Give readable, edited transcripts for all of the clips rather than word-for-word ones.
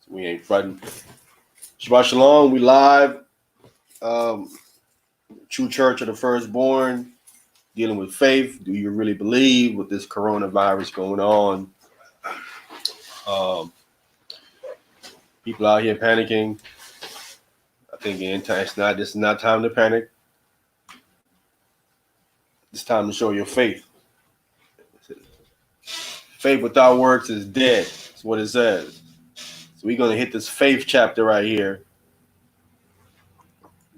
We ain't fronting. Shabbat Shalom, we live. Um, True Church of the Firstborn, dealing with faith. Do you really believe with this coronavirus going on? Um, People out here panicking. I think this is not time to panic. It's time to show your faith. Faith without works is dead. That's what it says. So we're going to hit this faith chapter right here.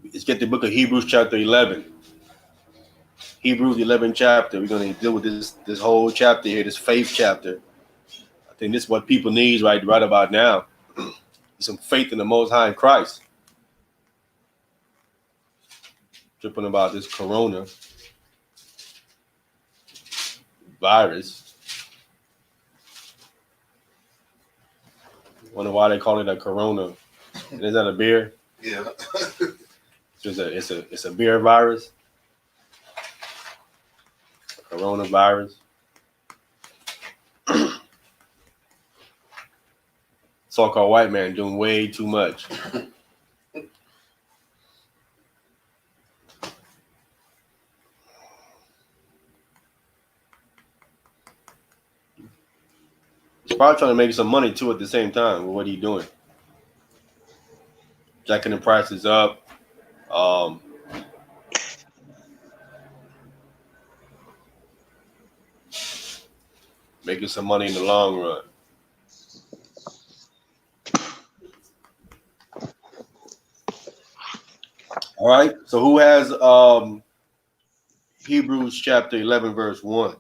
Let's get the book of Hebrews chapter 11. Hebrews 11 chapter. We're going to deal with this whole chapter here, this faith chapter. I think this is what people need right about now. Some faith in the Most High in Christ. Tripping about this corona virus. Wonder why they call it a corona. Is that a beer? Yeah. It's a beer virus. Coronavirus. So-called white man doing way too much. He's probably trying to make some money too at the same time. Well, what are you doing? Jacking the prices up. Making some money in the long run. All right. So who has Hebrews chapter 11 verse 1?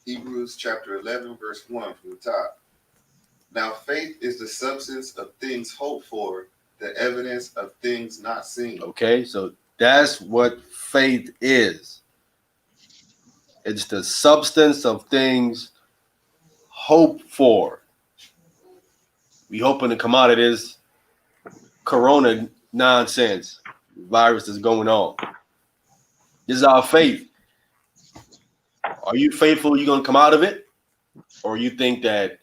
Hebrews chapter 11 verse 1 from the top. Now faith is the substance of things hoped for, the evidence of things not seen. Okay, so that's what faith is. It's the substance of things hoped for. We hoping to come out of this corona nonsense virus that's going on. This is our faith. Are you faithful you're going to come out of it? Or you think that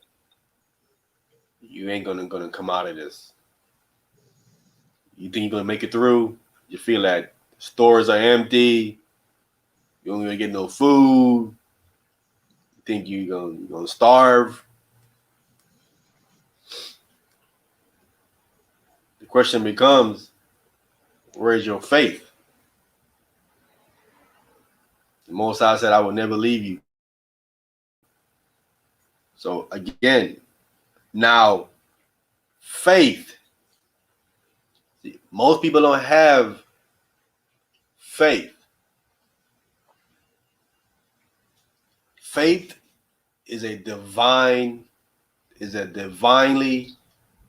you ain't gonna come out of this? You think you're going to make it through? You feel that stores are empty. You don't even get no food. You think you're gonna starve? The question becomes, where is your faith? The Most High said, I will never leave you. So again, now faith. See, most people don't have faith. Faith is a divinely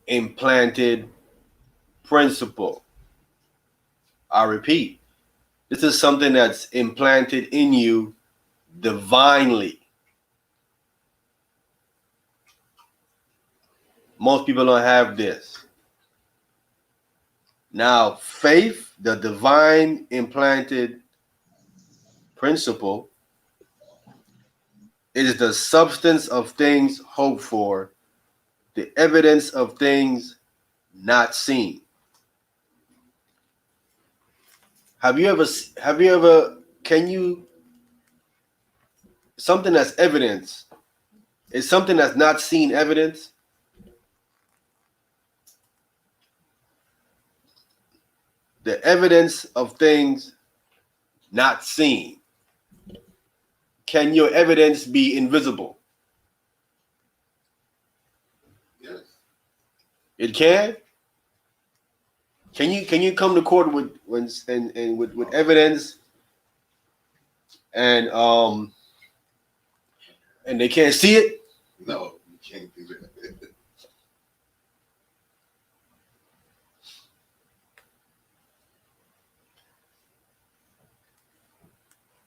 implanted principle. I repeat, this is something that's implanted in you divinely. Most people don't have this. Now, faith, the divine implanted principle, is the substance of things hoped for, the evidence of things not seen. Something that's evidence, is something that's not seen evidence? The evidence of things not seen. Can your evidence be invisible? Yes. It can? Can you come to court with evidence and they can't see it? No, you can't do that.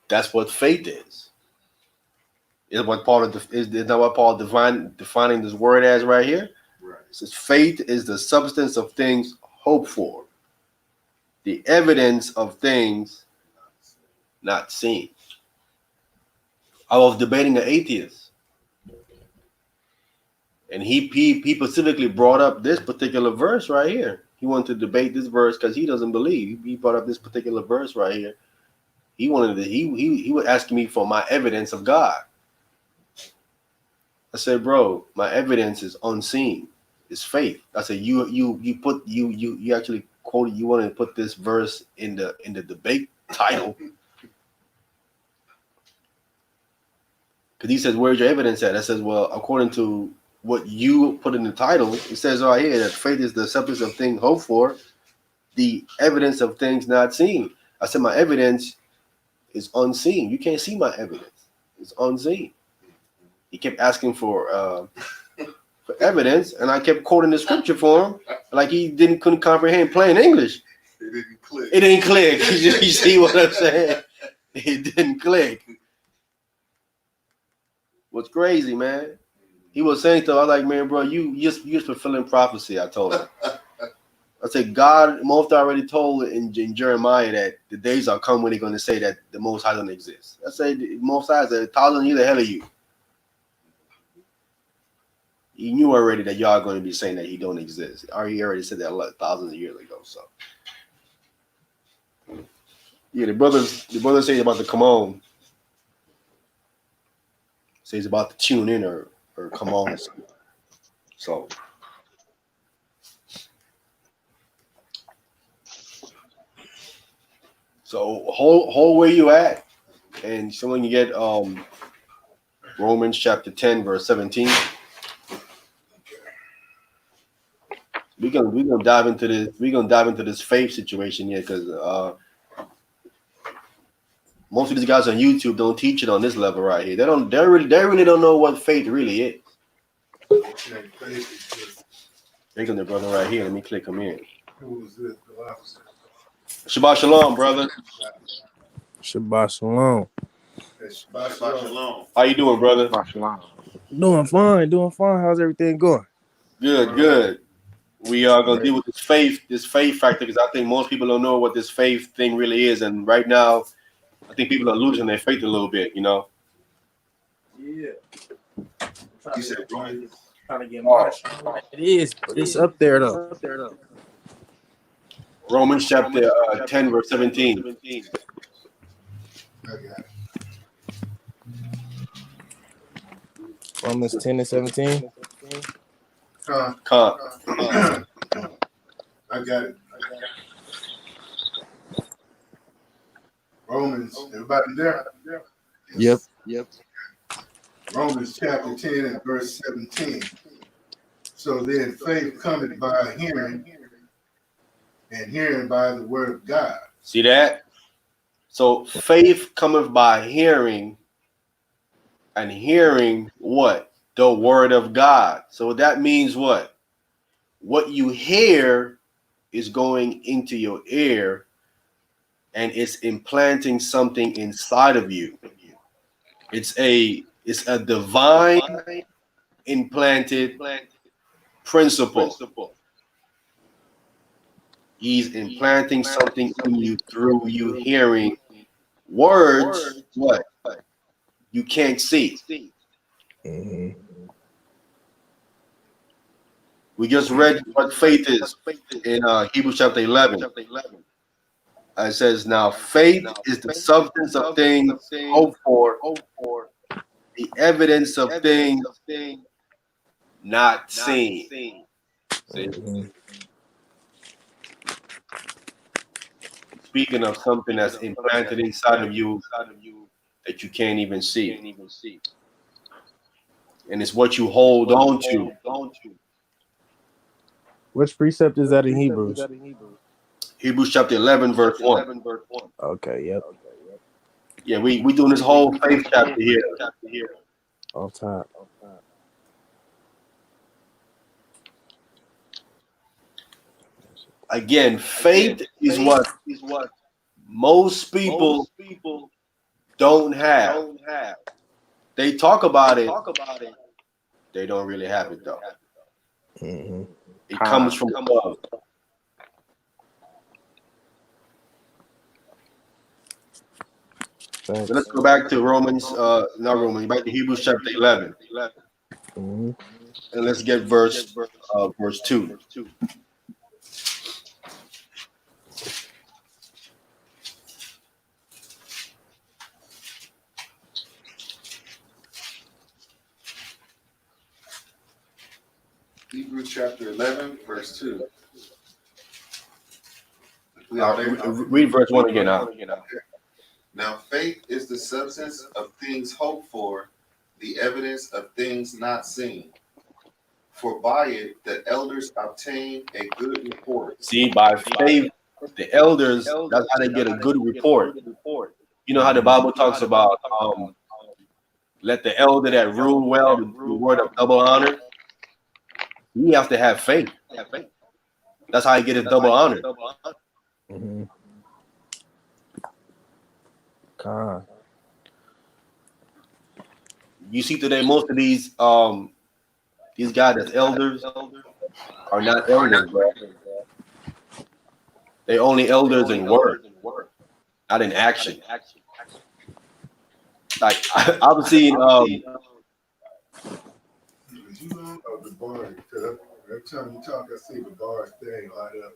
That's what faith is. Is that what Paul defining this word as right here? Right. It says faith is the substance of things hoped for, the evidence of things not seen. I was debating an atheist And he specifically brought up this particular verse right here. He wanted to debate this verse because he doesn't believe. He brought up this particular verse right here. He wanted to. He was asking me for my evidence of God. I said, bro, my evidence is unseen. It's faith. I said, you actually quoted. You wanted to put this verse in the debate title. Because he says, where's your evidence at? I says, well, according to what you put in the title, it says right here that faith is the substance of things hoped for, the evidence of things not seen. I said, my evidence is unseen. You can't see my evidence. It's unseen. He kept asking for evidence, and I kept quoting the scripture for him, like he couldn't comprehend plain English. It didn't click. It didn't click. You see what I'm saying? It didn't click. What's crazy, man? He was saying to, I was like, man, bro, you just fulfilling prophecy. I told him. I said, God, Most already told in Jeremiah that the days are coming when they're going to say that the Most High doesn't exist. I said, Most High said, 1,000 years ahead of you. He knew already that y'all are going to be saying that he don't exist. He already said that thousands of years ago. So, yeah, the brothers say about to come on. Say he's about to tune in or come on. So hold where you at, and someone can get Romans chapter 10 verse 17. We're gonna dive into this. We're gonna dive into this faith situation here because most of these guys on YouTube don't teach it on this level right here. They really don't know what faith really is. Here comes the brother right here. Let me click him in. Who is this? Shabbat shalom, brother. Shabbat shalom. Shabbat shalom. How you doing, brother? Shabbat shalom. Doing fine. How's everything going? Good. We are gonna deal with this faith factor, because I think most people don't know what this faith thing really is, and right now, I think people are losing their faith a little bit. You know. Yeah. You said Romans. Trying to get more. It is, but it's up there though. Romans chapter 10 verse 17. I got it. Romans 10 and 17. Con. Come. I got it. Romans, everybody there? Yep. Romans chapter 10 and verse 17. So then faith cometh by hearing, and hearing by the word of God. See that? So faith cometh by hearing, and hearing what? The word of God. So that means what? What you hear is going into your ear, and it's implanting something inside of you. It's a divine implanted principle. He's implanting something in you through you hearing words. What you can't see. Mm-hmm. We just read what faith is in Hebrews chapter 11. It says, now faith is the substance of things hoped for, the evidence of things not seen. See? Mm-hmm. Speaking of something that's implanted inside of you that you can't even see. And it's what you hold on to. Which precept is that in Hebrews? Hebrews chapter 11, verse 1. Okay, yep. Yeah, we doing this whole faith chapter here. On top. Again, faith is what most people don't have. They talk about it. They don't really have it though. Mm-hmm. It comes from above. So let's go back to Romans, not Romans, back to Hebrews chapter 11. Mm-hmm. And let's get verse 2. Hebrews chapter 11, verse 2. We all there? Read verse 1 again. Now faith is the substance of things hoped for, the evidence of things not seen. For by it the elders obtain a good report. See, by faith, the elders, that's how they get a good report. You know how the Bible talks about let the elder that rule well, the word of double honor. You have to have faith. That's how you get his double honor. Mm-hmm. God. You see today, most of these guys that's elders are not elders, bro. They only elders in word, not in action. Like I've seen You know, the bar, because every time you talk, I see the bar staying light up.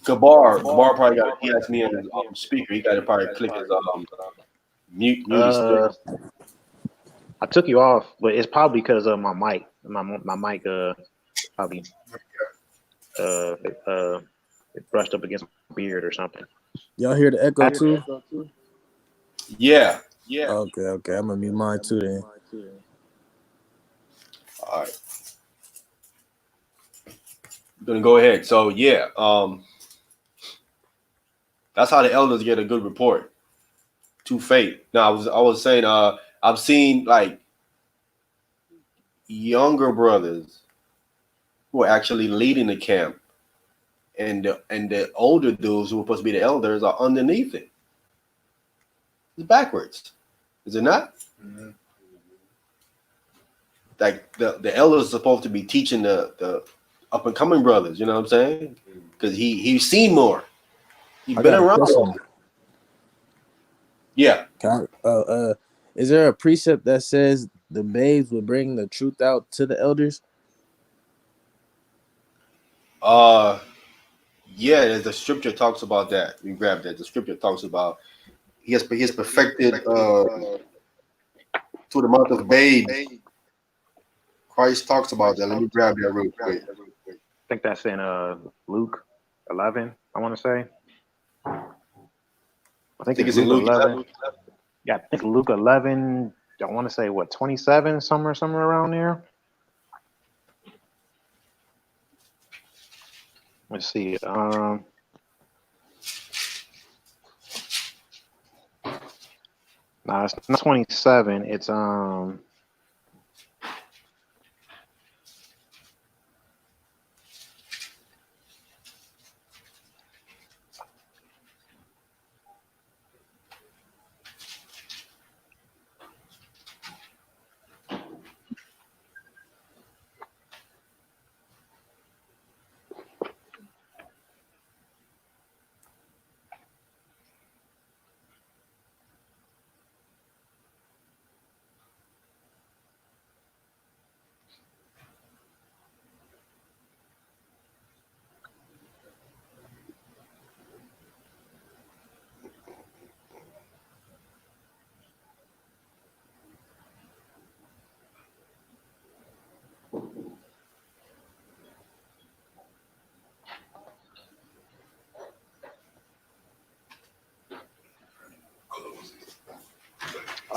Gabar probably got, he asked me in his speaker, he got to probably click his mute his stick. I took you off, but it's probably because of my mic. My mic probably it brushed up against my beard or something. Y'all hear the echo too? Yeah. Okay. I'm gonna mute mine too then. All right. I'm gonna go ahead. So yeah, that's how the elders get a good report. To faith. Now I was saying I've seen like younger brothers who are actually leading the camp, and the older dudes who are supposed to be the elders are underneath it. It's backwards, is it not? Mm-hmm. Like the elders are supposed to be teaching the up and coming brothers. You know what I'm saying? Because he's seen more. He's been around. Yeah. Is there a precept that says the babes will bring the truth out to the elders? Yeah, the scripture talks about that. We grabbed that. The scripture talks about he has perfected to the amount of babes. Christ talks about that. Let me grab that real quick. I think that's in Luke 11. I want to say. I think it's in Luke 11. Yeah, I think Luke 11. I want to say 27, somewhere around there. Let's see. No, it's not 27. It's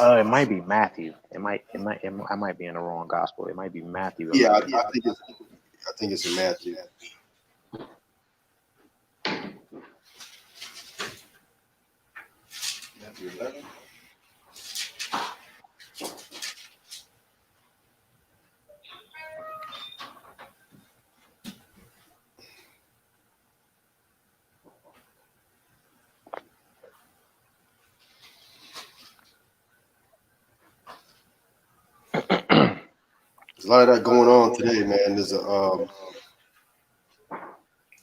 it might be Matthew. I might be in the wrong gospel. It might be Matthew. Yeah, I think it's in Matthew. Matthew 11. There's a lot of that going on today, man. There's a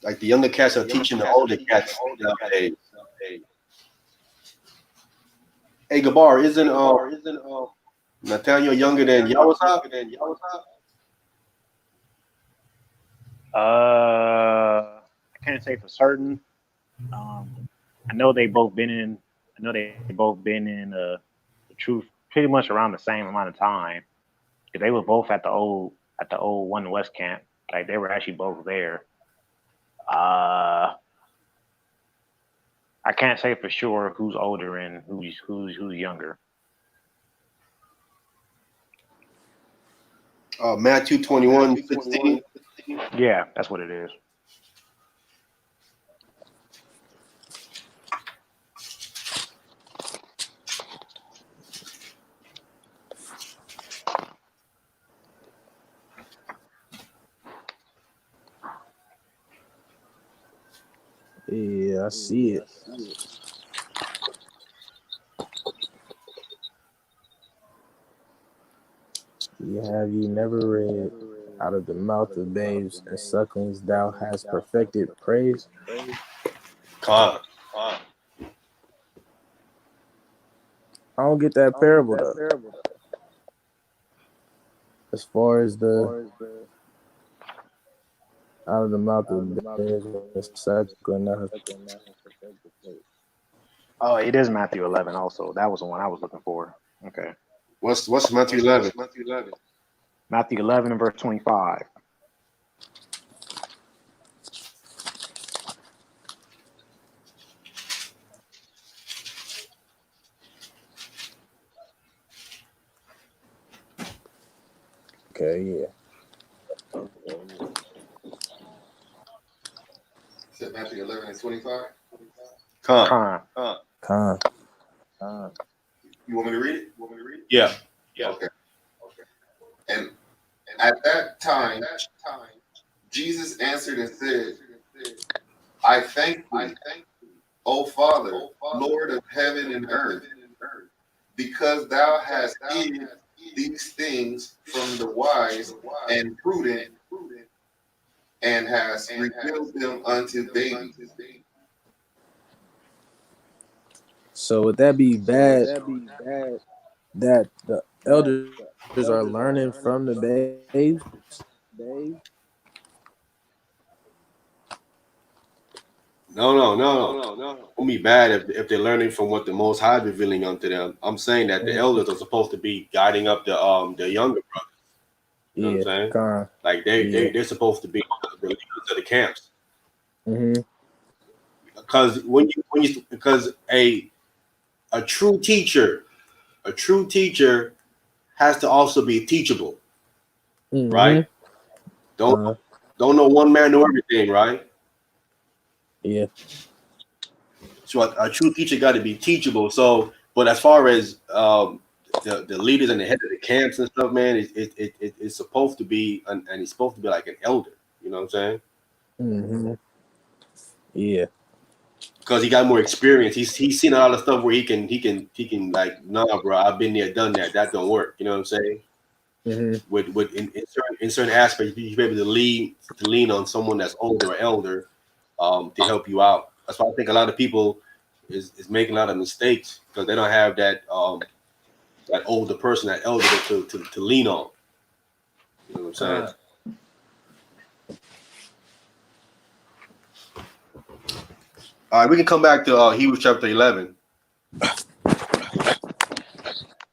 like the younger cats are teaching the older cats nowadays. Hey, Gabar, isn't Nathaniel younger than Yawasop? I can't say for certain. I know they both been in. I know they both been in the truth pretty much around the same amount of time. 'Cause they were both at the old One West camp. Like they were actually both there. I can't say for sure who's older and who's younger. Matthew 21:16. Yeah, that's what it is. Yeah, I see it. Have ye never read, out of the mouth of babes and sucklings thou hast perfected praise? Con. I don't get that parable though. As far as the out of the mouth of babes and suckling thou hast perfected praise. Oh, it is Matthew 11 also. That was the one I was looking for. Okay. What's Matthew 11? Matthew 11 and verse 25. Okay, yeah. Said Matthew 11 and 25. Con. Con. You want me to read it? Yeah. Okay. And at that time, Jesus answered and said, I thank thee, O Father, Lord of heaven and earth, because thou hast hid these things from the wise and prudent, and hast revealed them unto babes. So would that be bad that the elders are learning from the babes? No. It won't be bad if they're learning from what the Most High is revealing unto them. I'm saying that the elders are supposed to be guiding up the younger brothers. You know what I'm saying? Con. Like they're supposed to be the leaders of the camps. Mm-hmm. Because a true teacher has to also be teachable, Mm-hmm. right? Don't know one man know everything, right? Yeah. So a true teacher got to be teachable. So, but as far as the leaders and the head of the camps and stuff, man, it's supposed to be, and he's supposed to be like an elder. You know what I'm saying? Mm-hmm. Yeah. Because he got more experience. He's seen a lot of stuff where he can like, nah, bro, I've been there, done that. That don't work. You know what I'm saying? Mm-hmm. With in certain aspects, you be able to lean on someone that's older or elder to help you out. That's why I think a lot of people is making a lot of mistakes because they don't have that that older person, that elder to lean on. You know what I'm saying? All right, we can come back to Hebrews chapter 11.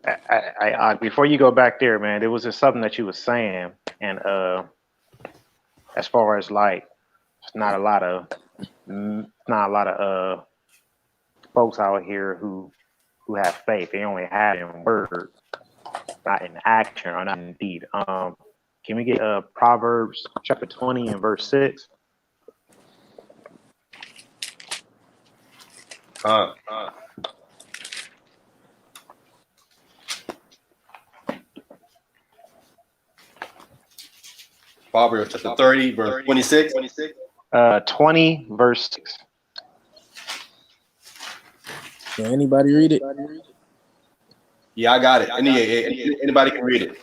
I before you go back there, man, there was just something that you were saying, and as far as like, it's not a lot of folks out here who have faith. They only have it in word, not in action or not in deed. Can we get Proverbs chapter 20 and verse 6? Proverbs chapter 30, verse 26. 20 verse 6. Can anybody read it? Yeah, I got it. Anybody can read it.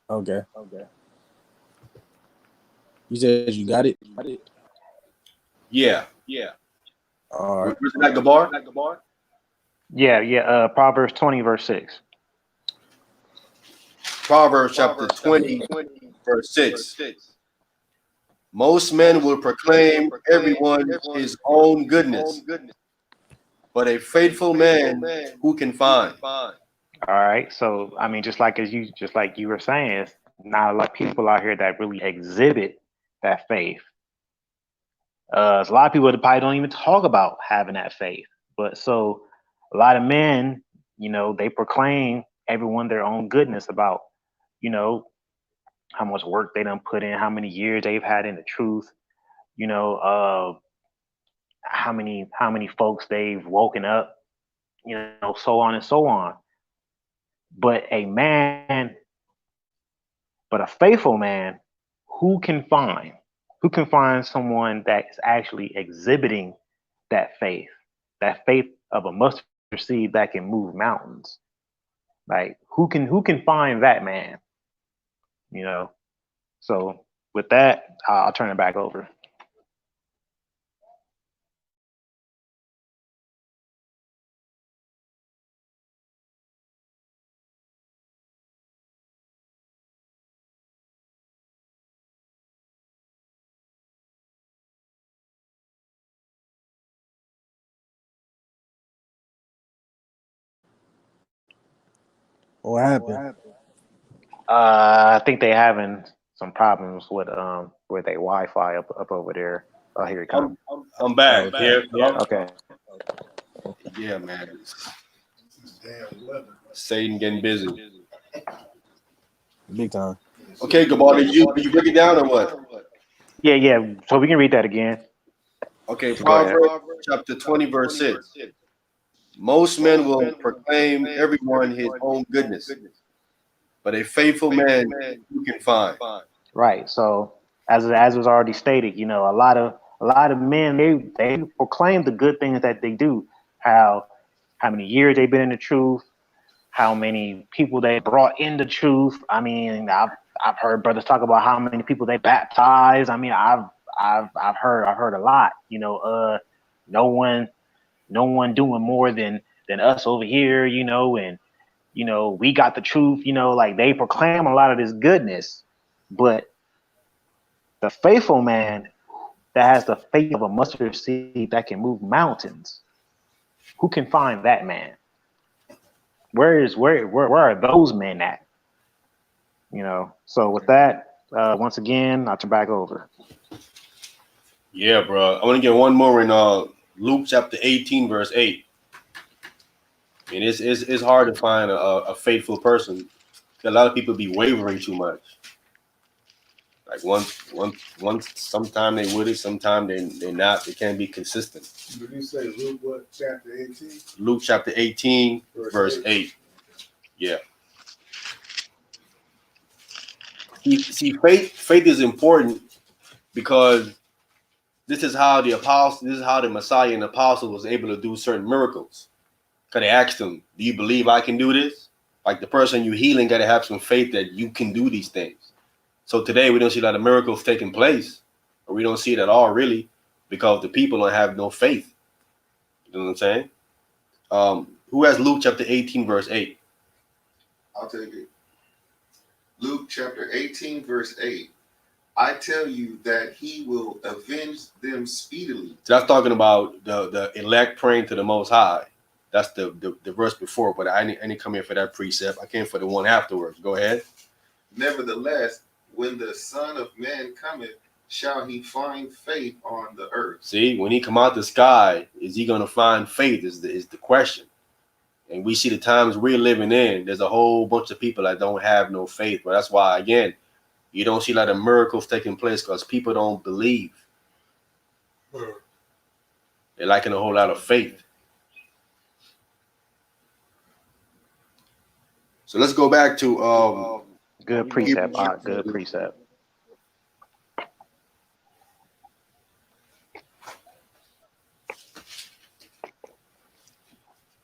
Okay. You said you got it? Yeah. All right. Where's that Gabar? Yeah. Proverbs 20 verse 6. Proverbs chapter 20, verse 6. Most men will proclaim everyone his own goodness, but a faithful man who can find? All right. So I mean, just like you were saying, it's not a lot of people out here that really exhibit that faith. There's a lot of people that probably don't even talk about having that faith. But so a lot of men, they proclaim everyone their own goodness about, you know, how much work they done put in, how many years they've had in the truth, you know, how many folks they've woken up, so on and so on. But a faithful man, who can find? Who can find someone that is actually exhibiting that faith of a mustard seed that can move mountains? Like who can find that man? So with that, I'll turn it back over. What happened? I think they having some problems with their Wi-Fi up over there. Oh, here it comes. I'm back. Okay. Okay. Yeah, man. Damn weather. Satan getting busy. Big time. Okay, Gabar, did you break it down or what? Yeah. So we can read that again. Okay, Go ahead. Proverbs chapter 20, verse 6. Most men will proclaim everyone his own goodness, but a faithful man you can find. Right. So as was already stated, a lot of men they proclaim the good things that they do. How many years they've been in the truth, how many people they brought in the truth. I mean, I've heard brothers talk about how many people they baptized. I mean, I've heard a lot. No one doing more than us over here. And we got the truth. Like they proclaim a lot of this goodness, but the faithful man that has the faith of a mustard seed that can move mountains, who can find that man? Where are those men at? So with that, once again, I'll turn back over. Yeah, bro. I want to get one more in Luke chapter 18, verse 8. I mean, it's hard to find a faithful person. A lot of people be wavering too much. Like once, sometime they with it, sometime they're not. They can't be consistent. Did you say Luke what, chapter 18? Luke chapter 18, verse 8. Yeah. See, faith is important because this is how the Messiah and the apostle was able to do certain miracles. Because they asked him, do you believe I can do this? Like the person you healing got to have some faith that you can do these things. So today we don't see a lot of miracles taking place, or we don't see it at all really, because the people don't have no faith. You know what I'm saying? Who has Luke chapter 18, verse 8? I'll take it. Luke chapter 18, verse 8. I tell you that he will avenge them speedily. So that's talking about the elect praying to the Most High. That's the verse before, but I didn't come here for that precept. I came for the one afterwards. Go ahead. Nevertheless, when the Son of Man cometh, shall he find faith on the earth? See, when he come out the sky, is he going to find faith is the question. And we see the times we're living in, there's a whole bunch of people that don't have no faith. But that's why, again, you don't see a lot of miracles taking place because people don't believe. They're lacking a whole lot of faith. So let's go back to Good precept. Good precept.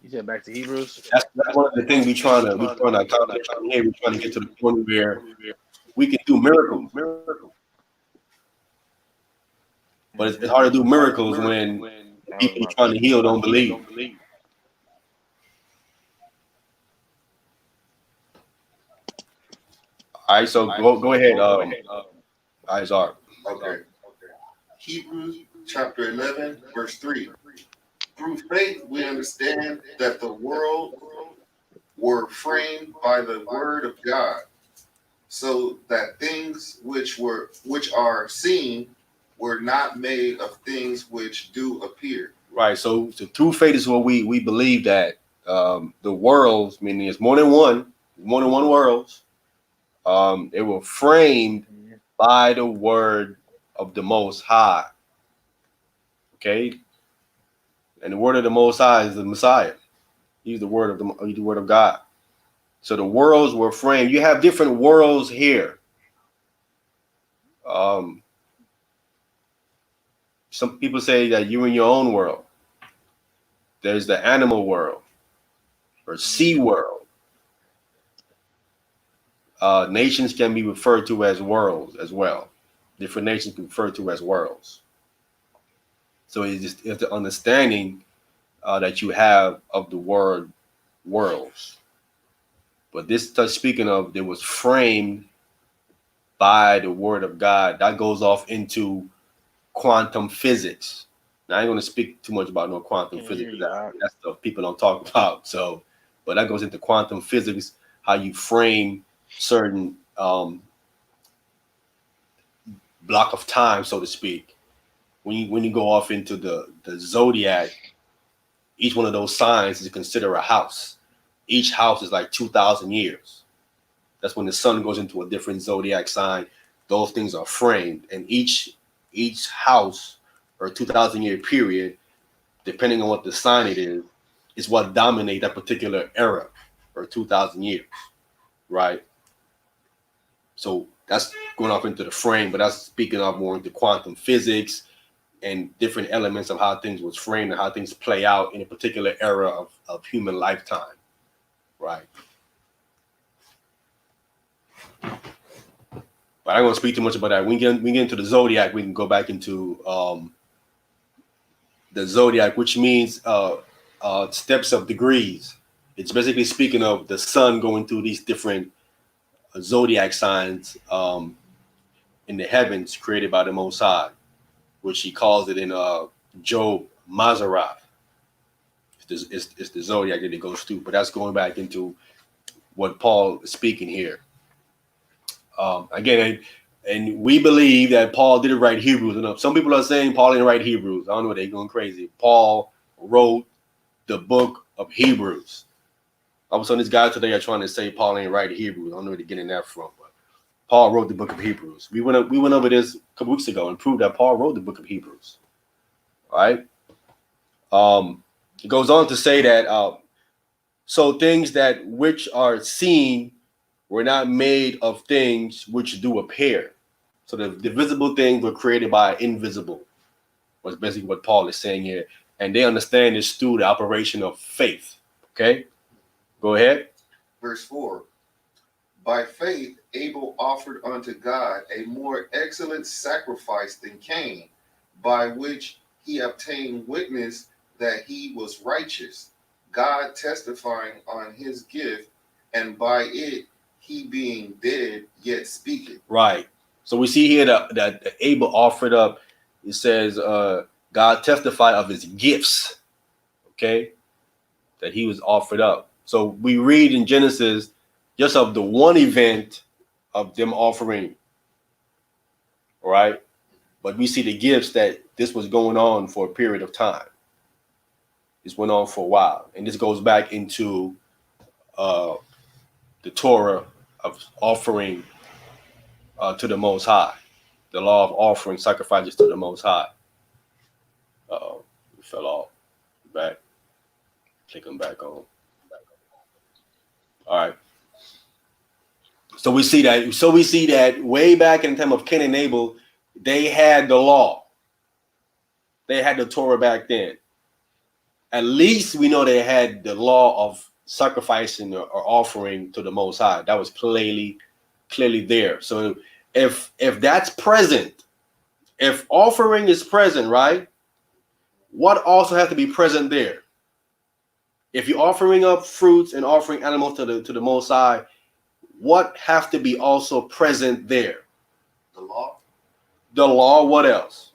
You said back to Hebrews. that's one of the things we're trying to accomplish. We're trying to get to the point where we can do miracles. But it's hard to do miracles when people you're trying to heal don't believe. All right, so go ahead, Izar. Okay. Hebrews chapter 11, verse 3. Through faith, we understand that the world were framed by the word of God, so that things which are seen were not made of things which do appear. Right. So through faith is what we believe that the worlds, meaning it's more than one worlds. They were framed by the word of the Most High. Okay, and the word of the Most High is the Messiah. He's the word of God. So the worlds were framed. You have different worlds here. Some people say that you're in your own world. There's the animal world or sea world. Nations can be referred to as worlds as well. Different nations can be referred to as worlds. So it's the understanding that you have of the word worlds. But this speaking of, it was framed by the word of God. That goes off into quantum physics. Now, I ain't going to speak too much about no quantum physics. That's stuff people don't talk about. So, but that goes into quantum physics, how you frame certain block of time, so to speak. When you go off into the zodiac, each one of those signs is considered a house. Each house is like 2,000 years. That's when the sun goes into a different zodiac sign. Those things are framed, and each house or 2,000 year period, depending on what the sign it is what dominate that particular era or 2,000 years, right? So that's going off into the frame, but that's speaking of more into quantum physics and different elements of how things was framed and how things play out in a particular era of human lifetime, right? But I don't want to speak too much about that. We get into the zodiac, we can go back into the zodiac, which means steps of degrees. It's basically speaking of the sun going through these different zodiac signs in the heavens created by the Most High, which he calls it in Job Mazarath. It's the zodiac that it goes through, but that's going back into what Paul is speaking here. Again, and we believe that Paul didn't write Hebrews. And some people are saying Paul didn't write Hebrews. I don't know, they're going crazy. Paul wrote the book of Hebrews. I was on this guy today trying to say Paul ain't write Hebrews. I don't know where they're getting that from, but Paul wrote the book of Hebrews. We went over this a couple weeks ago and proved that Paul wrote the book of Hebrews. All right. It goes on to say that so things that which are seen were not made of things which do appear. So the visible things were created by invisible, was basically what Paul is saying here. And they understand this through the operation of faith. Okay, go ahead. Verse 4. By faith, Abel offered unto God a more excellent sacrifice than Cain, by which he obtained witness that he was righteous, God testifying on his gift, and by it he being dead yet speaking. Right. So we see here that Abel offered up, it says God testified of his gifts, okay, that he was offered up. So we read in Genesis just of the one event of them offering, all right? But we see the gifts that this was going on for a period of time. This went on for a while. And this goes back into the Torah of offering to the Most High, the law of offering sacrifices to the Most High. We fell off. Back. Click them back on. All right. So we see that way back in the time of Cain and Abel, they had the law. They had the Torah back then. At least we know they had the law of sacrificing or offering to the Most High. That was clearly there. So if that's present, if offering is present, right, what also has to be present there? If you're offering up fruits and offering animals to the Most High, what have to be also present there? The law. The law, what else?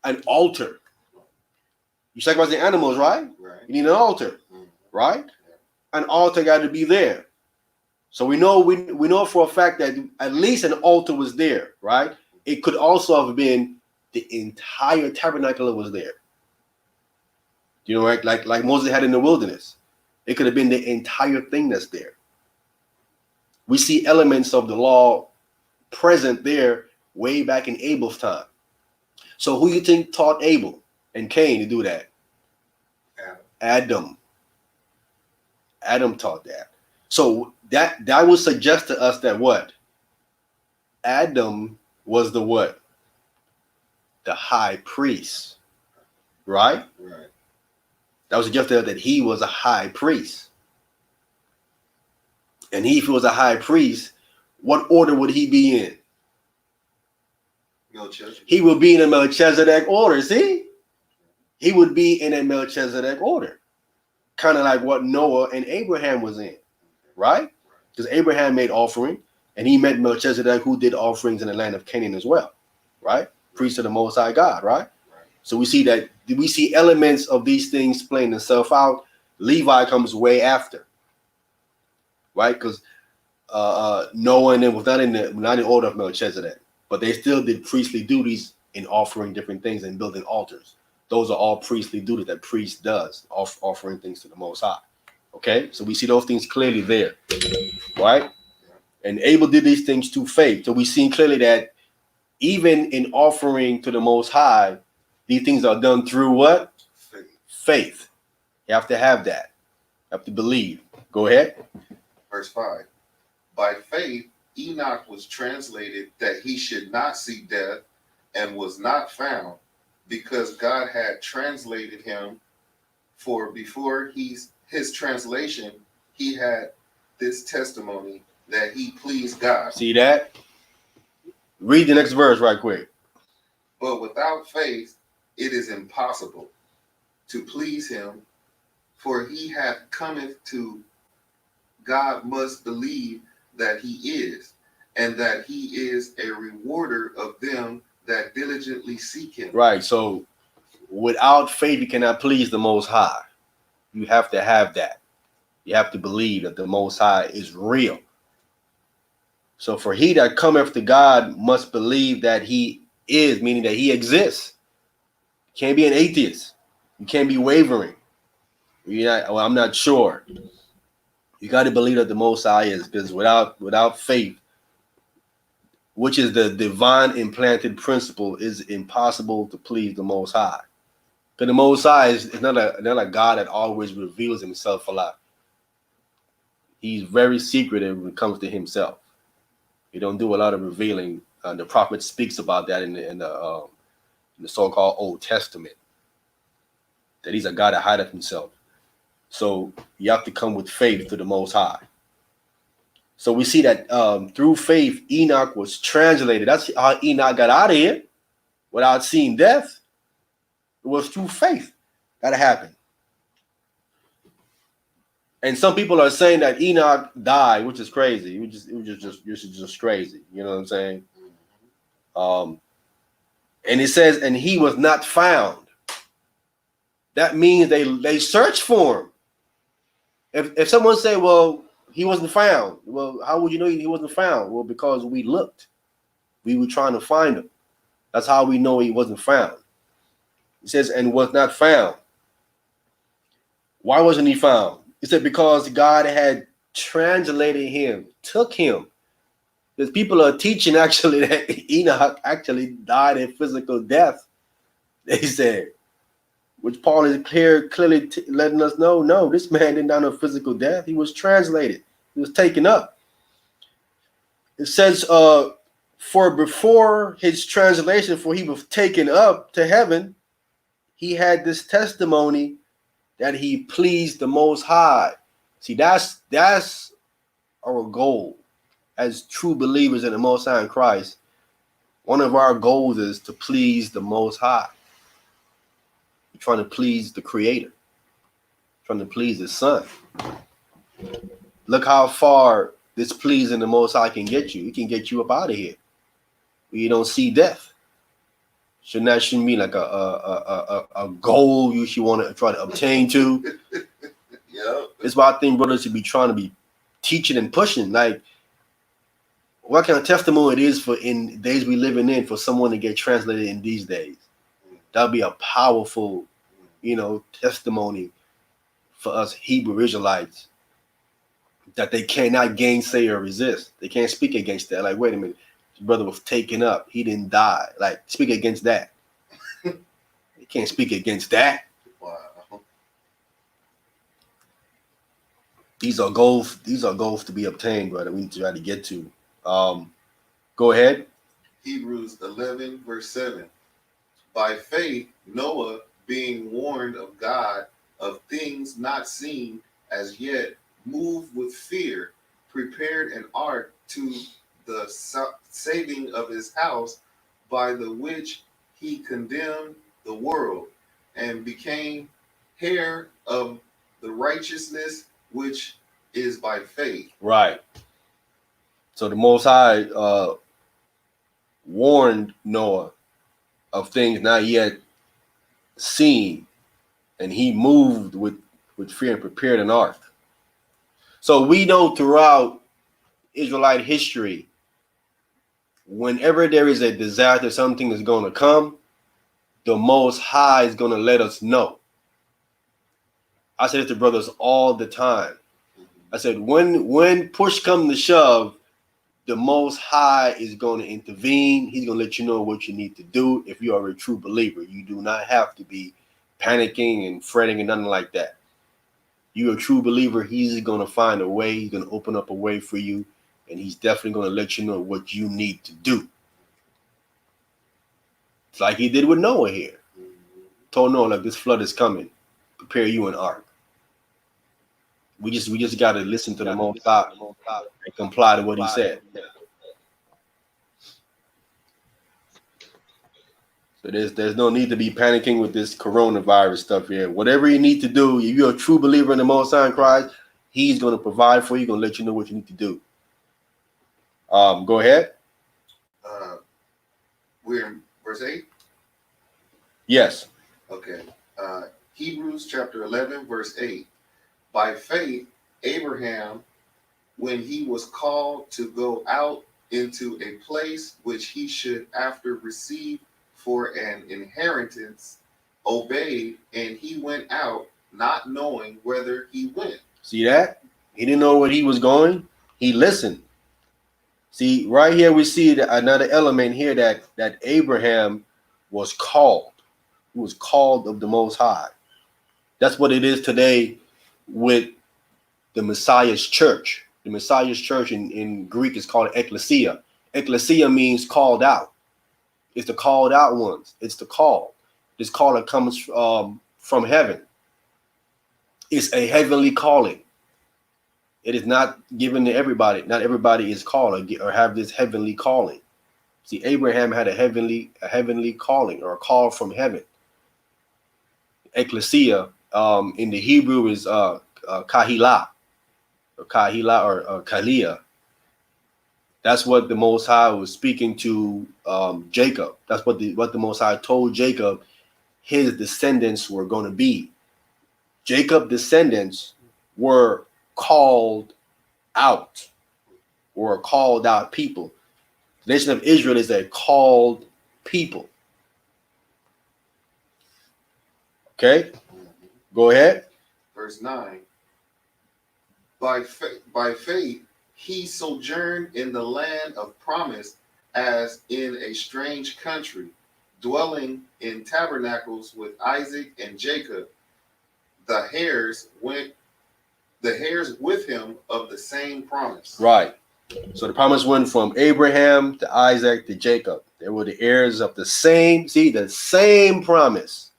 An altar. You sacrifice the animals, right? Right. You need an altar, Mhm. right? An altar got to be there. So we know for a fact that at least an altar was there, right? It could also have been the entire tabernacle that was there. You know, right? Like Moses had in the wilderness. It could have been the entire thing that's there. We see elements of the law present there way back in Abel's time. So who you think taught Abel and Cain to do that? Adam. Adam taught that. So that would suggest to us that what? Adam was the what? The high priest. Right? Right. That would suggest that he was a high priest. And if he was a high priest, what order would he be in? Melchizedek. He would be in a Melchizedek order. See? He would be in a Melchizedek order. Kind of like what Noah and Abraham was in. Right? Because Abraham made offering, and he met Melchizedek, who did offerings in the land of Canaan as well. Right? Priest of the Most High God. Right? So we see elements of these things playing themselves out. Levi comes way after. Right? Because Noah and them was not in order of Melchizedek, but they still did priestly duties in offering different things and building altars. Those are all priestly duties that priest does, offering things to the Most High. Okay, so we see those things clearly there, right? And Abel did these things through faith. So we see clearly that even in offering to the Most High, these things are done through what? Faith. You have to have that. You have to believe. Go ahead. Verse 5. By faith, Enoch was translated that he should not see death, and was not found, because God had translated him. For before his translation, he had this testimony that he pleased God. See that? Read the next verse right quick. But without faith, it is impossible to please him, for he hath cometh to God must believe that he is, and that he is a rewarder of them that diligently seek him. Right. So without faith, you cannot please the Most High. You have to have that. You have to believe that the Most High is real. So for he that cometh to God must believe that he is, meaning that he exists. You can't be an atheist. You can't be wavering. I'm not sure. You got to believe that the Most High is, because without faith, which is the divine implanted principle, is impossible to please the Most High. Because the Most High is not a God that always reveals himself a lot. He's very secretive when it comes to himself. He don't do a lot of revealing. The prophet speaks about that in the so-called Old Testament, that he's a God that hideth himself. So you have to come with faith to the Most High. So we see that through faith, Enoch was translated. That's how Enoch got out of here without seeing death. It was through faith that happened. And some people are saying that Enoch died, which is crazy. It was just crazy. You know what I'm saying? And it says, and he was not found. That means they searched for him. If someone say, well, he wasn't found. Well, how would you know he wasn't found? Well, because we looked. We were trying to find him. That's how we know he wasn't found. It says, and was not found. Why wasn't he found? It said because God had translated him, took him. Because people are teaching actually that Enoch actually died a physical death. They said, which Paul is clearly letting us know, no, this man didn't die a physical death. He was translated. He was taken up. It says, for before his translation, for he was taken up to heaven, he had this testimony that he pleased the Most High. See, that's our goal as true believers in the Most High in Christ. One of our goals is to please the Most High. We're trying to please the Creator, trying to please His Son. Look how far displeasing the Most High can get you. It can get you up out of here. You don't see death. Shouldn't be like a goal you should want to try to obtain to. Yeah. It's why I think brothers should be trying to be teaching and pushing. Like, what kind of testimony it is for in days we living in for someone to get translated in these days. That'd be a powerful, testimony for us Hebrew Israelites that they cannot gainsay or resist. They can't speak against that. Like, wait a minute, his brother was taken up. He didn't die. Like, speak against that. They can't speak against that. Wow. These are goals to be obtained, brother. We need to try to get to. Go ahead. Hebrews 11, verse 7. By faith, Noah, being warned of God of things not seen as yet, moved with fear, prepared an ark to the saving of his house, by the which he condemned the world, and became heir of the righteousness which is by faith. Right. So the Most High warned Noah of things not yet seen, and he moved with fear and prepared an ark. So we know throughout Israelite history, whenever there is a disaster, something is going to come, the Most High is going to let us know. I say this to brothers all the time. I said, when push comes to shove, the Most High is going to intervene. He's going to let you know what you need to do if you are a true believer. You do not have to be panicking and fretting and nothing like that. You're a true believer. He's going to find a way. He's going to open up a way for you, and he's definitely going to let you know what you need to do. It's like he did with Noah here. Told Noah, like, this flood is coming. Prepare you an ark. We just got to listen to the Most High and comply to what he said. So there's no need to be panicking with this coronavirus stuff here. Whatever you need to do, if you're a true believer in the Most High in Christ, he's going to provide for you. He's going to let you know what you need to do. Go ahead. We're in verse 8? Yes. Okay. Hebrews chapter 11, verse 8. By faith, Abraham, when he was called to go out into a place which he should after receive for an inheritance, obeyed, and he went out, not knowing whither he went. See that? He didn't know where he was going. He listened. See, right here we see another element here that Abraham was called. He was called of the Most High. That's what it is today with the Messiah's church. The Messiah's church in Greek is called ecclesia. Ecclesia means called out. It's the called out ones. It's the call. This call that comes from heaven. It's a heavenly calling. It is not given to everybody. Not everybody is called or have this heavenly calling. See, Abraham had a heavenly calling or a call from heaven. Ecclesia in the Hebrew is kahilah or kalia. That's what the Most High was speaking to Jacob. That's what the Most High told Jacob his descendants were going to be. Jacob's descendants were called out, or called out people. The nation of Israel is a called people. Okay, go ahead. Verse 9. By faith, he sojourned in the land of promise as in a strange country, dwelling in tabernacles with Isaac and Jacob, the heirs with him of the same promise. Right. So the promise went from Abraham to Isaac to Jacob. They were the heirs of the same promise.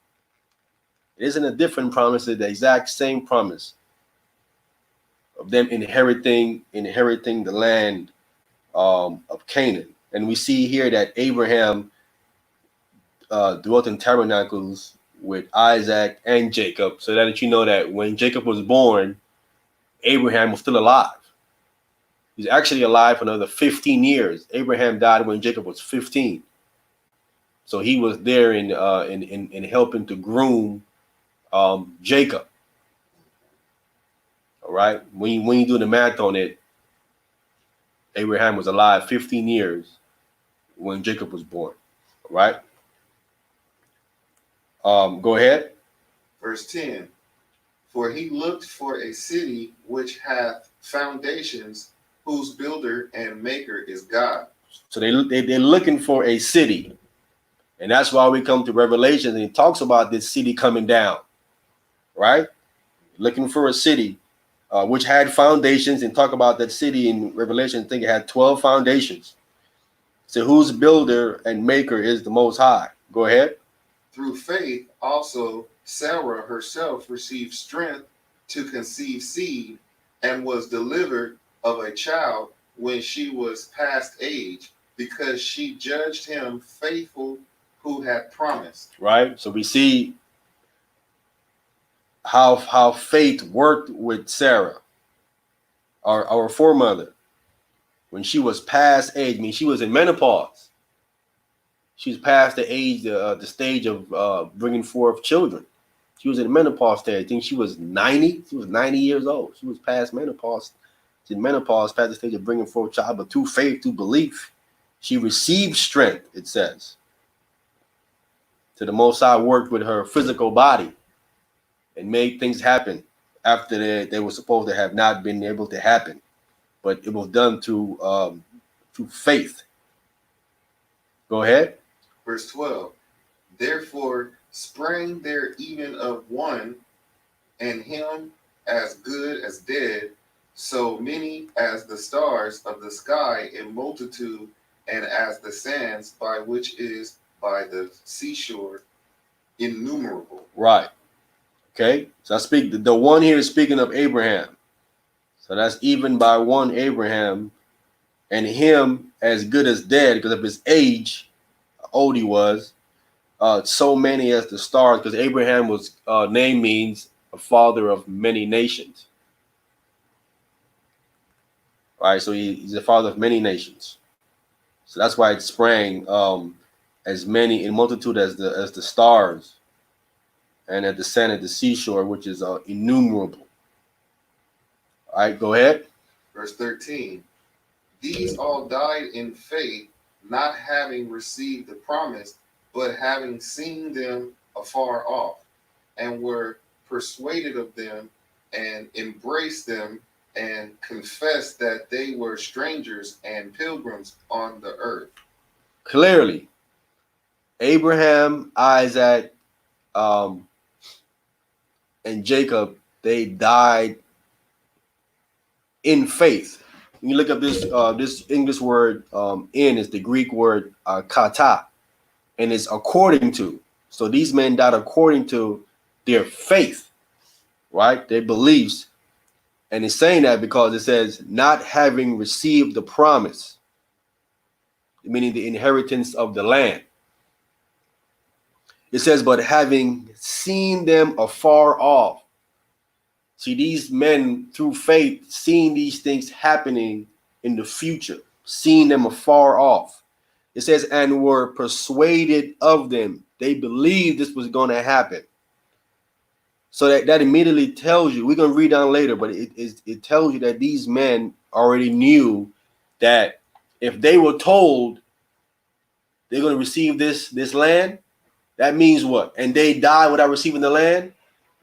It isn't a different promise, it's the exact same promise of them inheriting the land of Canaan. And we see here that Abraham dwelt in tabernacles with Isaac and Jacob, so that you know that when Jacob was born, Abraham was still alive. He's actually alive for another 15 years. Abraham died when Jacob was 15. So he was there in helping to groom Jacob. All right. When you do the math on it, Abraham was alive 15 years when Jacob was born. All right. Go ahead. Verse 10. For he looked for a city which hath foundations, whose builder and maker is God. So they're looking for a city. And that's why we come to Revelation and it talks about this city coming down. Right? Looking for a city which had foundations, and talk about that city in Revelation. I think it had 12 foundations. So whose builder and maker is the Most High? Go ahead. Through faith also Sarah herself received strength to conceive seed, and was delivered of a child when she was past age, because she judged him faithful who had promised. Right? So we see how faith worked with Sarah, our foremother, when she was past age. I mean, she was in menopause. She was past the age, the stage of bringing forth children. She was in menopause stage. I think she was 90. She was 90 years old. She was past menopause. She's in menopause, past the stage of bringing forth child. But through faith, through belief, she received strength, it says. To the Most High worked with her physical body and made things happen after they were supposed to have not been able to happen. But it was done through faith. Go ahead. Verse 12. Therefore sprang there even of one, and him as good as dead, so many as the stars of the sky in multitude, and as the sands by which is by the seashore innumerable. Right. Okay. So I speak, the one here is speaking of Abraham. So that's even by one Abraham, and him as good as dead because of his age, how old he was. So many as the stars, because Abraham was name means a father of many nations. All right, so he's the father of many nations. So that's why it sprang as many in multitude as the stars, and at the sand at the seashore, which is innumerable. All right, go ahead. Verse 13. These all died in faith, not having received the promise, but having seen them afar off, and were persuaded of them, and embraced them, and confessed that they were strangers and pilgrims on the earth. Clearly, Abraham, Isaac, and Jacob, they died in faith. When you look up this English word, in is the Greek word kata, and it's according to. So these men died according to their faith, right? Their beliefs. And it's saying that because it says, not having received the promise, meaning the inheritance of the land. It says, but having seen them afar off. See, these men through faith, seeing these things happening in the future, seeing them afar off. It says, and were persuaded of them. They believed this was going to happen. So that immediately tells you, we're going to read down later, but it tells you that these men already knew that if they were told they're going to receive this land, that means what? And they die without receiving the land?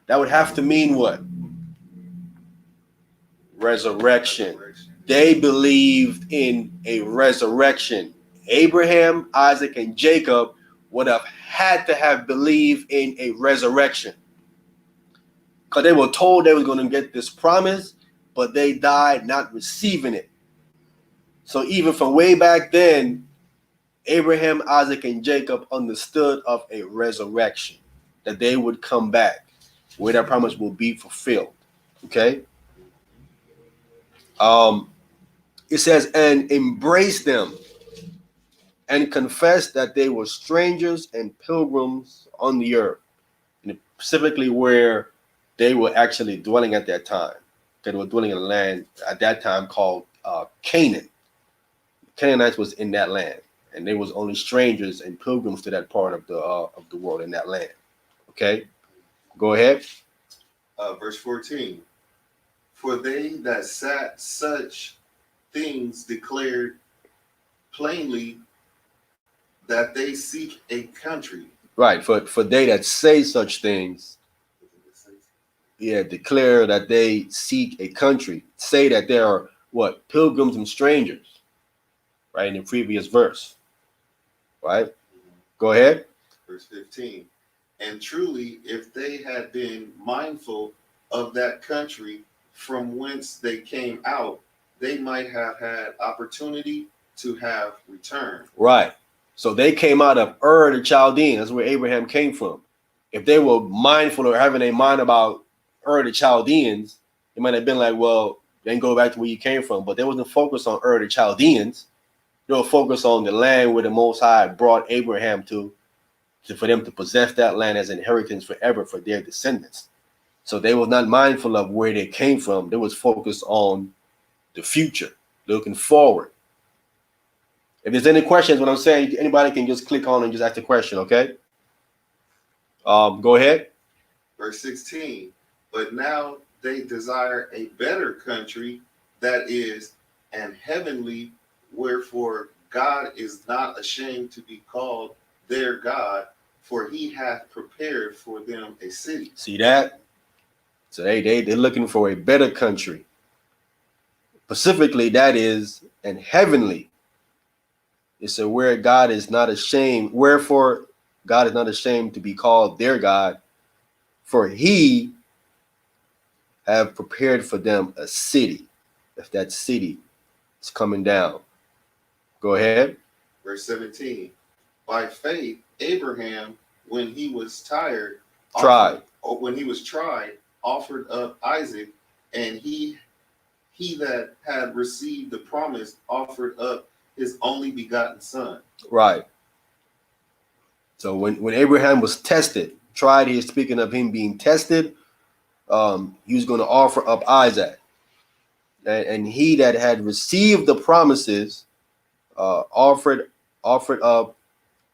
That would have to mean what? Resurrection. They believed in a resurrection. Abraham, Isaac, and Jacob would have had to have believed in a resurrection. Because they were told they were going to get this promise, but they died not receiving it. So even from way back then, Abraham, Isaac, and Jacob understood of a resurrection, that they would come back, where that promise will be fulfilled. Okay? It says, and embrace them, and confess that they were strangers and pilgrims on the earth, and specifically where they were actually dwelling at that time. that were dwelling in a land at that time called Canaan. Canaanites was in that land, and they was only strangers and pilgrims to that part of the world in that land. Okay, go ahead. Verse 14. For they that sat such things declared plainly that they seek a country. Right, for they that say such things, yeah, declare that they seek a country. Say that they are what? Pilgrims and strangers. Right, in the previous verse. Right? Go ahead. Verse 15. And truly, if they had been mindful of that country from whence they came out, they might have had opportunity to have returned. Right. So they came out of Ur the Chaldean. That's where Abraham came from. If they were mindful or having a mind about Ur the Chaldeans, it might have been like, well, then go back to where you came from. But they wasn't focused on Ur the Chaldeans. They were focused on the land where the Most High brought Abraham to for them to possess that land as inheritance forever for their descendants. So they were not mindful of where they came from. They was focused on the future, looking forward. If there's any questions, what I'm saying, anybody can just click on and just ask the question, okay? Go ahead. Verse 16. But now they desire a better country, that is, an heavenly, wherefore God is not ashamed to be called their God, for he hath prepared for them a city. See that? So they're looking for a better country. Specifically, that is an heavenly. It's a where God is not ashamed. Wherefore God is not ashamed to be called their God, for he have prepared for them a city. If that city is coming down. Go ahead. Verse 17. By faith, Abraham, when he was tried, offered up Isaac, and he that had received the promise offered up his only begotten son. Right. So when Abraham was tested, tried, he is speaking of him being tested. He was going to offer up Isaac, and he that had received the promises offered up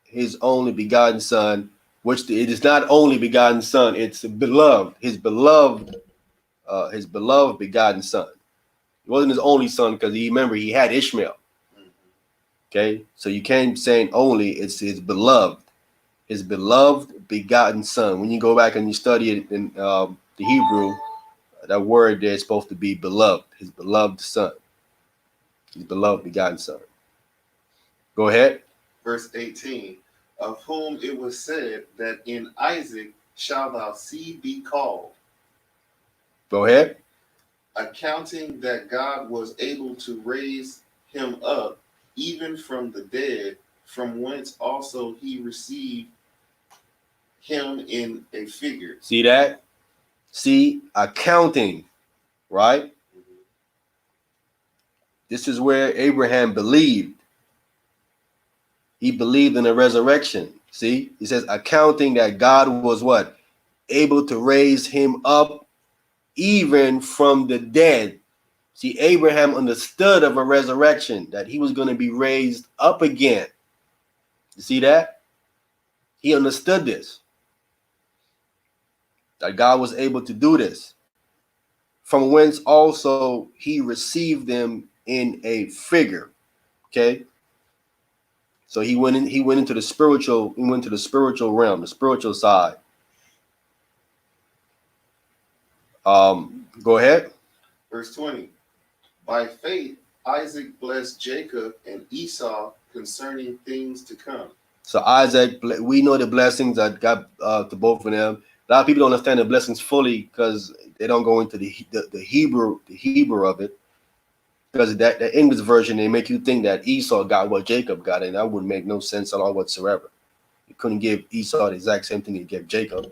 his only begotten son, which it is not only begotten son, it's beloved, his beloved begotten son. It wasn't his only son because he had Ishmael. Okay, so you can't say only, it's his beloved begotten son. When you go back and you study it in the Hebrew, that word there is supposed to be beloved, his beloved son, his beloved begotten son. Go ahead. Verse 18, of whom it was said that in Isaac shall thy seed be called. Go ahead. Accounting that God was able to raise him up even from the dead, from whence also he received him in a figure. See that? See, accounting, right? This is where Abraham believed. He believed in the resurrection. See, he says accounting that God was what? Able to raise him up even from the dead. See, Abraham understood of a resurrection, that he was going to be raised up again. You see that? He understood this, that God was able to do this. From whence also he received them in a figure. Okay. So he went into the spiritual realm, the spiritual side. Go ahead. Verse 20. By faith, Isaac blessed Jacob and Esau concerning things to come. So Isaac, we know the blessings that got to both of them. A lot of people don't understand the blessings fully because they don't go into the Hebrew of it. Because the English version, they make you think that Esau got what Jacob got, and that would make no sense at all whatsoever. You couldn't give Esau the exact same thing you gave Jacob,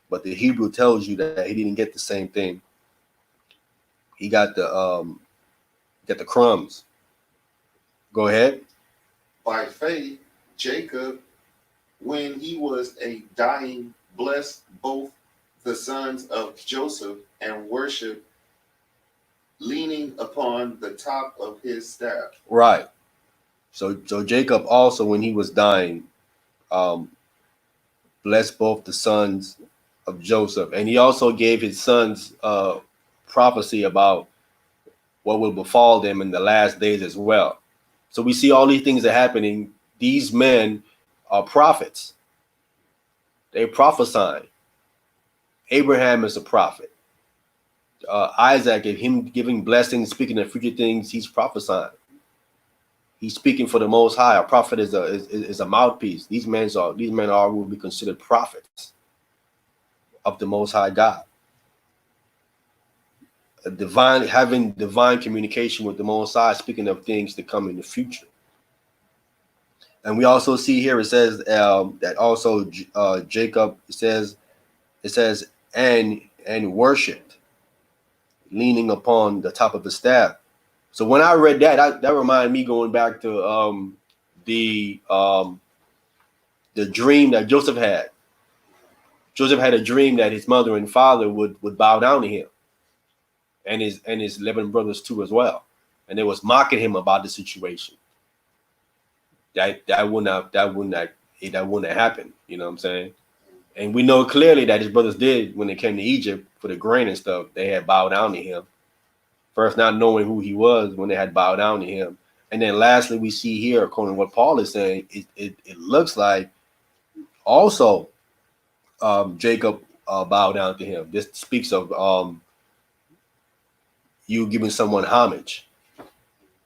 but the Hebrew tells you that he didn't get the same thing. He got the crumbs. Go ahead. By faith, Jacob, when he was a dying, blessed both the sons of Joseph and worshiped leaning upon the top of his staff. Right. So Jacob also, when he was dying, blessed both the sons of Joseph, and he also gave his sons prophecy about what will befall them in the last days as well. So we see all these things are happening. These men are prophets. They prophesy. Abraham is a prophet. Isaac, him giving blessings, speaking of future things, he's prophesying. He's speaking for the Most High. A prophet is a mouthpiece. These men will be considered prophets of the Most High God. Having divine communication with the Most High, speaking of things to come in the future. And we also see here it says that also Jacob says and worshipped, leaning upon the top of the staff. So when I read that reminded me going back to the dream that Joseph had. Joseph had a dream that his mother and father would bow down to him, and his 11 brothers too as well, and they was mocking him about the situation. That wouldn't have happened. You know what I'm saying? And we know clearly that his brothers did when they came to Egypt for the grain and stuff. They had bowed down to him. First, not knowing who he was when they had bowed down to him. And then lastly, we see here, according to what Paul is saying, it looks like also Jacob bowed down to him. This speaks of you giving someone homage.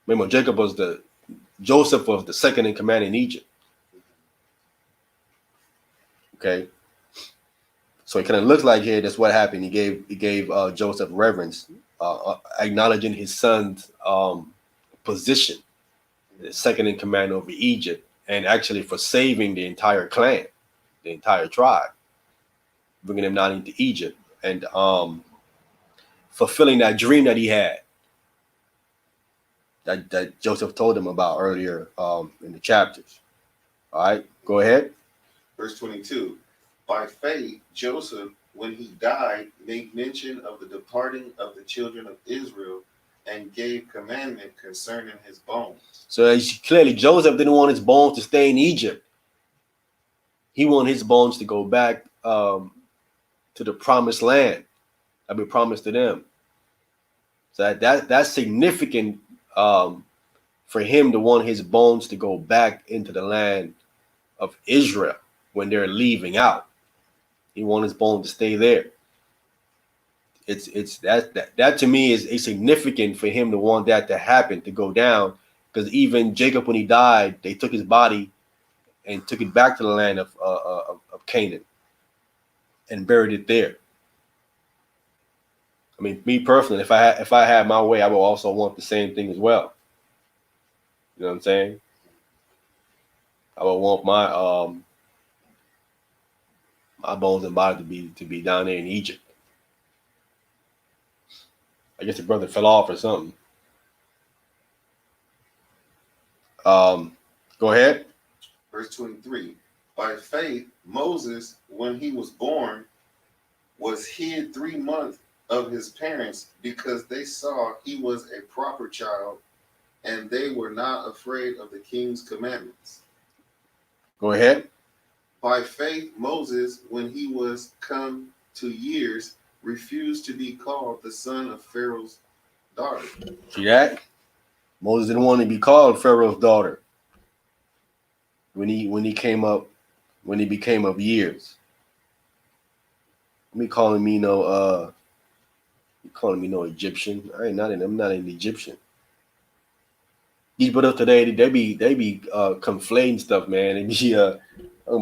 Remember, Joseph was the second in command in Egypt. Okay. So it kind of looks like here that's what happened. He gave Joseph reverence, acknowledging his son's position, the second in command over Egypt, and actually for saving the entire clan, the entire tribe, bringing them down into Egypt, and fulfilling that dream that he had, that Joseph told him about earlier in the chapters. All right, go ahead. Verse 22. By faith, Joseph, when he died, made mention of the departing of the children of Israel and gave commandment concerning his bones. So clearly, Joseph didn't want his bones to stay in Egypt. He wanted his bones to go back to the promised land that be promised to them. So that's significant for him to want his bones to go back into the land of Israel when they're leaving out. He wants his bones to stay there. It's that to me is significant for him to want that to happen, to go down, because even Jacob, when he died, they took his body and took it back to the land of Canaan and buried it there. I mean, me personally, if I had my way, I would also want the same thing as well. You know what I'm saying? I would want my my bones and body to be down there in Egypt. I guess the brother fell off or something. Go ahead. Verse 23. By faith, Moses, when he was born, was hid 3 months of his parents because they saw he was a proper child, and they were not afraid of the king's commandments. Go ahead. By faith, Moses, when he was come to years, refused to be called the son of Pharaoh's daughter. See that? Moses didn't want to be called Pharaoh's daughter when he became of years. Me calling me no Egyptian. I'm not an Egyptian. These brothers today, they be conflating stuff, man. They be talking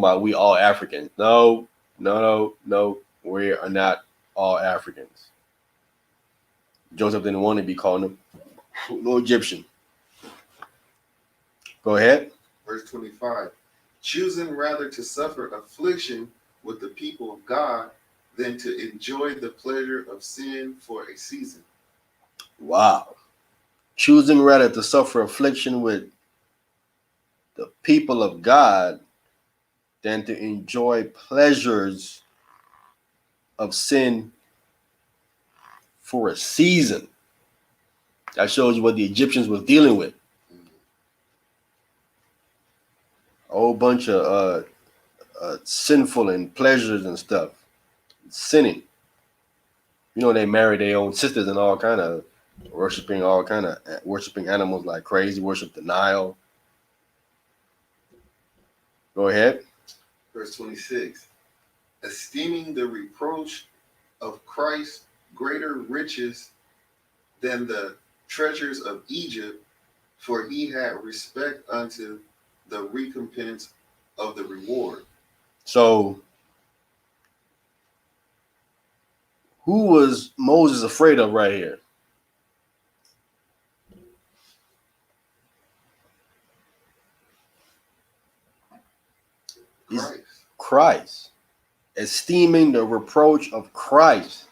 about we all Africans. No, we are not all Africans. Joseph didn't want to be called no Egyptian. Go ahead. Verse 25. Choosing rather to suffer affliction with the people of God than to enjoy the pleasure of sin for a season. Wow. Choosing rather to suffer affliction with the people of God than to enjoy pleasures of sin for a season. That shows you what the Egyptians was dealing with. A whole bunch of sinful and pleasures and stuff. Sinning. You know, they married their own sisters and all kind of worshiping animals like crazy, worship the Nile. Go ahead. Verse 26. Esteeming the reproach of Christ greater riches than the treasures of Egypt, for he had respect unto the recompense of the reward. So, who was Moses afraid of right here? Christ. Christ. Esteeming the reproach of Christ.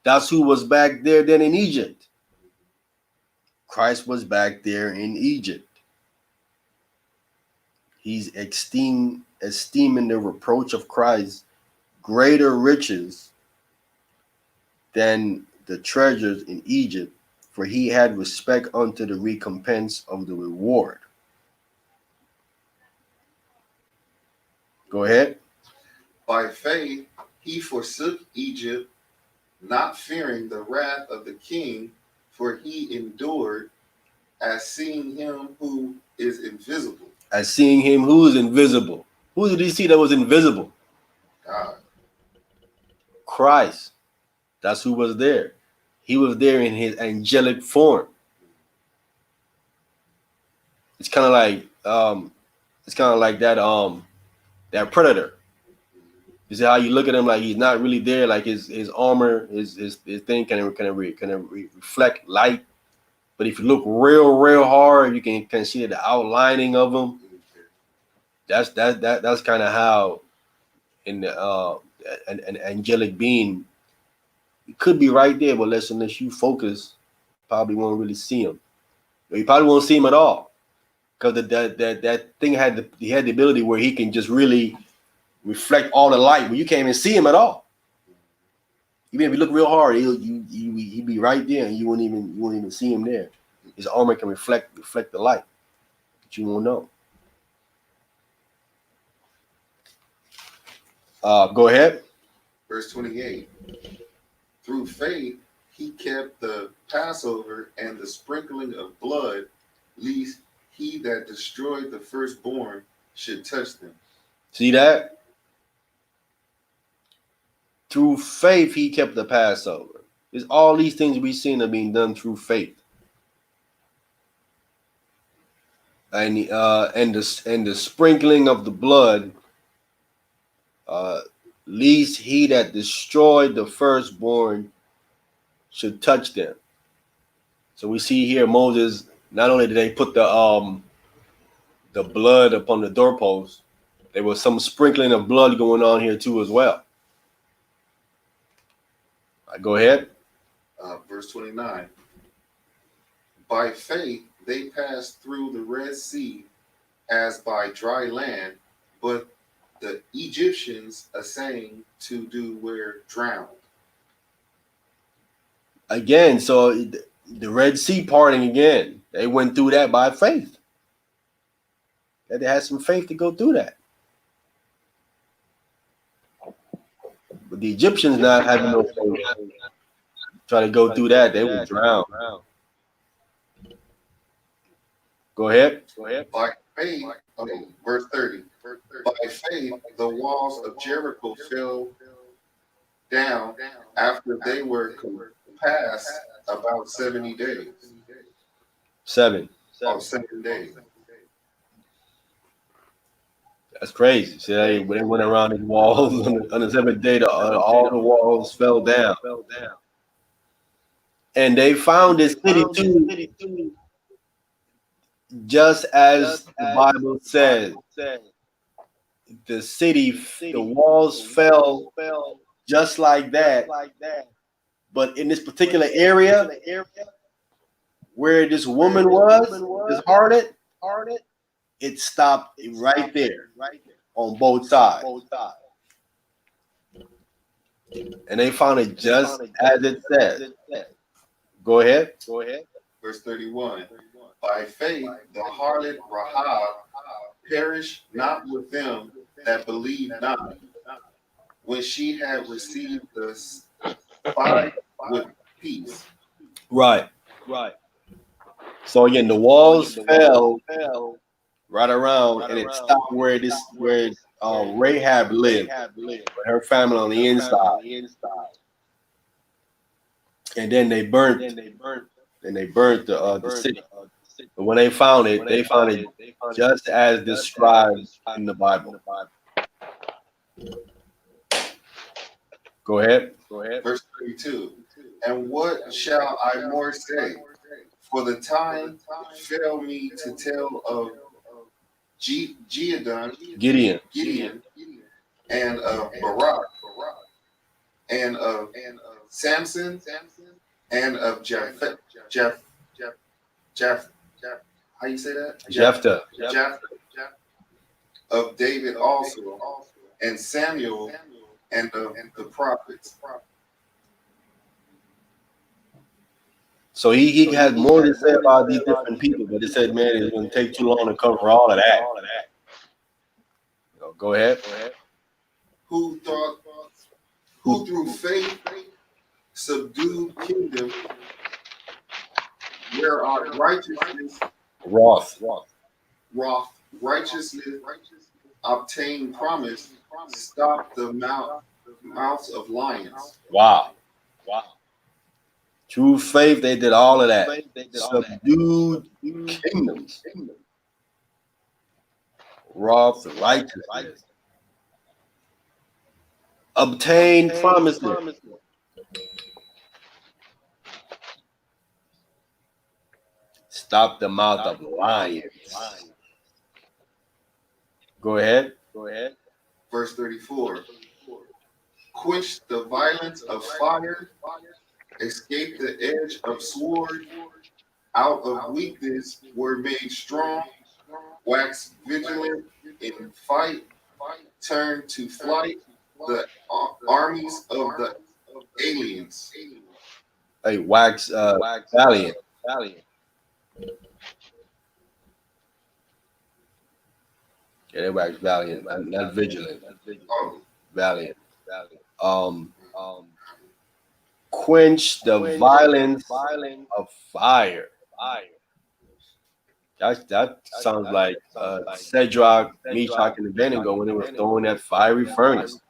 That's who was back there then in Egypt. Christ was back there in Egypt. He's esteeming the reproach of Christ greater riches than the treasures in Egypt, for he had respect unto the recompense of the reward. Go ahead. By faith he forsook Egypt, not fearing the wrath of the king, for he endured as seeing him who is invisible. As seeing him who is invisible. Who did he see that was invisible? God. Christ. That's who was there. He was there in his angelic form. It's kind of like that predator. You see how you look at him like he's not really there, like his armor, his thing can reflect light. But if you look real hard, you can see the outlining of him. That's kind of how in the an angelic being, it could be right there, but unless you focus, probably won't really see him. Or you probably won't see him at all, because that thing had the ability where he can just really reflect all the light, but you can't even see him at all. Even if you look real hard, he'd be right there, and you won't even see him there. His armor can reflect the light, but you won't know. Go ahead. Verse 28. Through faith he kept the Passover and the sprinkling of blood, lest he that destroyed the firstborn should touch them. See that? Through faith he kept the Passover. It's all these things we've seen are being done through faith. And the sprinkling of the blood, lest he that destroyed the firstborn should touch them. So we see here Moses, not only did they put the blood upon the doorpost, there was some sprinkling of blood going on here too as well. Go ahead. Verse 29. By faith they passed through the Red Sea as by dry land, but the Egyptians assaying to do were drowned. Again, so the Red Sea parting again, they went through that by faith. They had some faith to go through that. But the Egyptians not having no faith, try to go through that, they would drown. Go ahead. By faith, verse 30. By faith, the walls of Jericho fell down after they were passed about 70 days. 7. Or 7 days. That's crazy. See, they went around these walls on the 7th day. All the walls fell down. And they found this city too, just as the Bible says. The city, the walls fell just like that. But in this particular area where this woman was, this harlot, it stopped right there on both sides. And they found it just as it said. Go ahead. Verse 31. By faith, the harlot Rahab perished not with them that believed not, when she had received the spy with peace. Right. So again, the walls fell right around, and it stopped where Rahab lived, with her family on the inside, and then they burnt. The city. But when they found it just as described in the Bible. Go ahead. Verse 32. And what shall I more say? For the time fail me to tell of Gideon. And of Barak, and of Samson, and of Jeff, how you say that? Jephthah. Of David also, and Samuel, and of the prophets. So he had more to say about these different people, but he said, man, it's going to take too long to cover all of that. Go ahead. Who through faith subdued kingdom, where our righteousness righteousness obtained promise, stop the mouths of lions. Wow. Through faith, they did all of that. Subdued kingdoms. Wrath, righteousness. Obtained promises. Stop the mouth of lions. Go ahead. Verse 34. Quench the violence of fire, escape the edge of sword, out of weakness were made strong, wax vigilant in fight, turn to flight the armies of the aliens. Hey, wax valiant. Yeah, they wax valiant, not vigilant. Valiant. Quench the violence of fire. That sounds like Shadrach, Meshach, and Abednego when they were throwing that fiery furnace.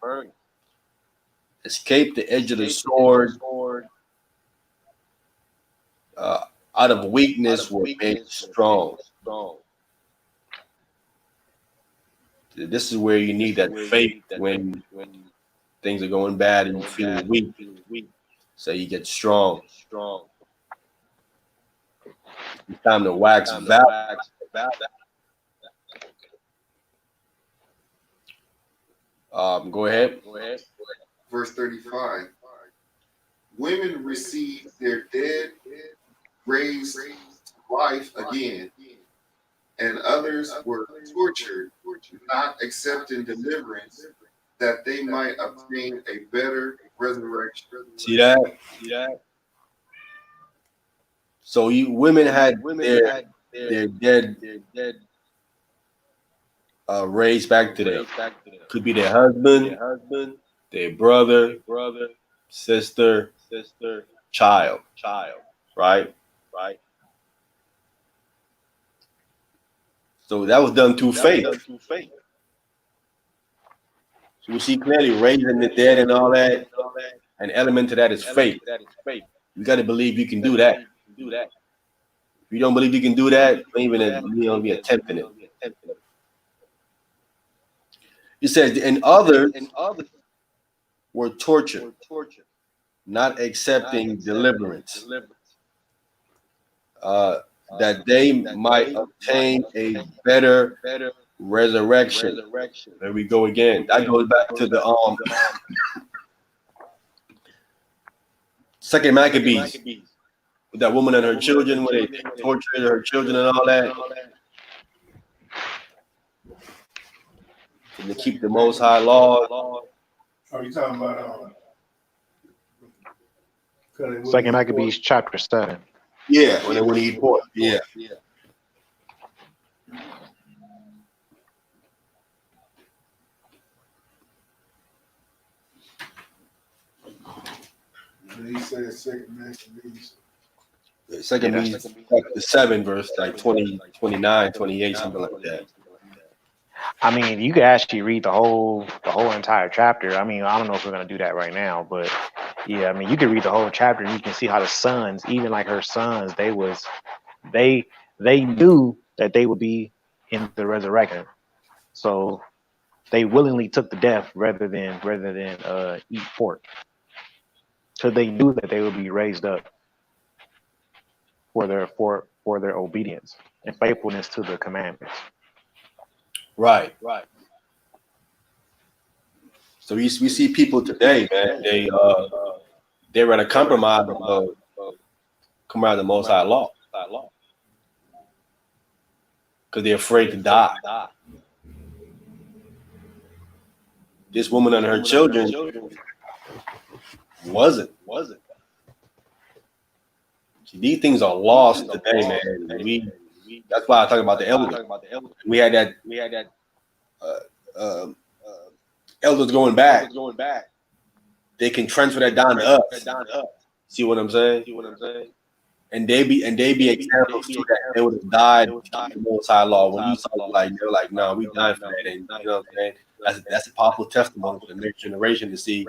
Escape the edge of the sword. Out of weakness were made strong. This is where you need that faith when things are going bad and you're feeling weak. So you get strong. It's time to wax valiant. Go ahead. Verse 35. Women receive their dead raised to life again, and others were tortured, not accepting deliverance, that they might obtain a better resurrection. See that? So women had their dead raised back to them. Could be their husband, their brother, sister, child. Right? So that was done through faith. So we see clearly raising the dead and all that. An element to that is faith. You got to believe you can do that. If you don't believe you can do that, don't even be attempting it. It says, and others were tortured, not accepting deliverance, that they might obtain a better resurrection. There we go again. That goes back to the Second Maccabees, with that woman and her children, where they tortured her children and all that. And to keep the Most High law. Are you talking about? Second Maccabees chapter 7. Yeah, when he eat pork. Yeah. And he said second Maccabees. The second Yeah, means chapter 7, verse like 20, 29, 28, something like that. I mean, you could actually read the whole entire chapter. I mean, I don't know if we're gonna do that right now, but yeah, I mean, you can read the whole chapter and you can see how the sons, even like her sons, they knew that they would be in the resurrection, so they willingly took the death rather than eat pork, because they knew that they would be raised up for their obedience and faithfulness to the commandments. Right. So we see people today, man. They rather compromise come out of the Most High law because they're afraid to die. This woman and her children wasn't. See, these things are lost today, man. That's why I talk about the elders. We had that elders going back. They can transfer that down to us. See what I'm saying? And they be examples too that they would have died to keep the Most High law. When you saw like they're like, no, we died for that. And you know what I'm saying? That's a powerful testimony for the next generation to see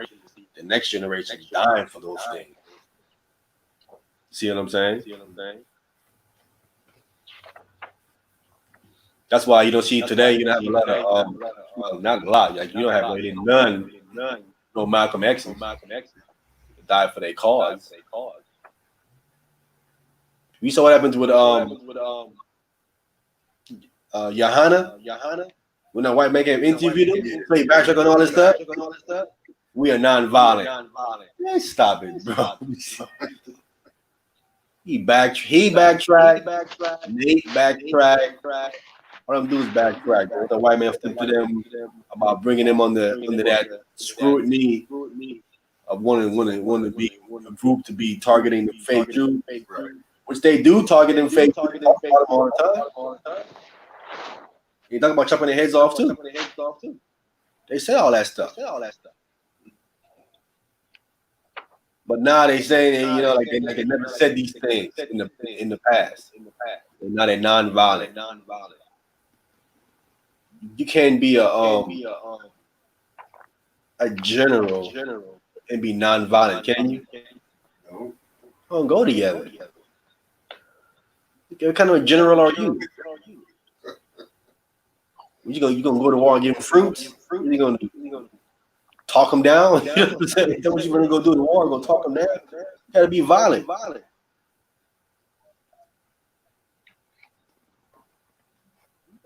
the next generation dying for those things. See what I'm saying? That's why you don't see today. You don't have a lot of not a lot. Like you don't have really none. No Malcolm X died for their cause. We saw what happens with Johanna when that white man came interviewed him, played backtrack on all this stuff. We are non-violent. Man, stop it, bro. He backtracked. Nate backtracked. All them dudes backtrack. The white man flipped to them about bringing them under that scrutiny of wanting to be a group to be targeting the fake Jews, which they do target them fake Jews all the time. You talk about chopping their heads off too. They say all that stuff. But now they say like they never said these things in the past. And now they're non-violent. You can't be a general and be non-violent, can you? No. Don't go together. What kind of a general are you? You gonna go to war and give them fruits? You gonna talk them down? You know what I'm saying? That's what you're gonna go do in the war. Go talk them down. You gotta be violent.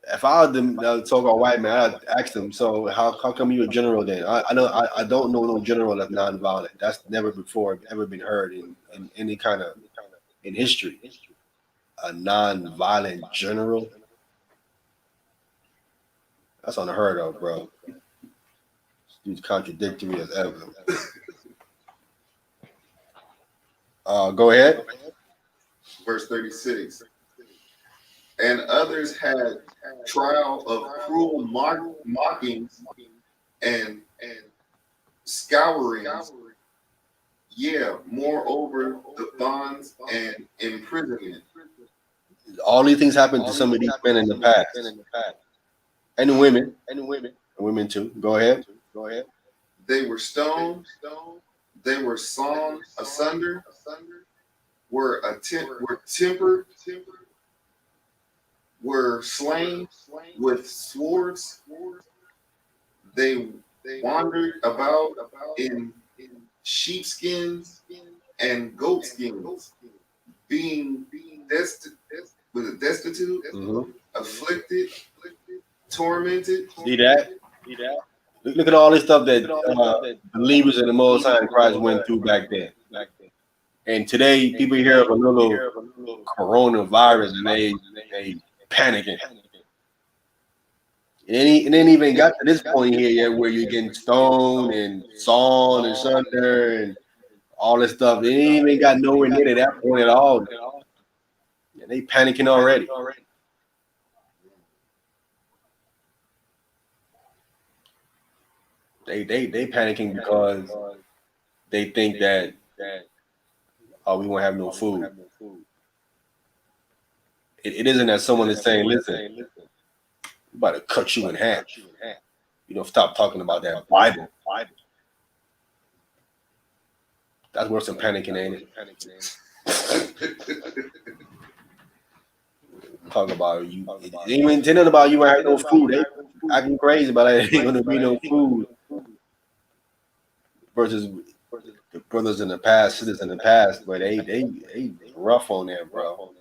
If I had them talk about white man, I'd ask them. So how come you a general then? I don't know no general that's non-violent. That's never before ever been heard in any kind of in history. A non-violent general. That's unheard of, bro. It's contradictory as ever. Go ahead. Verse 36. And others had trial of cruel mockings and scourings. Yeah, moreover, the bonds and imprisonment. All these things happened to some of these men in the past. And the women too. Go ahead. They were stoned. They were sawn asunder. Were tempered. Were slain with swords. They wandered about in sheepskins and goatskins, being destitute, afflicted, tormented. See that? Look at all this stuff that believers in the Most High in Christ went through back then. And today, people hear of a little coronavirus and they panicking. It ain't even got to this point here yet where you're getting stoned and sawn and sunder and all this stuff. It ain't even got nowhere near to that point at all. and they panicking already. They panicking because they think that we won't have no food. It isn't that someone is saying, listen, we're about to cut you in half. You know, stop talking about that Bible. That's worse than panicking, ain't it? Talking about you. It ain't even intending about you ain't having no food. They acting crazy about it. Ain't gonna be no food. Versus the brothers in the past, sisters in the past, but they rough on that, bro.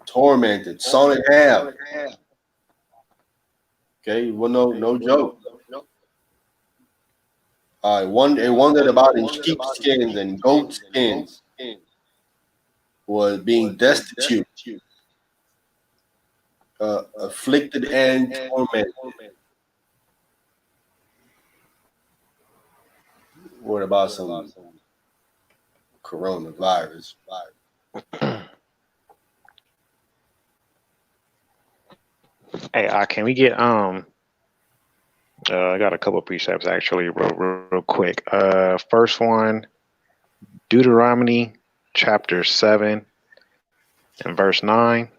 Tormented, sawn in half. Okay, well, no joke. One that about in sheep skins and goat skins was being destitute, afflicted and tormented. What about some coronavirus? Hey, can we get I got a couple of precepts actually, real quick. First one, Deuteronomy chapter 7 and verse 9.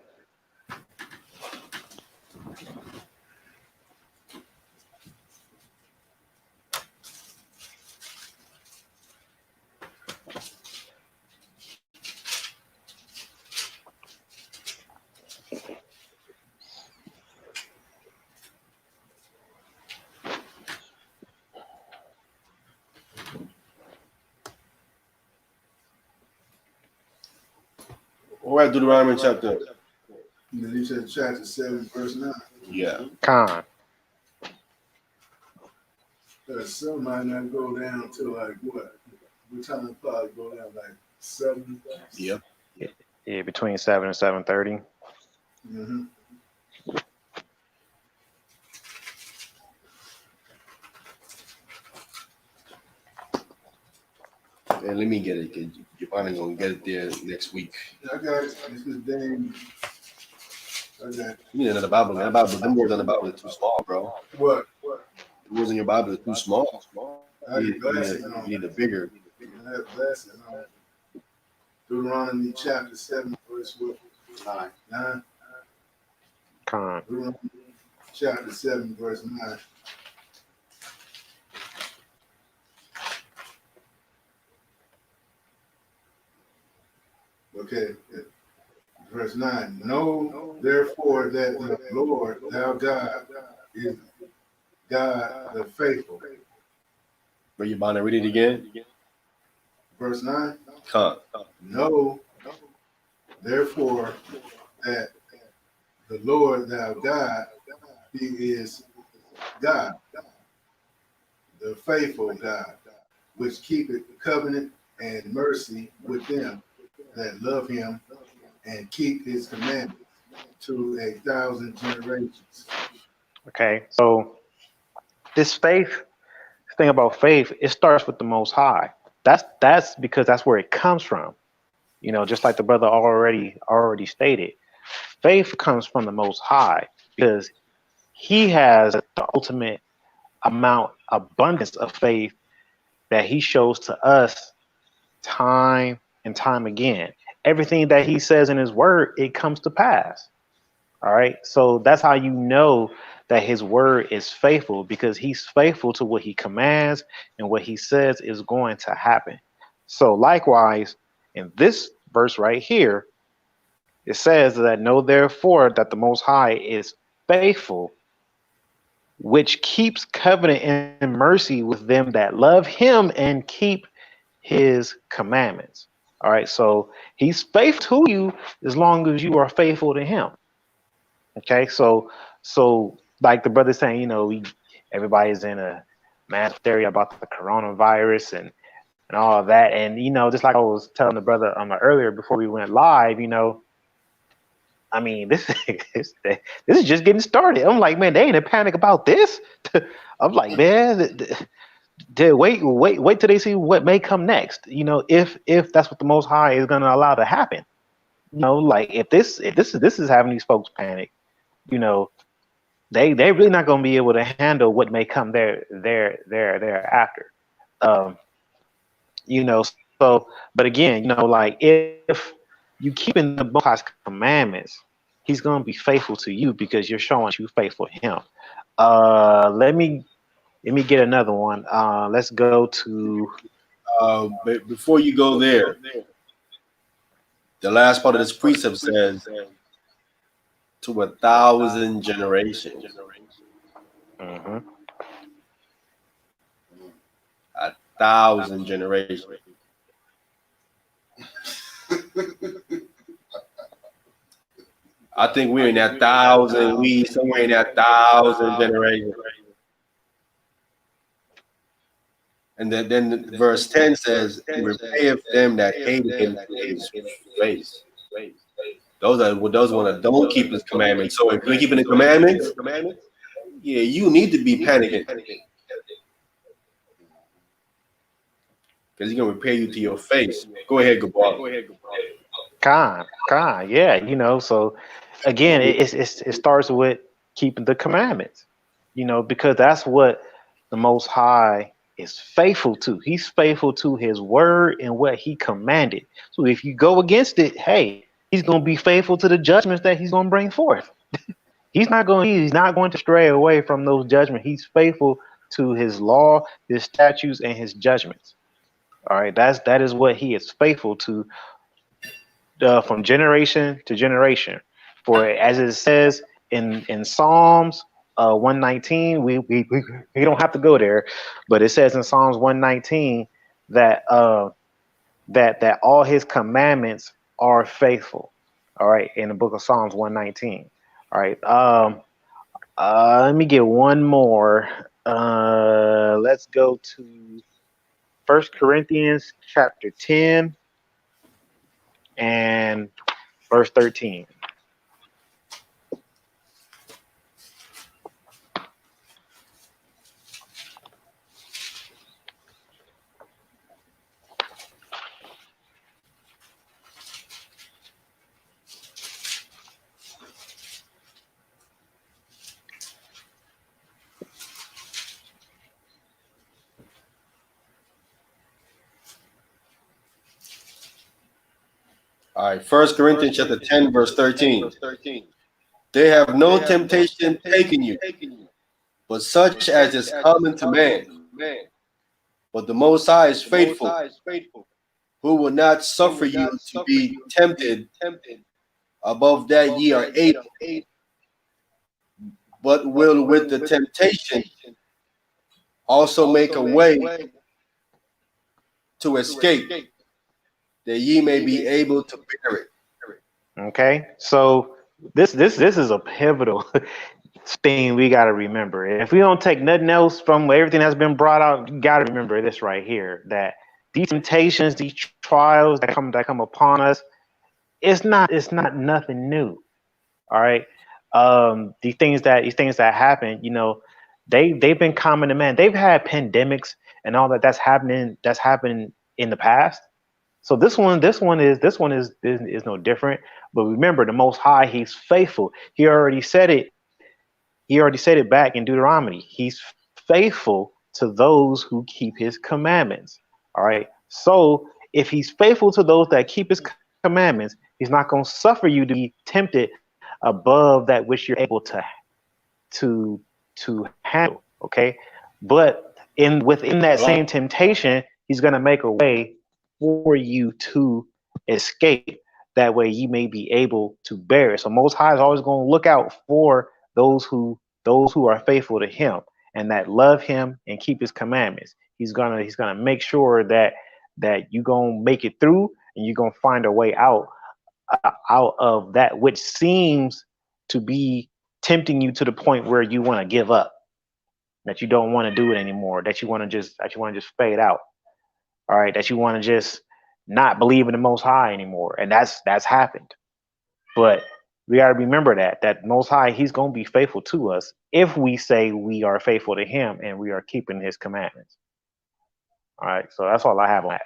We're at Deuteronomy chapter. And then you said chapter 7, verse 9. Yeah. Con. Some might not go down to like what? What time probably go down like 7? Yep. Yeah, between 7 and 7:30. Mm-hmm. And let me get it, because you're probably going to get it there next week. I got it. This is Dame. I got it. You need another Bible, man. Them words on the Bible are too small, bro. What? The words in your Bible are too small. I You have glasses on. need a bigger. I have glasses on. Deuteronomy chapter 7, verse 9. Con. Deuteronomy chapter 7, verse 9. Okay, verse 9. Know therefore that the Lord thou God is God the faithful. Where you bound to read it again? Verse 9. Come. Know therefore that the Lord thou God, he is God, the faithful God, which keepeth covenant and mercy with them that love him and keep his commandments to 1,000 generations. Okay, so this thing about faith, it starts with the Most High. That's because that's where it comes from. You know, just like the brother already stated, faith comes from the Most High because he has the ultimate abundance of faith that he shows to us time and time again. Everything that he says in his word, it comes to pass. All right. So that's how you know that his word is faithful, because he's faithful to what he commands and what he says is going to happen. So likewise, in this verse right here, it says that know therefore that the Most High is faithful, which keeps covenant and mercy with them that love him and keep his commandments. All right, so he's faithful to you as long as you are faithful to him. Okay, so like the brother saying, you know, everybody's in a mass hysteria about the coronavirus and all of that, and you know, just like I was telling the brother earlier before we went live, you know, I mean, this is just getting started. I'm like, man, they ain't in panic about this. I'm like, man, wait till they see what may come next. If that's what the Most High is going to allow to happen. Like if this is having these folks panic, you know, they really not going to be able to handle what may come thereafter. Um, so, but again, like if you keeping the Most High's commandments, He's going to be faithful to you because you're showing you faithful to Him. Let me get another one. Let's go to. But before you go there, the last part of this precept says, to 1,000 generations. Mm-hmm. 1,000 generations. I think we're in that 1,000. We somewhere in that 1,000 generations. And then verse 10 says, "He repayeth them that hated him to his face." Those are those ones that don't keep his commandments. So if you're keeping the commandments, yeah, you need to be panicking, because he's gonna repay you to your face. Go ahead, Gabar. Con, yeah. So again, it starts with keeping the commandments, because that's what the Most High is faithful to. He's faithful to His word and what He commanded. So if you go against it, hey, He's going to be faithful to the judgments that He's going to bring forth. He's not going to stray away from those judgments. He's faithful to His law, His statutes, and His judgments. All right, that is what He is faithful to. From generation to generation. For as it says in Psalms 119, we don't have to go there, but it says in Psalms 119 that that all His commandments are faithful. All right, in the book of Psalms 119. All right, let me get one more. Let's go to 1 Corinthians chapter 10 and verse 13. All right, 1 Corinthians chapter 10, verse 13. They have no temptation taken you, but such as is common to man. But the Most High is faithful, who will not suffer you to be tempted above that ye are able, but will with the temptation also make a way to escape, that ye may be able to bear it. Okay, so this is a pivotal thing we got to remember. If we don't take nothing else from everything that's been brought out, you got to remember this right here: that these temptations, these trials that come upon us, it's not nothing new. All right, these things that happen, they've been common to man. They've had pandemics and all that's happened in the past. So this one is no different. But remember, the Most High, He's faithful. He already said it. He already said it back in Deuteronomy. He's faithful to those who keep His commandments. All right. So if He's faithful to those that keep His commandments, He's not going to suffer you to be tempted above that which you're able to handle. Okay. But within that same temptation, He's going to make a way for you to escape. That way you may be able to bear it. So Most High is always going to look out for those who are faithful to Him and that love Him and keep His commandments. He's gonna make sure that you're gonna make it through and you're gonna find a way out of that which seems to be tempting you to the point where you want to give up, that you don't want to do it anymore, that you want to just fade out. All right, that you want to just not believe in the Most High anymore, and that's happened. But we got to remember that Most High, He's going to be faithful to us if we say we are faithful to Him and we are keeping His commandments. All right, so that's all I have on that.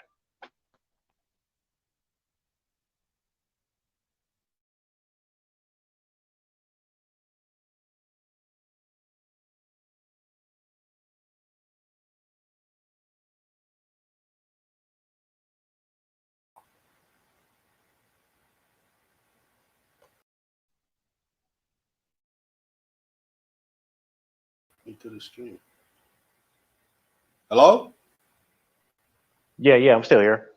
Into the stream. Hello? Yeah, I'm still here.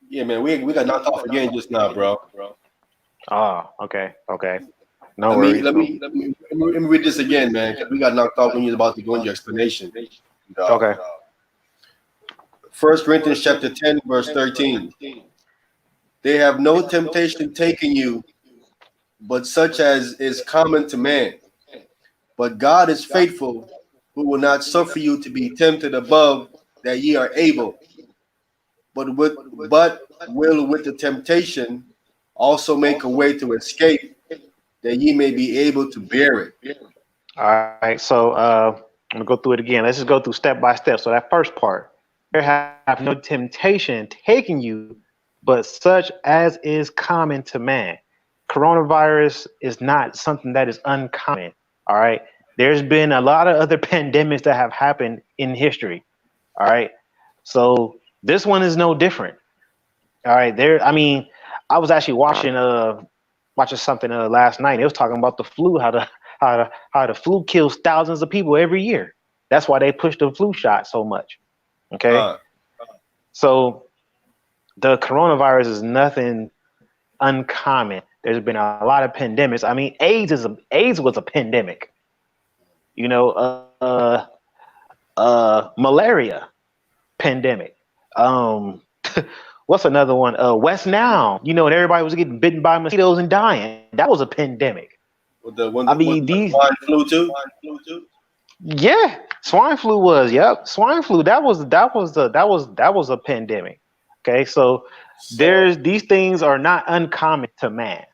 Yeah, man, we got knocked off again just now, bro. Oh, okay. No Let worries. me read this again, man, because we got knocked off when you was about to go into your explanation. Okay. 1 Corinthians chapter 10, verse 13. They have no temptation taken you, but such as is common to man. But God is faithful, who will not suffer you to be tempted above that ye are able, but will with the temptation also make a way to escape, that ye may be able to bear it. All right. So I'm gonna go through it again. Let's just go through step by step. So that first part, there have no temptation taking you, but such as is common to man. Coronavirus is not something that is uncommon. All right. There's been a lot of other pandemics that have happened in history. All right. So this one is no different. All right. I was actually watching something last night. It was talking about the flu, how the flu kills thousands of people every year. That's why they push the flu shot so much. Okay. So the coronavirus is nothing uncommon. There's been a lot of pandemics. I mean, AIDS was a pandemic. You know, malaria pandemic. What's another one? West Nile. You know, and everybody was getting bitten by mosquitoes and dying. That was a pandemic. Swine flu too. Yeah, swine flu was. Yep, swine flu. That was a pandemic. Okay, so these things are not uncommon to man.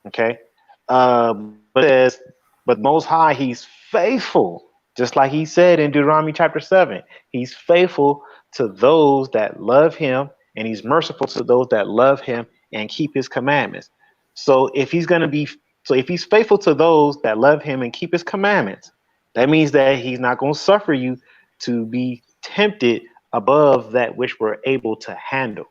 Okay, but Most High, He's faithful, just like He said in Deuteronomy chapter 7. He's faithful to those that love Him, and He's merciful to those that love Him and keep His commandments. So if He's faithful to those that love Him and keep His commandments, that means that He's not going to suffer you to be tempted above that which we're able to handle.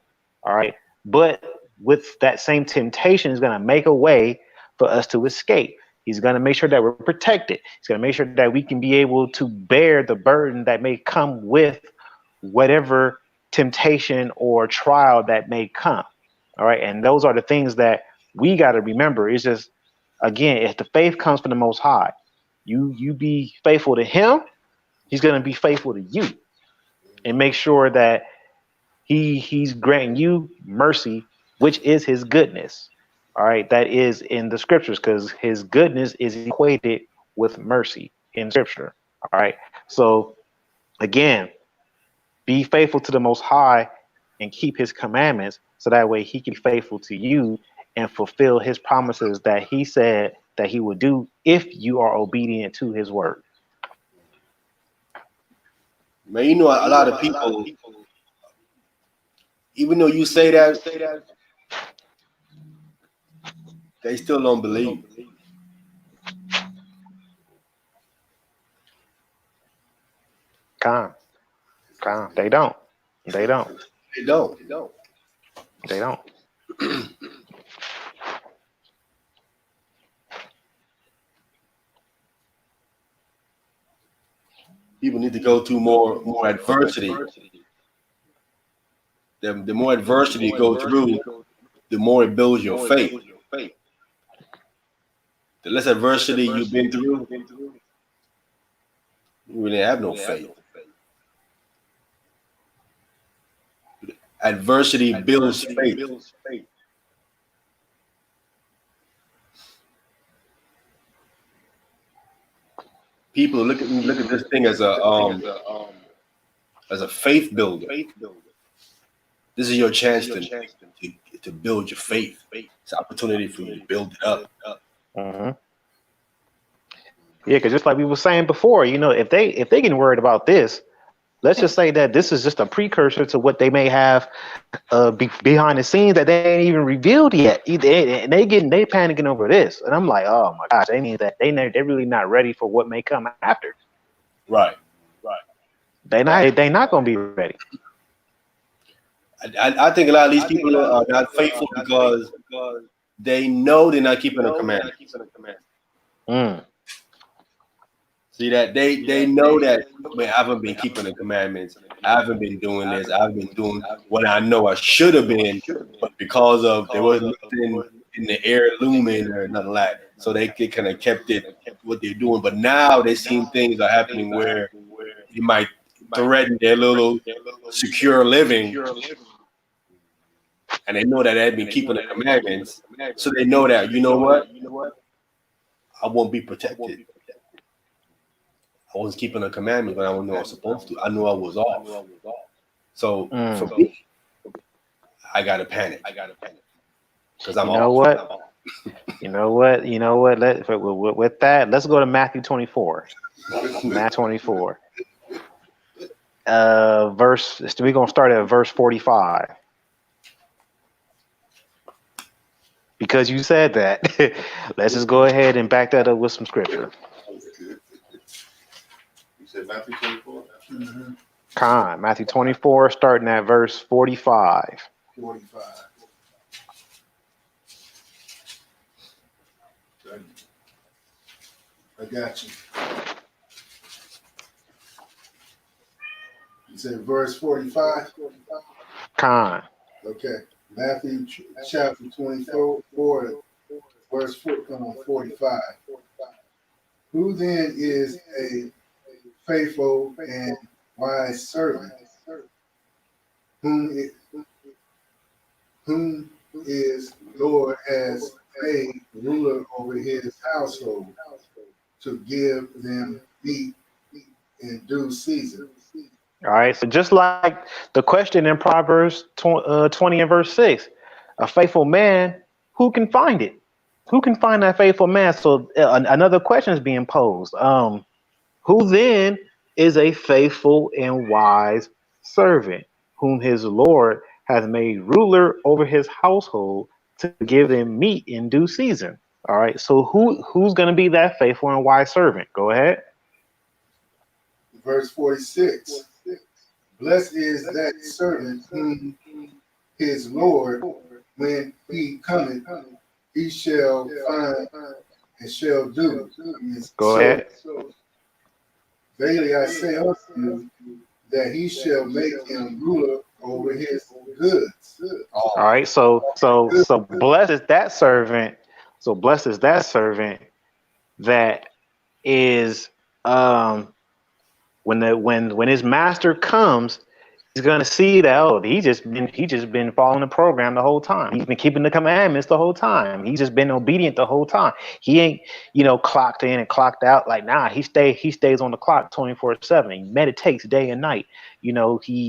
All right, but with that same temptation is going to make a way for us to escape. He's going to make sure that we're protected. He's going to make sure that we can be able to bear the burden that may come with whatever temptation or trial that may come. All right. And those are the things that we got to remember. It's just, again, if the faith comes from the Most High, you be faithful to Him, He's going to be faithful to you, and make sure that He's granting you mercy, which is His goodness. All right, that is in the scriptures, because His goodness is equated with mercy in scripture. All right, so again, be faithful to the Most High and keep His commandments, so that way He can be faithful to you and fulfill His promises that He said that He would do if you are obedient to His word. Man, you know, a lot of people, even though you say that, they still don't believe. Con. They don't. People need to go through more adversity. The more adversity you go through, the more it builds your faith. The less adversity you've been through, you really have no faith. Adversity builds faith. People look at this thing as a faith builder. This is your chance to build your faith. It's an opportunity for you to build it up. Mm-hmm. Yeah, because just like we were saying before, you know, if they getting worried about this, let's just say that this is just a precursor to what they may have behind the scenes that they ain't even revealed yet. They panicking over this, and I'm like, oh my gosh, they mean that they're really not ready for what may come after. Right. They not gonna be ready. I think a lot of these people are not faithful because they know they're not keeping the commandments. See that they know that, man, I haven't been keeping the commandments. I haven't been doing this. I've been doing what I know I should have been, but because of there wasn't nothing in the air looming or nothing like that, so they kind of kept it what they're doing. But now they seen things are happening where it might threaten their little secure living, and they know that they've been keeping the commandments, so they know that, you know what, I won't be protected. I wasn't keeping the commandments, but I didn't know I was supposed to. I knew I was off. So for me, I gotta panic. Because I'm off. You know what? With that, let's go to Matthew 24. Matthew 24. We're gonna start at verse 45. Because you said that, let's just go ahead and back that up with some scripture. You said Matthew 24? Con, Matthew 24, starting at verse 45. 45. I got you. You said verse 45? Con. Okay. Matthew chapter 24, verse 45. Who then is a faithful and wise servant, whom his Lord has made ruler over his household, to give them meat in due season? All right, so just like the question in Proverbs 20 and verse 6, a faithful man, who can find it? Who can find that faithful man? So another question is being posed. Who then is a faithful and wise servant, whom his Lord has made ruler over his household, to give them meat in due season? All right, so who's going to be that faithful and wise servant? Go ahead. Verse 46. Blessed is that servant whom his Lord, when he cometh, he shall find and shall do. Go ahead. Verily I say unto you, that he shall make him ruler over his goods. All right, so blessed is that servant. So blessed is that servant that is when his master comes, he's gonna see that he just been following the program the whole time. He's been keeping the commandments the whole time. He's just been obedient the whole time. He ain't clocked in and clocked out. Like, nah, he stays on the clock 24/7. He meditates day and night. He's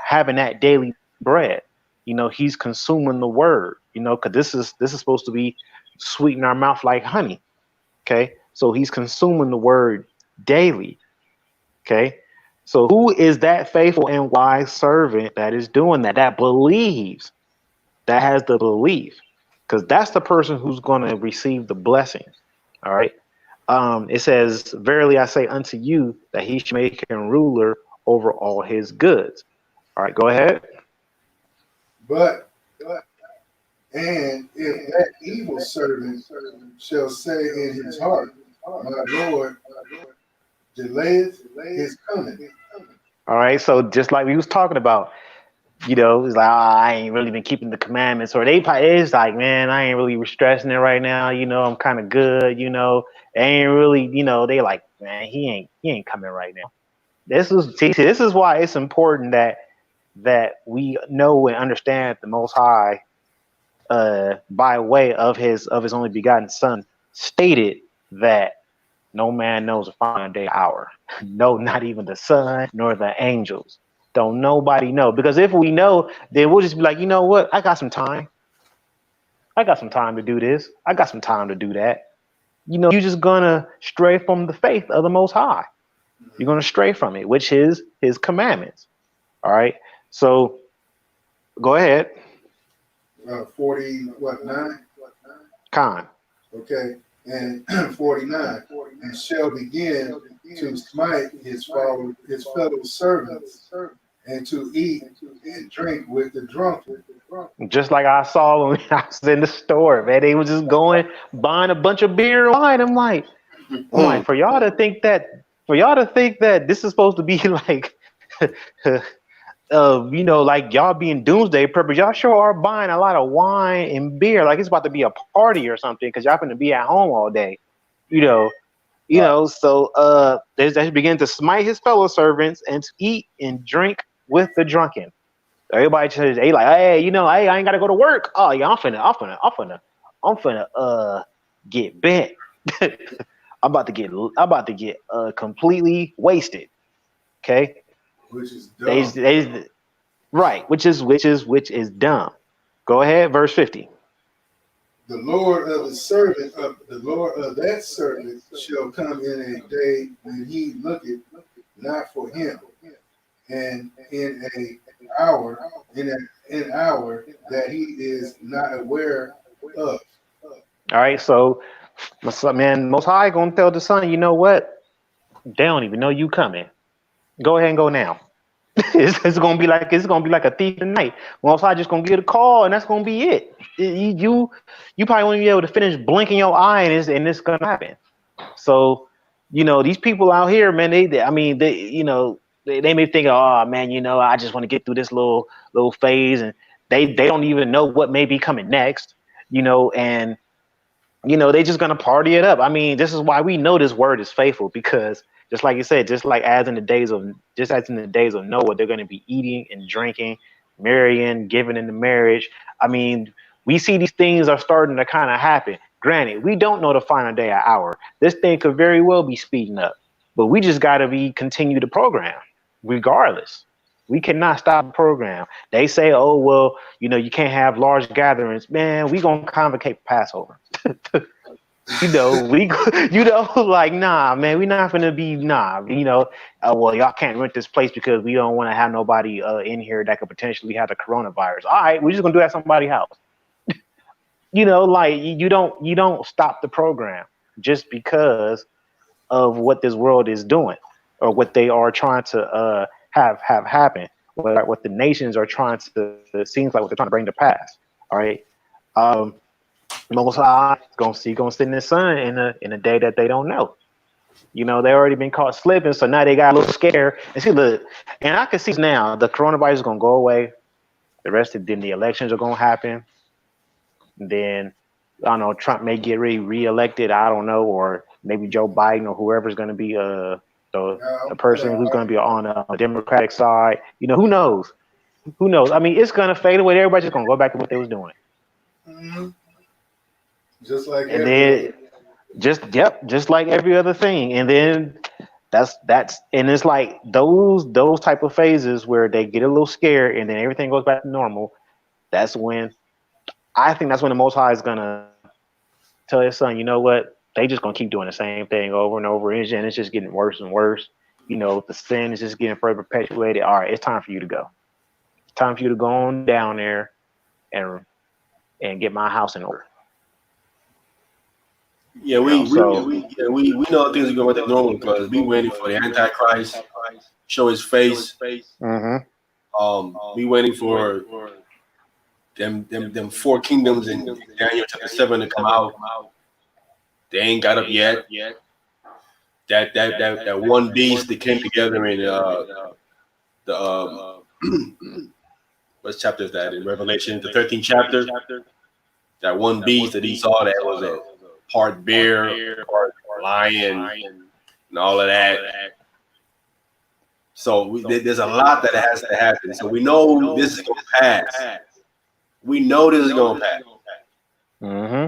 having that daily bread. He's consuming the word. Because this is supposed to be sweeten our mouth like honey. Okay, so he's consuming the word daily. Okay, so who is that faithful and wise servant that is doing that believes, that has the belief? Because that's the person who's going to receive the blessing. All right. It says, verily I say unto you, that he shall make him ruler over all his goods. All right, go ahead. And if that evil servant shall say in his heart, my Lord delayeth his coming. All right, so just like we was talking about, it's like, I ain't really been keeping the commandments, or it's like, man, I ain't really stressing it right now. I'm kind of good. Ain't really, they like, man, he ain't coming right now. This is why it's important that we know and understand the Most High, by way of his only begotten Son, stated that no man knows a fine day hour. No, not even the Son nor the angels. Don't nobody know. Because if we know, then we'll just be like, you know what? I got some time. I got some time to do this. I got some time to do that. You're just gonna stray from the faith of the Most High. You're going to stray from it, which is his commandments. All right. So go ahead. 40, what, 9? Khan. Okay. And 49. And shall begin to smite his fellow servants, and to eat and drink with the drunken. Just like I saw when I was in the store, man. They was just going buying a bunch of beer and wine. I'm like, for y'all to think that this is supposed to be like like y'all being doomsday preppers, y'all sure are buying a lot of wine and beer like it's about to be a party or something because y'all going to be at home all day, So they begin to smite his fellow servants and to eat and drink with the drunken. Everybody says, "Hey, like, hey, hey, I ain't got to go to work. Oh yeah, I'm finna get bent. I'm about to get completely wasted." Okay. Which is dumb. Right, which is dumb. Go ahead, verse 50. The Lord of that servant shall come in a day when he looketh not for him, and in an hour that he is not aware of. All right, so man, Most High gonna tell the son, you know what? They don't even know you coming. Go ahead and go now. it's gonna be like a thief in the night. Most High just gonna get a call, and that's gonna be it. You probably won't be able to finish blinking your eye, and it's gonna happen. So, these people out here, man, they may think, oh man, I just want to get through this little phase, and they don't even know what may be coming next, and they just gonna party it up. I mean, this is why we know this word is faithful, because just like you said, just as in the days of Noah, they're gonna be eating and drinking, marrying, giving into marriage. I mean, we see these things are starting to kind of happen. Granted, we don't know the final day or hour. This thing could very well be speeding up, but we just gotta continue the program, regardless. We cannot stop the program. They say, oh well, you can't have large gatherings. Man, we gonna convocate Passover. Like, nah, man, we're not gonna be, well, y'all can't rent this place because we don't want to have nobody in here that could potentially have the coronavirus. All right, we're just gonna do that at somebody's house. Like you don't stop the program just because of what this world is doing or what they are trying to have happen. What the nations are trying to, it seems like what they're trying to bring to pass. All right. Most High gonna sit in the sun in a day that they don't know. They already been caught slipping, so now they got a little scared. And see, look, and I can see now the coronavirus is gonna go away. Then the elections are gonna happen. Then I don't know, Trump may get reelected. I don't know, or maybe Joe Biden or whoever's gonna be the person who's gonna be on the Democratic side. Who knows? Who knows? I mean, it's gonna fade away. Everybody's just gonna go back to what they was doing. Mm-hmm. Just like just like every other thing. And then that's and it's like those type of phases where they get a little scared and then everything goes back to normal. That's when the Most High is gonna tell his son, you know what? They just gonna keep doing the same thing over and over, and it's just getting worse and worse. The sin is just getting further perpetuated. All right, it's time for you to go. It's time for you to go on down there and get my house in order. Yeah, we know things are going to normal because we waiting for the Antichrist show his face. Mm-hmm. We waiting for them 4 kingdoms in Daniel chapter 7 to come out. They ain't got up yet. That one beast that came together in the what chapter is that in Revelation, the 13th chapter? That one beast that he saw that was a part bear, part lion, and all of that. So there's a lot that has to happen. So we know this is going to pass. We know this is going to pass. Mm-hmm.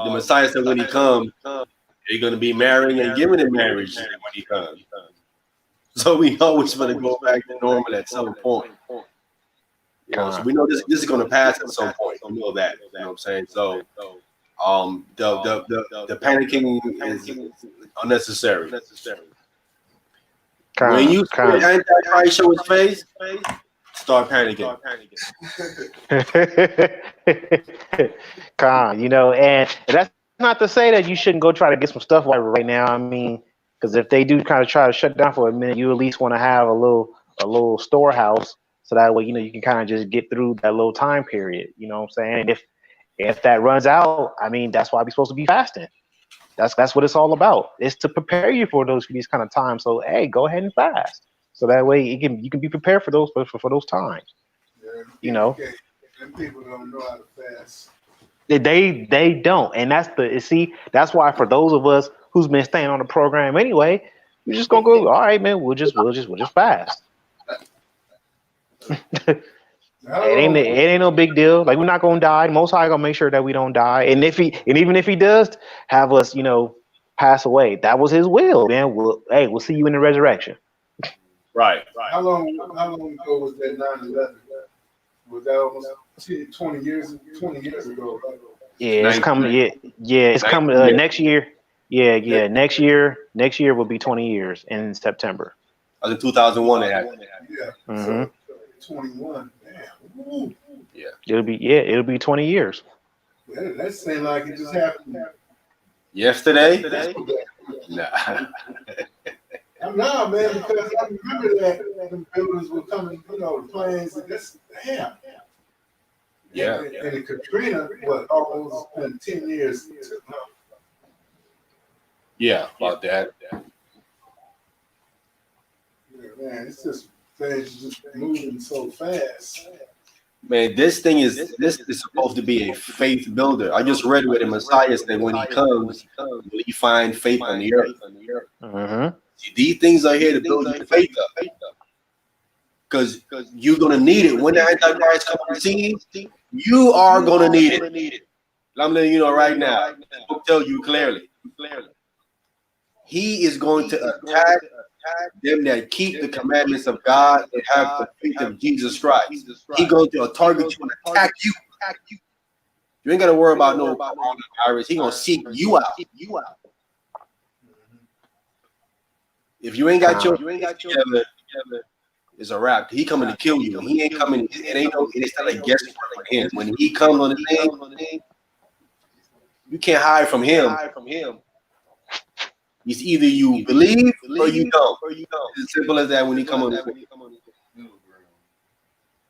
The Messiah said when he comes, they're going to be marrying and giving in marriage when he comes. So we know it's going to go back to normal at some point. So we know this is going to pass at some point. We know that. You know what I'm saying? So The panicking is unnecessary. When Con, you see the Antichrist show his face, start panicking. Con, and that's not to say that you shouldn't go try to get some stuff right now. I mean, because if they do kind of try to shut down for a minute, you at least want to have a little storehouse, so that way you can kind of just get through that little time period. You know what I'm saying? And if that runs out, I mean, that's why we're supposed to be fasting. That's what it's all about. It's to prepare you for these kind of times. So hey, go ahead and fast, so that way you can be prepared for those times. Yeah, them people don't know how to fast. They don't, and that's why for those of us who's been staying on the program anyway, we're just gonna go. All right, man, we'll just fast. It ain't no big deal. Like, we're not gonna die. Most High gonna make sure that we don't die. And even if he does have us, pass away, that was his will. Man, we'll see you in the resurrection. Right. How long ago was that 9/11? Was that almost 20 years ago? Right? Yeah, it's coming. Yeah, it's coming next year. Yeah. Next year will be 20 years in September. I was in 2001. It happened. Yeah. Mhm. So 21. Damn. Woo. It'll be 20 years. That seemed like it just happened. Yesterday? Nah. No, man, because I remember that the buildings were coming, the planes, and that's damn. Yeah. And the Katrina, almost been 10 years. Yeah, about that. Yeah, man, it's just things just moving so fast. Man, this is supposed to be a faith builder. I just read where the Messiah said when he comes, will he find faith on the earth? Mm-hmm. These things are here to build your faith up. Because you're going to need it. When the Antichrist comes on the scene, you are going to need it. I'm letting you know right now. I'll tell you clearly. He is going to attack them that keep the commandments of God and have the faith of Jesus Christ. He's going to target you and attack you. You ain't got to worry about no coronavirus. He's going to seek you out. If you ain't got your together, it's a wrap. He coming to kill you. He ain't coming. It's not a guesswork for him. When he comes on the thing, you can't hide from him. It's either you believe or you don't. It's as simple as that when he comes on the thing.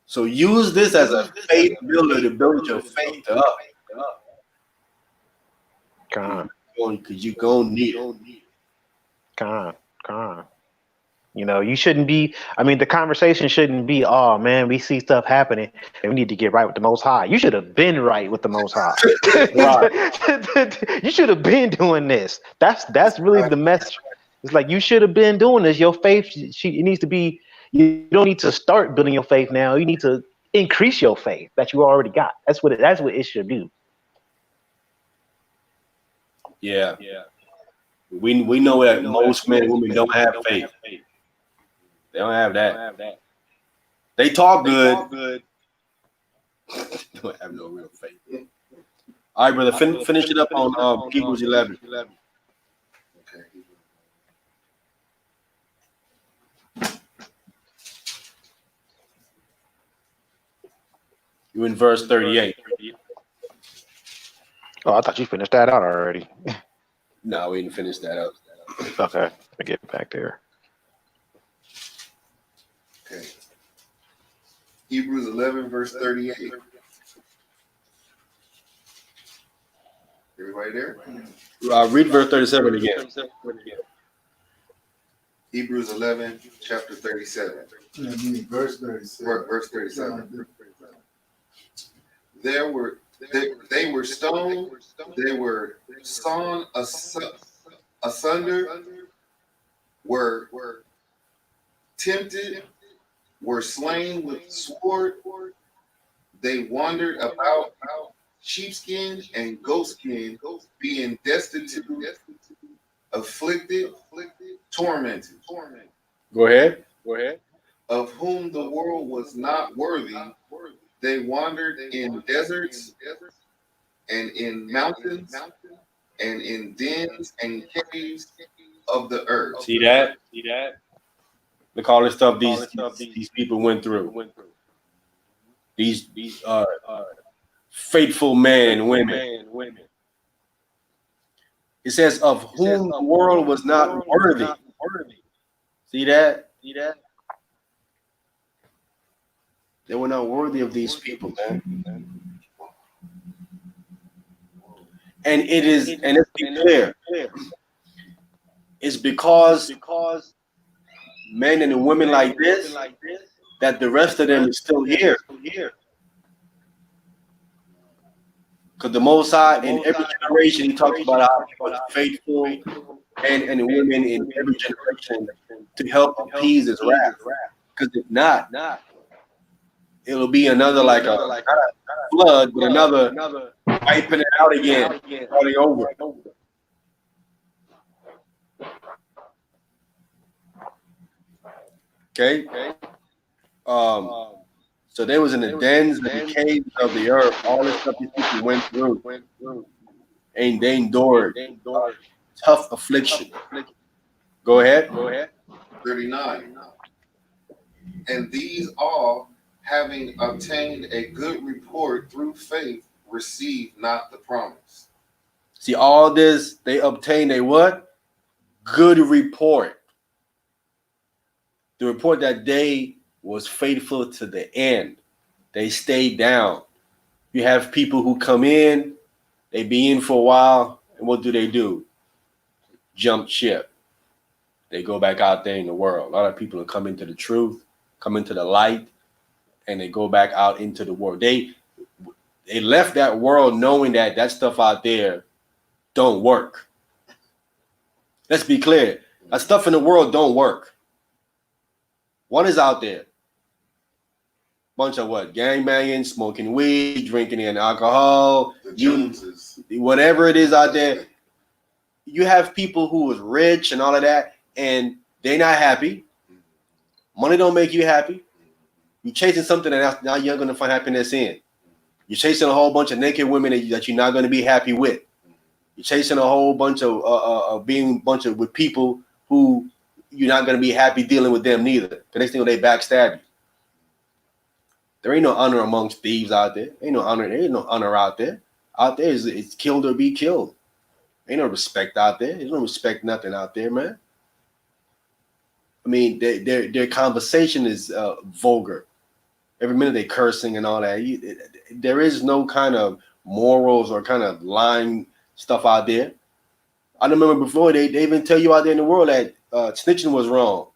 So use this as a faith builder to build your faith up. Because you're going to need it. Con. You shouldn't be. I mean, the conversation shouldn't be, oh man, we see stuff happening and we need to get right with the Most High. You should have been right with the Most High. You should have been doing this. That's really the message. It's like, you should have been doing this. Your faith, it needs to be. You don't need to start building your faith now. You need to increase your faith that you already got. That's what it should do. Yeah. We know that most men and women don't have faith. They don't have that. They talk good. They don't have no real faith. All right, brother. Finish it up on Hebrews 11. Okay. You in verse 38. Oh, I thought you finished that out already. No, we didn't finish that up. Okay, I get back there. Okay. Hebrews 11, verse 38. Everybody there? Read verse 37 again. Hebrews 11, chapter 37. Verse 37. Verse 37. They were stoned, they were sawn asunder, were tempted, were slain with sword. They wandered about sheepskin and goatskin, being destitute, afflicted, tormented. Go ahead. Of whom the world was not worthy. They wandered in deserts and in mountains, and in dens and caves of the earth. See that? Look all the stuff these people went through. These faithful men and women. It says, of whom the world was not worthy. See that? They were not worthy of these people, man. And let's be clear, it's because men and women like this that the rest of them is still here. Because the Most High in every generation, he talks about how he was faithful and women in every generation to help appease his wrath. Because if not, it'll be another like a flood, but another wiping it out again, starting over. Okay. So they was in the dens and the caves of the earth. All this stuff these people went through. And they endured tough affliction. Go ahead. 39. And these all, having obtained a good report through faith, received not the promise. See, all this, they obtained a what? Good report. The report that they was faithful to the end. They stayed down. You have people who come in, they be in for a while, and what do? Jump ship. They go back out there in the world. A lot of people are coming to the truth, come into the light, and they go back out into the world. They left that world knowing that stuff out there don't work. Let's be clear. That stuff in the world don't work. What is out there? Bunch of what? Gangbanging, smoking weed, drinking in alcohol, whatever it is out there. You have people who is rich and all of that, and they're not happy. Money don't make you happy. You're chasing something that now you're going to find happiness in. You're chasing a whole bunch of naked women that you're not going to be happy with. You're chasing a whole bunch of with people who you're not going to be happy dealing with them neither. The next thing they backstab you. There ain't no honor amongst thieves out there. There ain't no honor out there. Out there is it's killed or be killed. Ain't no respect out there. There's no respect nothing out there, man. I mean, their conversation is vulgar. Every minute they cursing and all that. There is no kind of morals or kind of lying stuff out there. I remember before they even tell you out there in the world that snitching was wrong.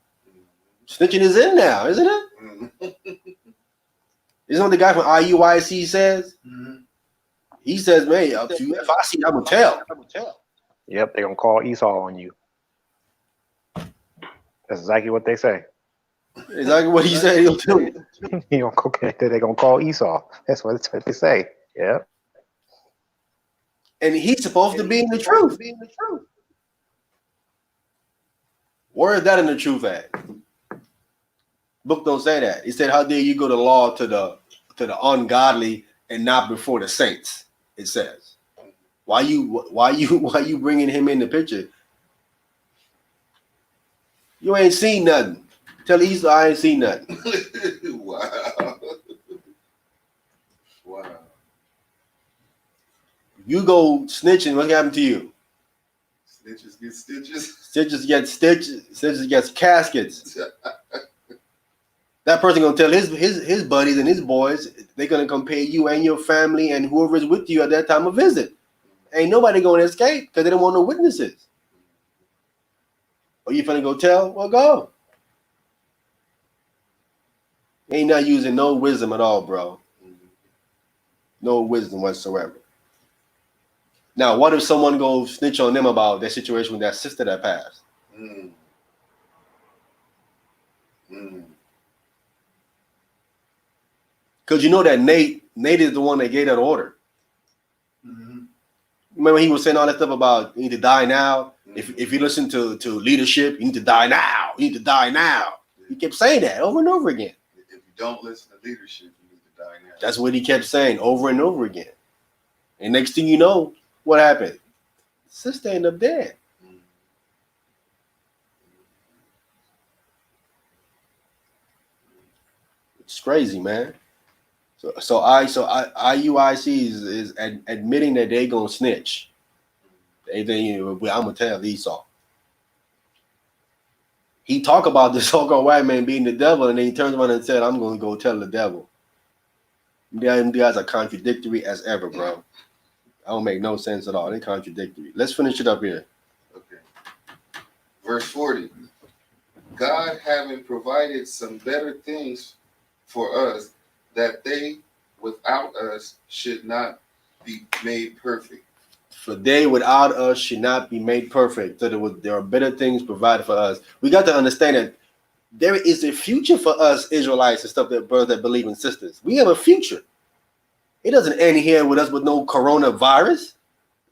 Snitching is in now, isn't it? Isn't what the guy from IUIC says? Mm-hmm. He says, man, if I see it, I'm going to tell. Yep, they're going to call Esau on you. That's exactly what they say. Exactly what he said he'll do. They're going to call Esau. That's what they say. Yeah. And he's supposed to be in the truth. Where is that in the truth at? Book don't say that. He said, how dare you go to law to the ungodly and not before the saints? It says. Why you bringing him in the picture? You ain't seen nothing. Tell Esau I ain't seen nothing. Wow. You go snitching, what happened to you? Snitches get stitches. Stitches get stitches. Stitches gets caskets. That person gonna tell his buddies and his boys, they're gonna compare you and your family and whoever is with you at that time of visit. Ain't nobody gonna escape because they don't want no witnesses. Or you finna go tell? Well, go. Ain't not using no wisdom at all, bro. No wisdom whatsoever. Now, what if someone goes snitch on them about their situation with that sister that passed? Because you know that Nate is the one that gave that order. Mm-hmm. Remember he was saying all that stuff about you need to die now. Mm-hmm. If you listen to leadership, you need to die now. You need to die now. He kept saying that over and over again. If you don't listen to leadership, you need to die now. That's what he kept saying over and over again. And next thing you know, what happened? Sister ended up dead. It's crazy, man. So IUIC is admitting that they gonna snitch. I'm gonna tell Esau. He talk about the so-called white man being the devil, and then he turns around and said, "I'm gonna go tell the devil." Them guys are contradictory as ever, bro. I don't make no sense at all. They're contradictory. Let's finish it up here. Okay. Verse 40. God having provided some better things for us, that they without us should not be made perfect. For they without us should not be made perfect. So there are better things provided for us. We got to understand that there is a future for us Israelites and stuff that brothers that believe in sisters. We have a future. It doesn't end here with us with no coronavirus.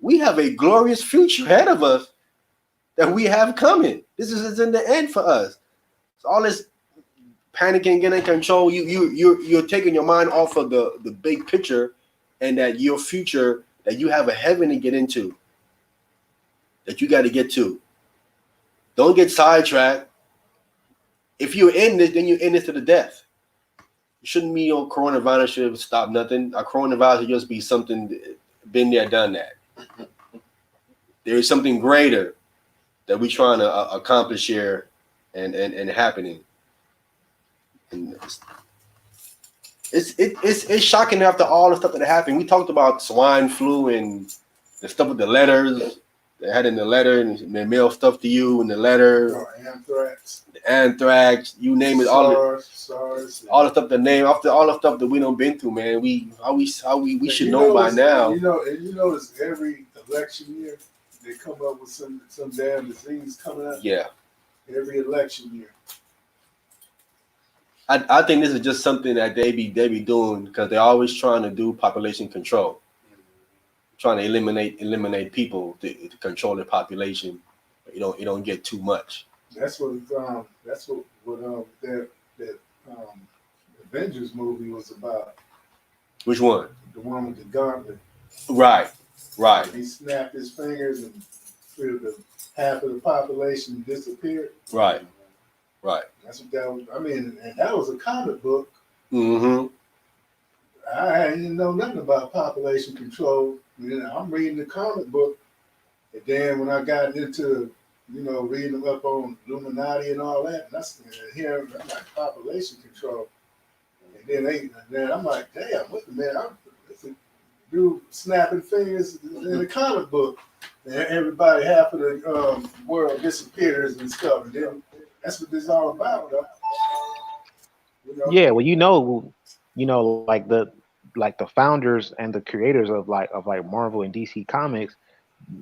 We have a glorious future ahead of us that we have coming. This is in the end for us. So all this panicking, getting control, you're taking your mind off of the big picture, and that your future, that you have a heaven to get into, that you got to get to. Don't get sidetracked. If you're in this, then you're in this to the death. It shouldn't be on coronavirus should stop nothing. A coronavirus should just be something, been there, done that. There is something greater that we're trying to accomplish here and happening. And it's shocking after all the stuff that happened. We talked about swine flu and the stuff with the letters. They had in the letter and they mail stuff to you in the letter. Anthrax. The anthrax, you name it, SARS, all the stuff the name after all the stuff that we done been through, man. We should know by now. You notice every election year they come up with some damn disease coming up. Yeah. Every election year. I think this is just something that they be doing because they're always trying to do population control, trying to eliminate people to control the population. You don't get too much. That's what that Avengers movie was about. Which one? The one with the gauntlet. Right. He snapped his fingers and half of the population disappeared. Right. That's what that was. I mean, and that was a comic book. Mm-hmm. I didn't know nothing about population control. I'm reading the comic book, and then when I got into, reading up on Illuminati and all that, and that's here I'm like population control. And then I'm like, damn, what the man? It's a dude snapping fingers in the comic book, and everybody, half of the world disappears and stuff. And then that's what this is all about, though. Yeah, well, like the founders and the creators of Marvel and DC Comics,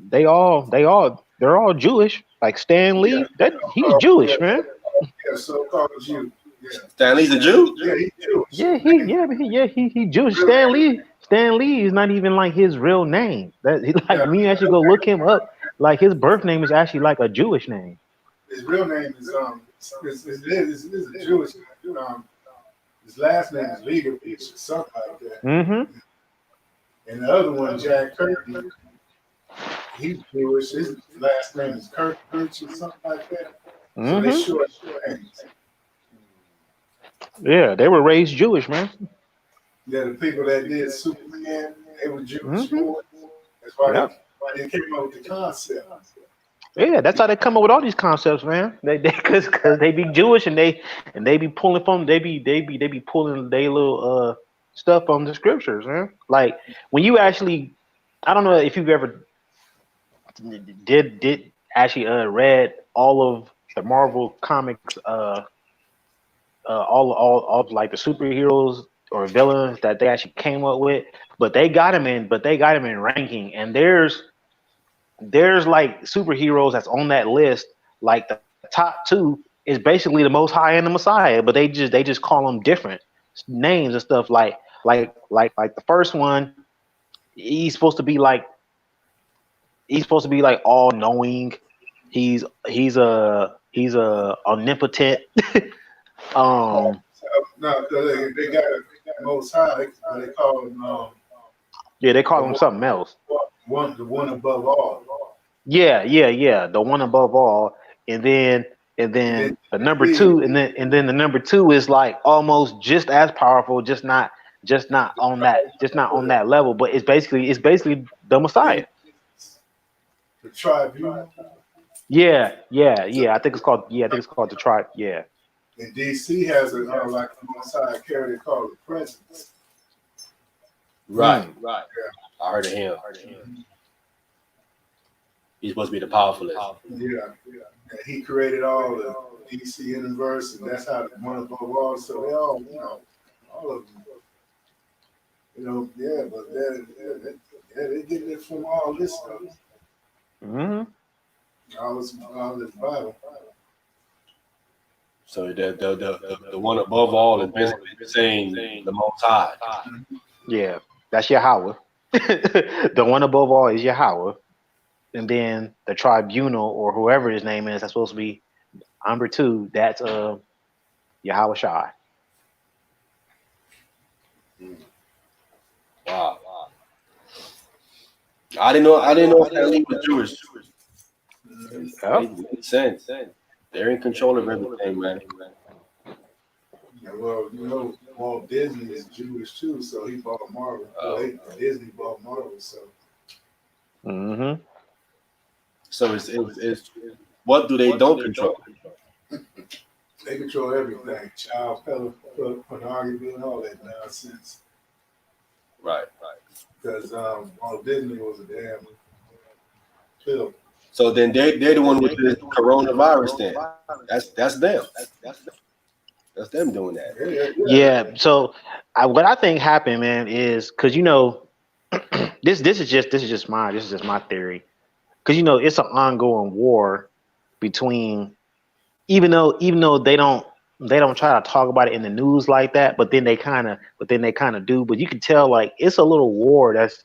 they're all Jewish. Like Stan Lee, he's Jewish, man. Yeah, so-called Jew. Yeah. Stan Lee's a Jew? Yeah, he's Jewish. He's Jewish. Stan Lee is not even like his real name. Me actually go look him up. Like his birth name is actually like a Jewish name. His real name is is a Jewish name. His last name is Leibovich or something like that. Mm-hmm. And the other one, Jack Kirby, he's Jewish. His last name is Kirk or something like that. So they short names. Yeah, they were raised Jewish, man. Yeah, the people that did Superman, they were Jewish. That's why they came up with the concept. Yeah, that's how they come up with all these concepts, man. Because they be Jewish and they be pulling from they be pulling their little stuff from the scriptures, man. Like when you actually, I don't know if you've ever did actually read all of the Marvel comics, all of like the superheroes or villains that they actually came up with, but they got them in ranking, and there's like superheroes that's on that list. Like the top two is basically the Most High and the Messiah, but they just call them different names and stuff. Like the first one, he's supposed to be like all knowing. He's a omnipotent. No, they got Most High. They call him Yeah, they call him something else. The one above all. Yeah, the one above all, and then the number two, and then the number two is like almost just as powerful, just not on that level, but it's basically the Messiah. The tribunal. Yeah. I think it's called the tribe. Yeah. And DC has a like a side character called the presence. Right. I heard of him. He's supposed to be the powerfulest. Yeah. And he created all the DC universe, and that's how the one above all. So they all, all of them. But they get it from all this stuff. Mm-hmm. All this Bible. So the one above all is basically saying the Most High. Yeah, that's Yahweh. The one above all is Yahweh. And then the tribunal or whoever his name is, that's supposed to be number two. That's Yahweh Shai. Wow. I didn't know Stanley was Jewish. It makes sense. They're in control of everything, man. Yeah, well, Walt Disney is Jewish too, so he bought Marvel. Disney bought Marvel, so. Mm-hmm. So it's what do they don't control? They control everything, child pornography and all that nonsense. Right. Because Walt Disney was a damn film. So then they're the one with the coronavirus. Then that's them. That's them doing that. Yeah. So what I think happened, man, is because this is just my theory. Because it's an ongoing war between, even though they don't try to talk about it in the news like that, but then they kind of do. But you can tell like it's a little war that's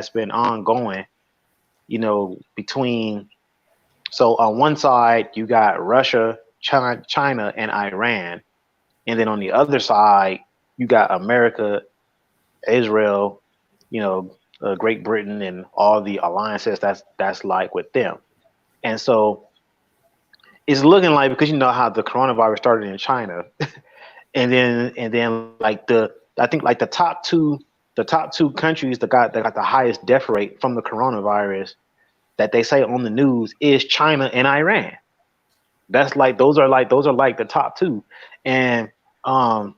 been ongoing, between. So on one side you got Russia, China, and Iran, and then on the other side you got America, Israel, Great Britain, and all the alliances that's like with them. And so it's looking like, because how the coronavirus started in China, and then like I think like the top two countries that got the highest death rate from the coronavirus that they say on the news is China and Iran. That's like those are like the top two. And the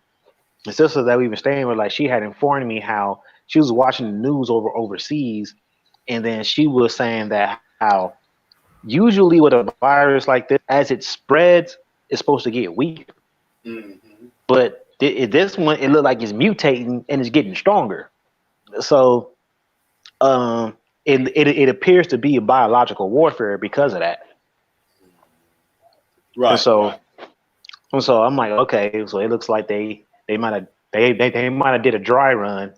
sister that we've been staying with, like, she had informed me how she was watching the news overseas, and then she was saying that how usually with a virus like this, as it spreads, it's supposed to get weaker. Mm-hmm. But this one, it looked like it's mutating and it's getting stronger. So it appears to be a biological warfare because of that. Right. And so I'm like, okay, so it looks like they might have did a dry run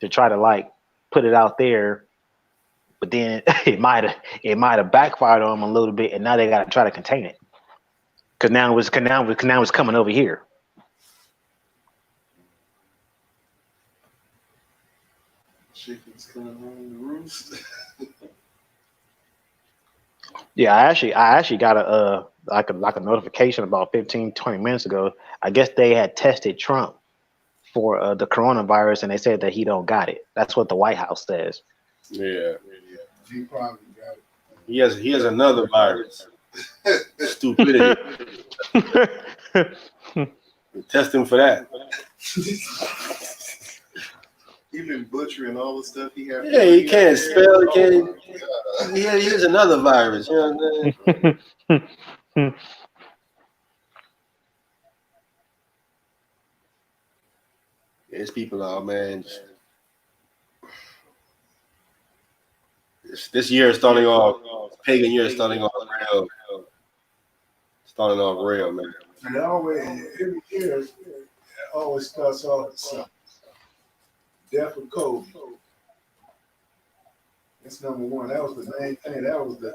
to try to like put it out there, but then it might have backfired on them a little bit, and now they got to try to contain it because now it's coming over here. Chickens coming home to roost. Yeah, I actually got a notification about 15-20 minutes ago. I guess they had tested Trump for the coronavirus, and they said that he don't got it. That's what the White House says. Yeah. He probably got it. He has another virus. Stupidity. Test him for that. He been butchering all the stuff he had. Yeah, he can't spell. He can't. Here's another virus. You know what I'm saying? There's people out, man. This year is starting off. Pagan year is starting off real. Starting off real, man. And every year, it always starts off with something. Death of Kobe. That's number one. That was the main thing. That was the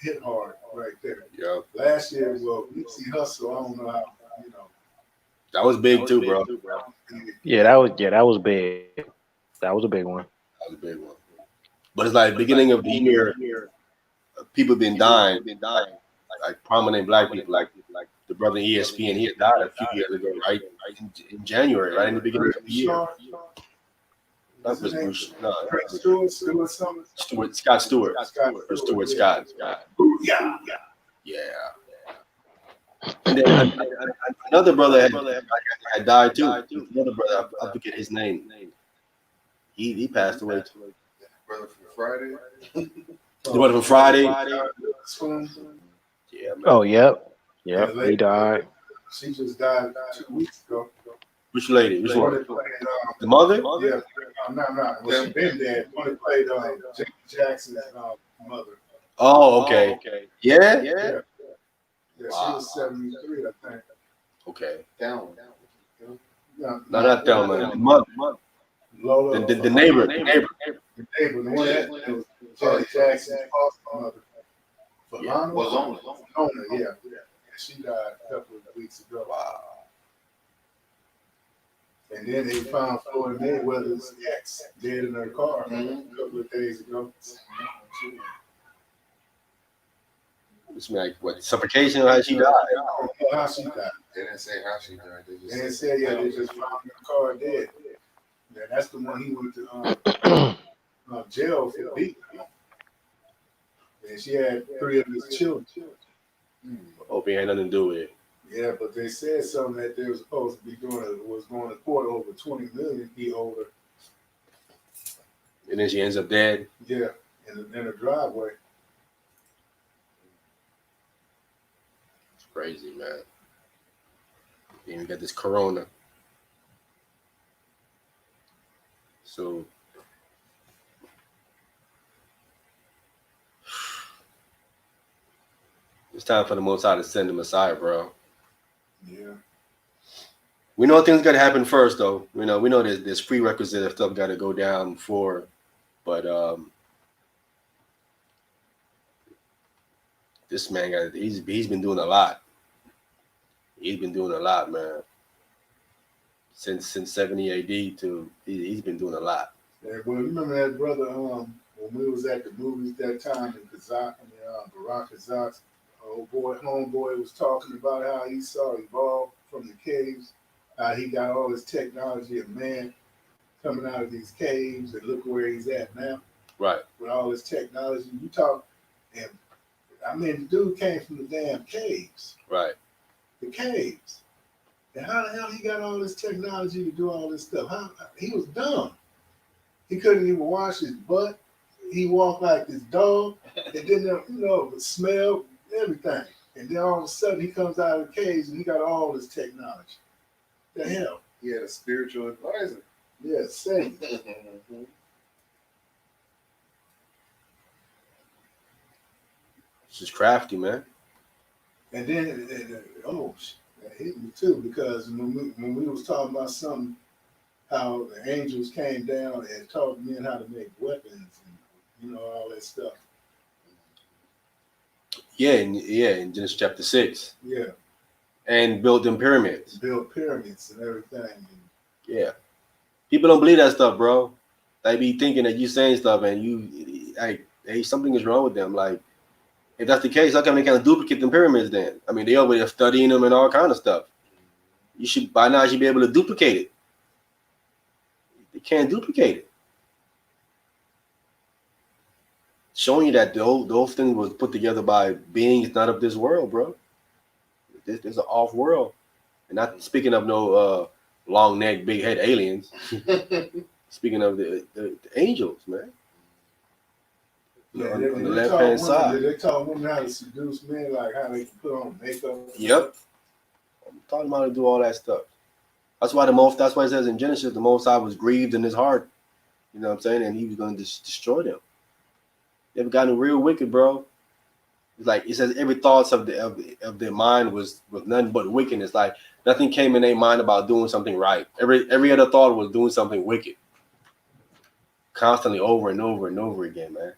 hit hard right there. Yeah. Last year, Nipsey Hussle, I don't know how, That was big too, bro. Yeah, that was big. That was a big one. was a big one. But it's like beginning of the year, people been dying, like prominent black people, like the brother ESPN. He had died a few years ago, right? In January, right in the beginning of the year. That was Bruce. No, Scott Stewart. Or Stuart Scott. Yeah. Yeah. And then another brother had died too. Another brother, I forget his name. He passed away too. Brother from Friday. The brother from Friday. Yeah, man. Oh, yep. Yep, he died. She just died 2 weeks ago. Which lady? Which one? Played, The mother? yeah, no. Well, she been dead. Only played Jackie Jackson's mother. Oh, okay. Yeah? Yeah, she was 73, I think. Okay. Down. No, Not Thelma. The mother. Lola. The neighbor. The neighbor, the one that was Jackie Jackson's foster mother. Falana? Was on. Yeah. She died a couple of weeks ago. Wow. And then they found Floyd Mayweather's ex dead in her car Mhm. a couple of days ago. It's like what? Suffocation? How she died? I don't know how she died. They didn't say how she died. They just And they said, yeah, they just found her car dead. Yeah, that's the one he went to jail for beating her. And she had 3 of his children. Hope it had nothing to do with it. Yeah, but they said something that they were supposed to be was going to court over 20 million. He owed her. And then she ends up dead. Yeah, in a driveway. It's crazy, man. Then we got this corona. So it's time for the Most High to send the Messiah, bro. Yeah. We know things got to happen first, though. We know there's prerequisite of stuff got to go down before, but this man he's been doing a lot. He's been doing a lot, man. Since 70 AD to he's been doing a lot. Yeah, well, you remember that brother when we was at the movies that time in Kazakh, Barack Kazak's homeboy was talking about how he saw evolve from the caves, how he got all this technology of man coming out of these caves, and look where he's at now. Right. With all this technology. You talk, and I mean, the dude came from the damn caves. Right. The caves. And how the hell he got all this technology to do all this stuff? He was dumb. He couldn't even wash his butt. He walked like this dog. And then, smell everything. And then all of a sudden he comes out of the caves and he got all this technology. The hell? He had a spiritual advisor. Yeah, same. It's just crafty, man. And then, that hit me too, because when we was talking about something, how the angels came down and taught men how to make weapons and all that stuff. Yeah, in Genesis chapter 6. Yeah, And built them pyramids. build pyramids and everything. Yeah. People don't believe that stuff, bro. They be thinking that you saying stuff and hey, something is wrong with them. Like, if that's the case, how come they can't duplicate them pyramids then? I mean, they over there studying them and all kind of stuff. By now you should be able to duplicate it. They can't duplicate it. Showing you that the whole thing was put together by beings not of this world, bro. There's an off world. And not speaking of no long neck, big head aliens. Speaking of the angels, man. Yeah, on they the left hand side. They taught women how to seduce men, like how they can put on makeup. Yep. I'm talking about to do all that stuff. That's why it says in Genesis, the Most High was grieved in his heart. You know what I'm saying? And he was going to destroy them. They've gotten real wicked, bro. It's like it says every thoughts of their mind was nothing but wickedness. Like nothing came in their mind about doing something right. Every other thought was doing something wicked. Constantly over and over and over again, man.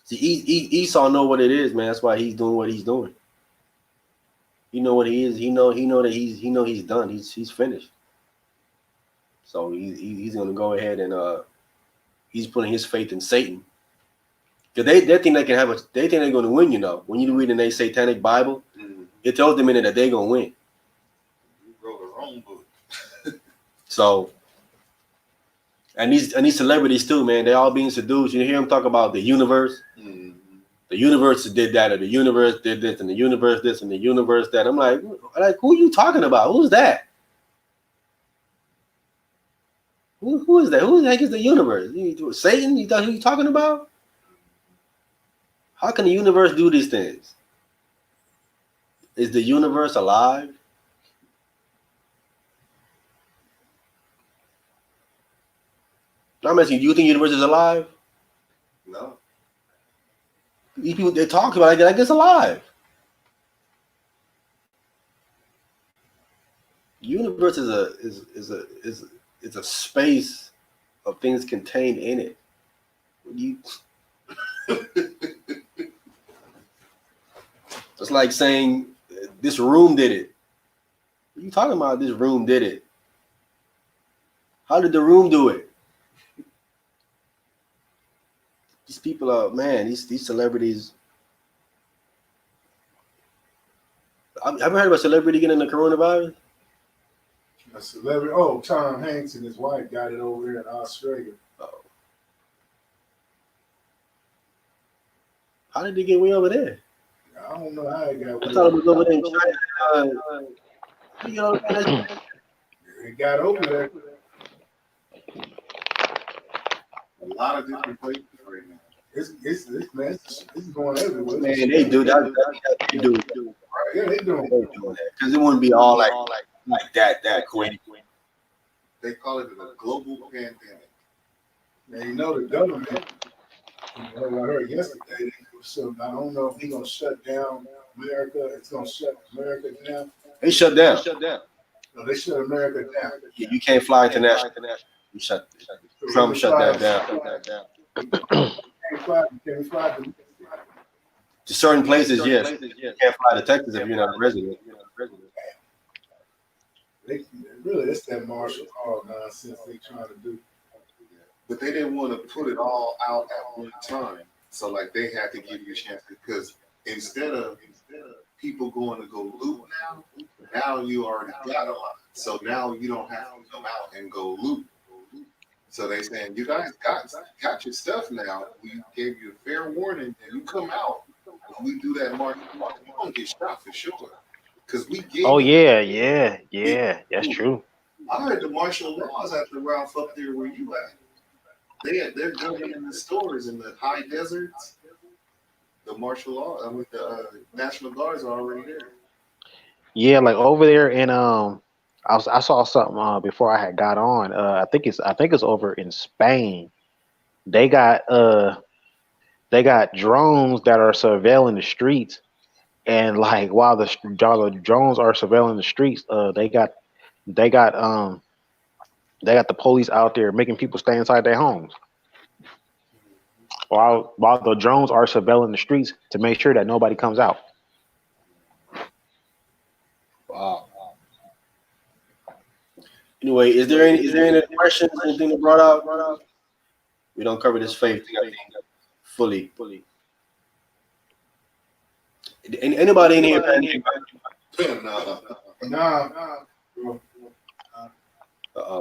See, Esau know what it is, man. That's why he's doing what he's doing. He know what he is. He know that he's done. He's finished. So he's going to go ahead and he's putting his faith in Satan. Because they think they can have they think they're going to win, you know. When you read in a satanic Bible, it tells them in it that they're going to win. You wrote the wrong book. So, and these celebrities too, man, they all being seduced. You hear them talk about the universe. The universe did that, or the universe did this, and the universe this, and the universe that. I'm like, who are you talking about? Who's that? Who is that? Who the heck is the universe? Satan? You thought who you talking about? How can the universe do these things? Is the universe alive? I'm asking you, do you think the universe is alive? No. These people, they talk about it like it's alive. The universe is a space of things contained in it. It's like saying this room did it. What are you talking about? This room did it. How did the room do it? These people are, man, these celebrities. Have you heard of a celebrity getting the coronavirus? A celebrity. Oh, Tom Hanks and his wife got it over here in Australia. Oh. How did they get way over there? I don't know how it got. I thought it was over there in China. It got over there. A lot of different places right now. It's going everywhere. Man, they do that. They do. Yeah, they doing They do that because it wouldn't be all like that quick. They call it a global pandemic. Now, you know, the government, I heard yesterday, so I don't know if he's going to shut down America. It's going to shut America down. They shut down. No, they shut America down. Yeah, you can't fly international. You Trump shut that down. Can we fly to To certain places, yes. You can't fly to Texas if you're not a resident. really, it's that martial law nonsense they trying to do. But they didn't want to put it all out at one time. So like they had to give you a chance because instead of people going to go loot now you already got a lot. So now you don't have to come out and go loot. So they saying you guys got your stuff now. We gave you a fair warning and you come out when we do that march, you're gonna get shot for sure. Because we gave that's true. I heard the martial laws have to Ralph up there where you at. They're governing the stores in the high deserts. The martial law, the National Guards are already there. Yeah, like over there in I saw something before I had got on. I think it's over in Spain. They got drones that are surveilling the streets, and like while the drones are surveilling the streets, they got the police out there making people stay inside their homes while the drones are surveilling the streets to make sure that nobody comes out. Wow. Anyway, is there any questions? Anything that brought out? We don't cover this faith thing, I think, fully. Anybody in here? Nah.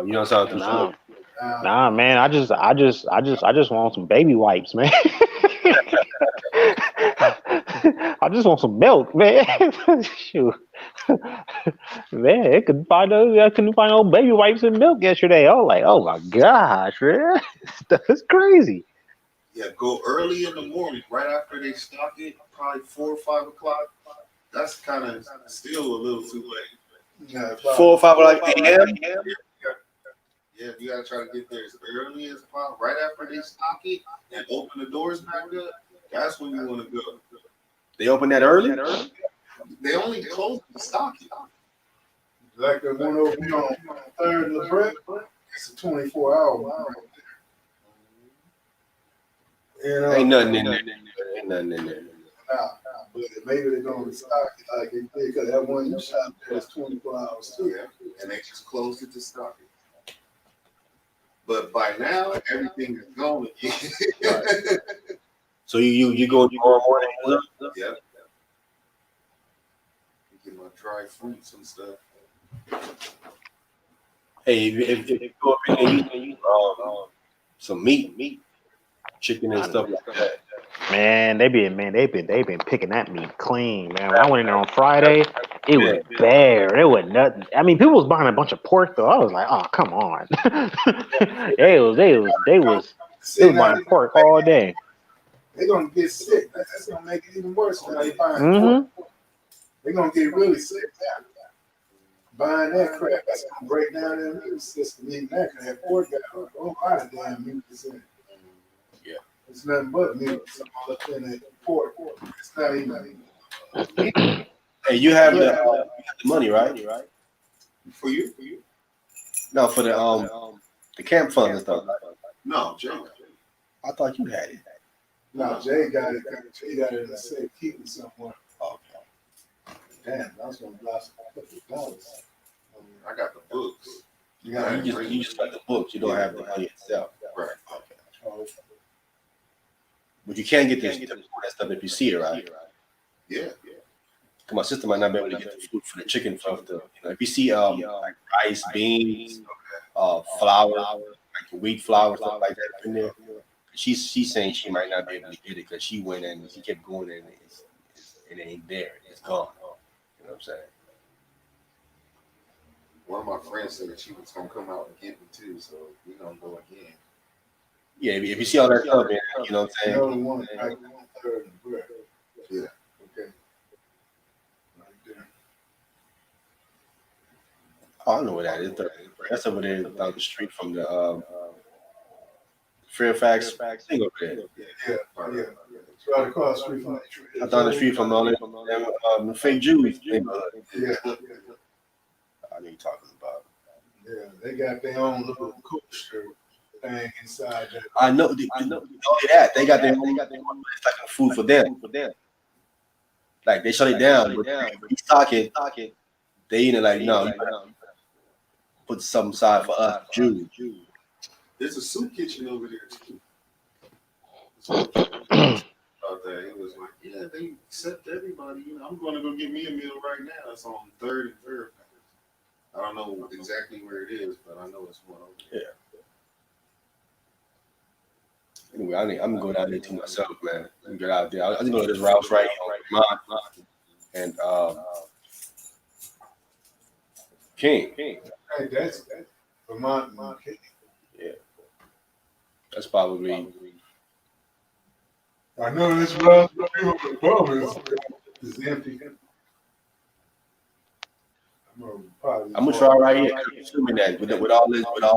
You don't sound too sure. Nah, man. I just want some baby wipes, man. I just want some milk, man. Shoot. Man, I couldn't find no baby wipes and milk yesterday. I was like, oh my gosh, man. That's crazy. Yeah, go early in the morning, right after they stock it, probably 4 or 5 o'clock. That's kind of still a little too late. Yeah, 4 or 5 like a.m. Yeah, you gotta try to get there as early as possible. Right after they stock it and open the doors back up, that's when you want to go. They open that early? They only close the stock it. like the one over here on 3rd and LeBret, it's a 24-hour one right there. You know, Ain't nothing in there. Nah, but maybe they're going to stock it like they did because that one you shot there is 24 hours too. Yeah, and they just closed it to stock it. But by now, everything is gone again. So you go tomorrow morning? Yeah. Get my dry fruits and stuff. Hey, if you go up in there, you some meat, chicken and stuff like that. Man, they've been picking that meat clean, man. When I went in there on Friday, it was bare. It was nothing. I mean, people was buying a bunch of pork though. I was like, oh, come on. they was buying pork all day. They're gonna get sick. That's gonna make it even worse. Now they buying Mhm. pork. They're gonna get really sick now. Buying that crap, that's gonna break down their immune system. Eating that, 'cause that pork got a whole lot of damn mucus in it. Yeah. It's nothing but mucus all up in that pork. It's not even. Hey, you have the money, right? For you? No, for the camp fund and stuff. No, Jay. I thought you had it. No, Jay got it. Jay got it in a safe keeping somewhere. Okay. Damn, I was gonna blast $100. I got the books. You got You just got the books. You don't have the money itself. Right. Okay. Oh, But you can get this that stuff if you see it, right? Yeah. Cause my sister might not be able to get the food for the chicken stuff. If you see like rice, beans, flour, like the wheat flour stuff like that in there, she's saying she might not be able to get it because she went in and she kept going in and it ain't there. It's gone. You know what I'm saying? One of my friends said that she was gonna come out and get me too, so we're gonna go again. Yeah, if you see all that stuff, man, you know what I'm another saying? one, like 1/3 of the bread. Yeah. Okay. Right there. Oh, I know where that is. That's over there down the street from the Fairfax thing over there. Yeah. It's right across the street from that tree. Down the street from all them fake Jews. Yeah. I know you're talking about. Yeah, they got their own little coaster thing inside that. I know. That they got their own. It's like a food for them. Like they shut it down. But you stock it. They eat it like no. You gotta put something aside for us Jews. There's a soup kitchen over there too. About that, it was like, yeah, they accept everybody. You know, I'm going to go get me a meal right now. It's on 3rd and Fairfax. I don't know exactly where it is, but I know it's one over there. Anyway, I'm gonna go down there to myself, man. Let me get out there. I'm gonna go to this Rouse right here on Vermont and King. Hey, that's Vermont. Yeah, that's probably. I know this Rouse the pub is empty. I'm gonna try right here. I'm assuming that with all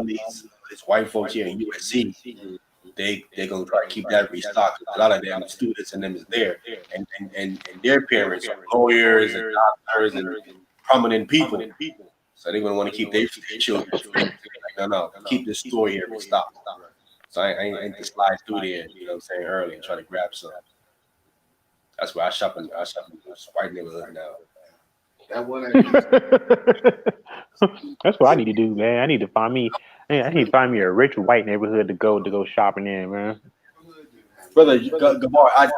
these white folks here in USC, they're gonna try to keep that restocked. A lot of them students and them is there, and their parents are lawyers and doctors and prominent people. So they're gonna want to keep their children. Like, no, keep this store here restocked. So I ain't to slide through there. You know what I'm saying? Early and try to grab some. That's where I shop in this white neighborhood now. That one. That's what I need to do, man. I need to find me a rich white neighborhood to go shopping in, man. Brother Gabar, I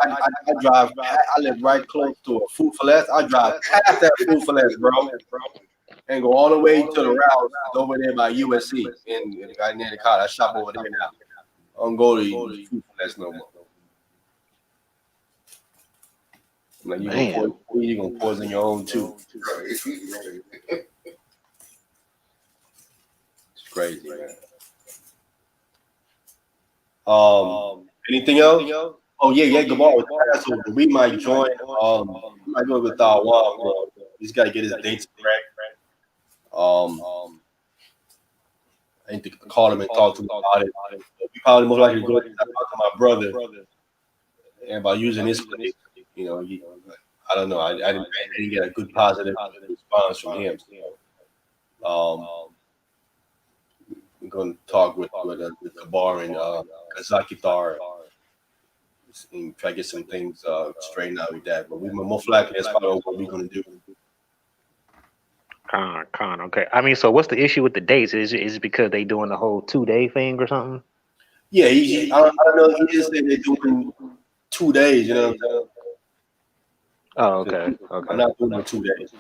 drive. I live right close to a Food for Less. I drive past that Food for Less, bro, and go all the way to the route over there by USC in the guy near the college. I shop over there now. I don't go to Food for Less no more. Like you're gonna poison your own too. It's crazy, man. Anything else? Oh yeah, Gabar with Passover. We might join. We might go with our bro. He's got to get his dates correct. I need to call him and talk to him about it. We probably most likely go to talk to my brother and about using this place. You know, I don't know. I didn't get a good positive response from him. We're going to talk with Gabar and Kazakitar and try to get some things straightened out with that. But we most likely that's probably what we're going to do. Con. Okay. I mean, so what's the issue with the dates? Is it because they doing the whole 2-day thing or something? Yeah, I don't know. He just said they're doing 2 days. You know what I'm Oh, saying? okay. I'm Okay. not doing the 2 days.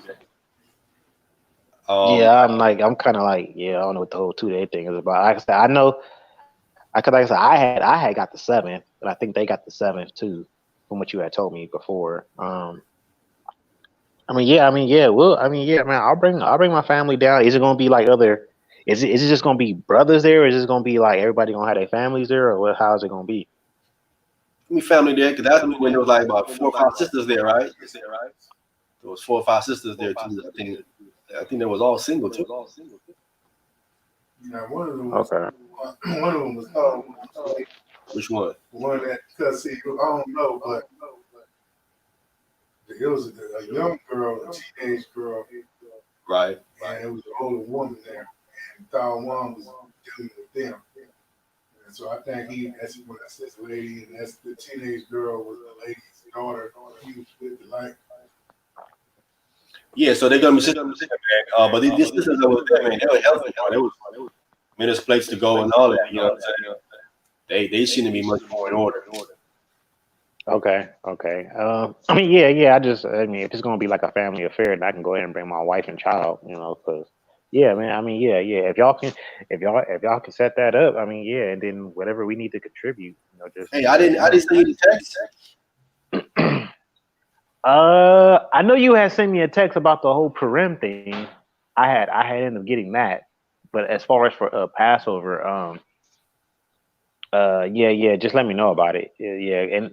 Yeah, I'm kind of like, yeah, I don't know what the whole 2-day thing is about. Like I said, I know, like I said, I had got the 7th, but I think they got the 7th too, from what you had told me before. Yeah, man, I'll bring my family down. Is it gonna be like other? Is it just gonna be brothers there, or is it gonna be like everybody gonna have their families there, or what? How is it gonna be? me family there because that's when there was like about 4 or 5 sisters there, right? There was 4 or 5 sisters there too. I think they was all single too. Now, one of them Okay. was called Which one? one that, because see, I don't know, but it was a young girl, a teenage girl, Right. and it was an older woman there, and Thal One was dealing with them. And so I think that's when I said the lady, and that's the teenage girl was the lady's daughter. He was with the light. Yeah, so they're gonna be sisters, man. But these sisters that was there, man, they were healthy. They was there's place to go and all that. You know what I'm saying? They seem to be much more in order. Okay. I mean, yeah. I mean, if it's gonna be like a family affair, then I can go ahead and bring my wife and child. You know, because yeah, man. I mean, yeah. If y'all can set that up, I mean, yeah, and then whatever we need to contribute, you know, just. Hey, I didn't send you the text. I know you had sent me a text about the whole Purim thing. I had ended up getting that, but as far as for Passover, yeah, just let me know about it. Yeah, and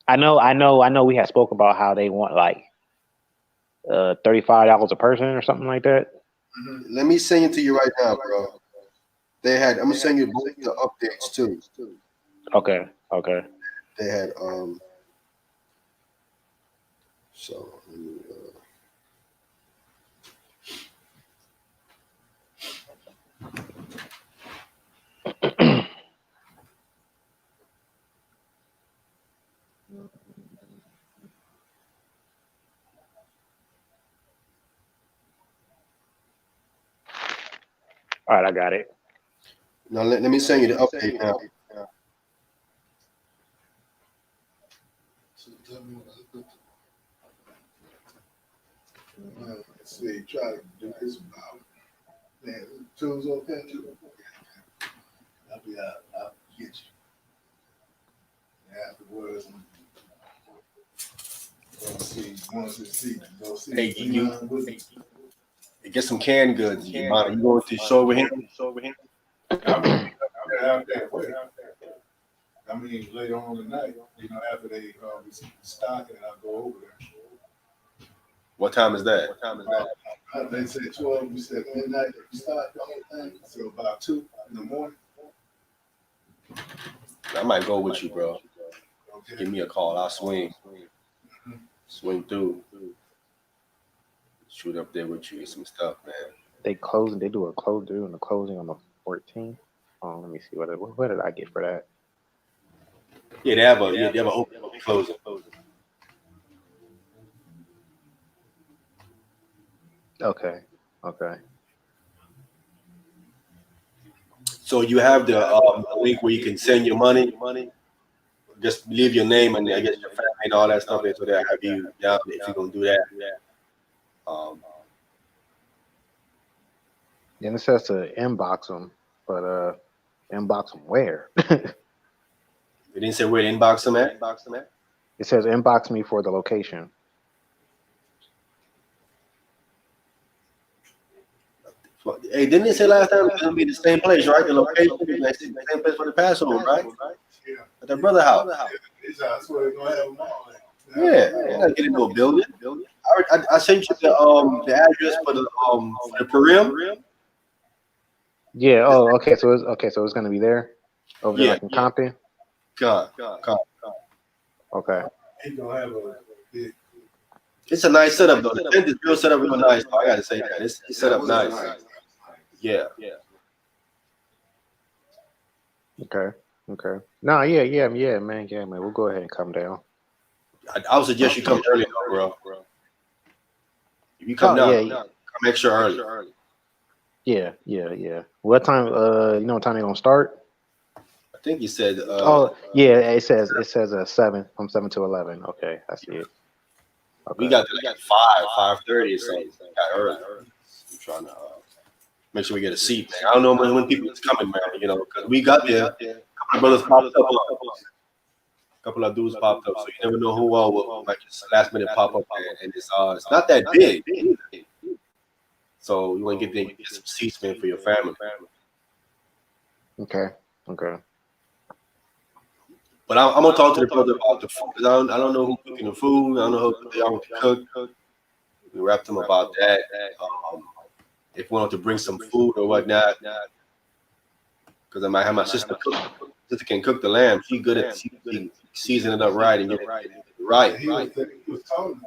I know we had spoke about how they want like $35 a person or something like that. Let me send it to you right now, bro. I'm gonna send you both the updates too. Okay. They had so All right, I got it. now let me send you the update now. Let's see, try to do this about. Man, two's okay too. I'll be out. I'll get you. Afterwards, go see. Hey, you get some canned goods. You going to the store with him? Out there, wait. I mean, later on tonight, after they receive the stock, and I'll go over there. What time is that? They said 12. We said midnight. We start the whole thing. So about 2 in the morning. I might go with you, bro. Okay. Give me a call. I'll swing through. Shoot up there with you. Get some stuff, man. They do a closing on the 14th. Oh, let me see what did I get for that? Yeah, they have a open closing. Okay. So you have the link where you can send your money. Just leave your name and I guess your family and all that stuff. So they'll have you down if you're gonna do that. And it says to inbox them, but inbox them where? They didn't say where to inbox them at. It says inbox me for the location. Hey, didn't they say last time it's gonna be the same place, right? The location, the same place for the Passover, right? Yeah. At their brother house. That's where they're gonna have them all. Yeah, they're not getting into a building. I sent you the address for the Purim. Yeah. Oh, okay. So it's gonna be there over there, like in Compton. God. Okay. He's gonna have a big. It's a nice setup though. The tent is real set up real nice. I gotta say that. It's set up nice. Yeah. Okay. No, yeah, man. We'll go ahead and come down. I would suggest you come early though, bro. If you come now, Make sure early. Yeah. What time? You know what time they're gonna start? I think he said. Oh, yeah. It says 7 from 7 to 11. Okay, I see it. Okay. We got to like 5:30 or something. Got early. I'm trying to make sure we get a seat, man. I don't know when people is coming, man. You know, because we got there. A couple of brothers popped up. A couple of dudes popped up, so you never know who will like just last minute pop up, and it's not that big. So you want to get some seats, man, for your family. Okay. But I'm gonna talk to the brother about the food. 'Cause I don't know who's cooking the food. I don't know who they are to cook. We wrapped them about that. If we want to bring some food or whatnot, because I might have my sister cook. Sister can cook the lamb. She good at she season it up right and get it right. He was talking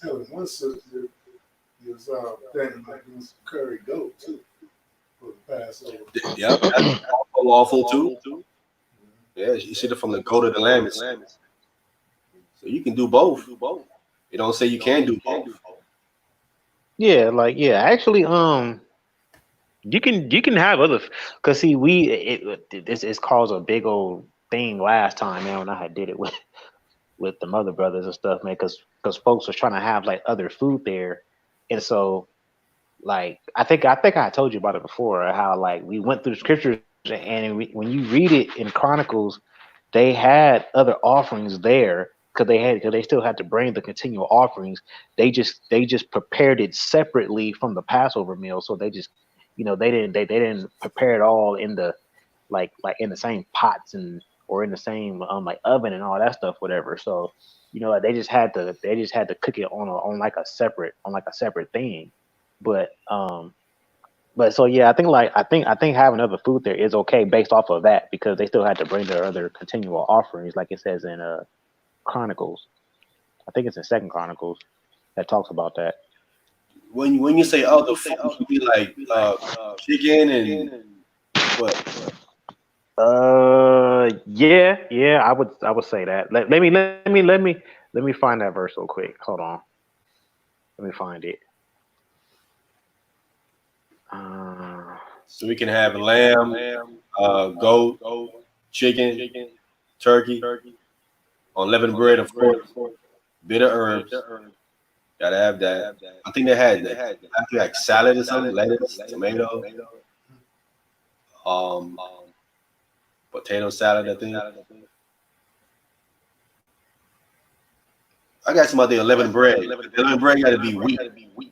to one sister. He was thinking about doing some curry goat too for the Passover. Yep, that's lawful too. Yeah, she said it from the goat to the lamb. So you can do both. You don't say you can do both. Yeah, actually, you can have other, cause see, this caused a big old thing last time, man, when I had did it with the mother brothers and stuff, man, cause folks was trying to have like other food there, and so like I think I told you about it before, how like we went through the scriptures, and when you read it in Chronicles, they had other offerings there because they still had to bring the continual offerings. They just prepared it separately from the Passover meal, so they just they didn't prepare it all in the like in the same pots and or in the same like oven and all that stuff, whatever. So like they just had to cook it on like a separate thing. But so yeah, I think having other food there is okay based off of that, because they still had to bring their other continual offerings, like it says in Chronicles. I think it's in Second Chronicles that talks about that. When you say other food, you be like chicken and what? Yeah, I would say that. Let me find that verse real quick. Hold on. Let me find it. So we can have lamb, goat, chicken, turkey, unleavened bread, of course, bitter herbs. Gotta have that. I think they had that. I think like salad or something, lettuce, tomato, potato salad. I think. I got some other 11 bread. 11 bread got to be wheat,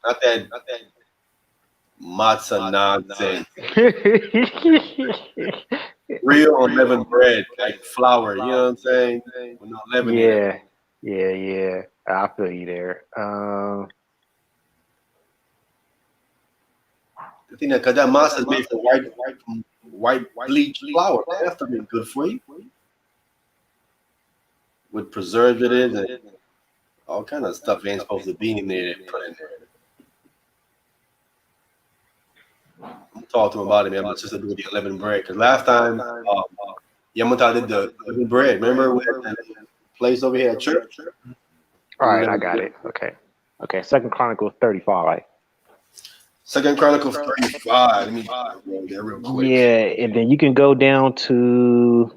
not that matzah nonsense. Real 11 bread, like flour. You know what I'm saying? With no leaven in it. Yeah. I feel you there. I think that because that matzah is made from white bleached flour. Man, that's something good for you. With preservatives and all kind of stuff ain't supposed to be in there. They put in there. I'm talking to him about it, man. My sister doing the 11 bread. Because last time, Yamata did the 11 bread. Remember we had that place over here at church? All right, I got it. Okay. Second Chronicles 35. Second Chronicles 35. Let me go there real quick. Yeah, and then you can go down to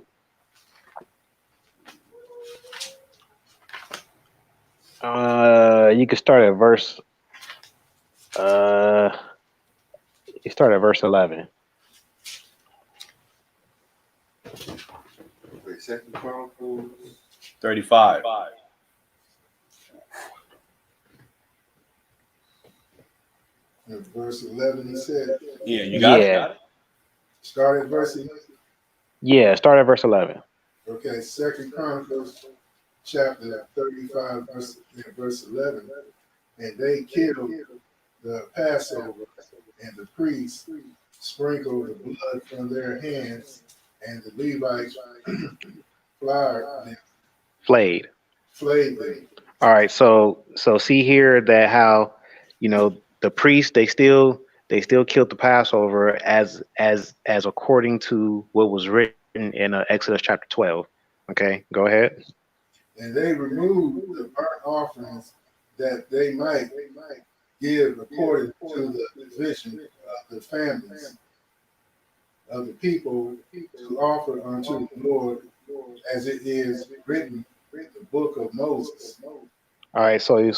you can start at verse you start at verse 11. Wait, Second Chronicles 35. In verse 11, he said. Yeah, you got it? Start at verse 11. Yeah, start at verse 11. Okay, Second Chronicles chapter 35, verse 11. And they killed the Passover, and the priests sprinkled the blood from their hands, and the Levites flayed them. All right, so see here that how the priests they still killed the Passover as according to what was written in Exodus chapter 12. Okay, go ahead. And they removed the burnt offerings that they might give according to the division of the families of the people to offer unto the Lord, as it is written in the book of Moses. All right, so you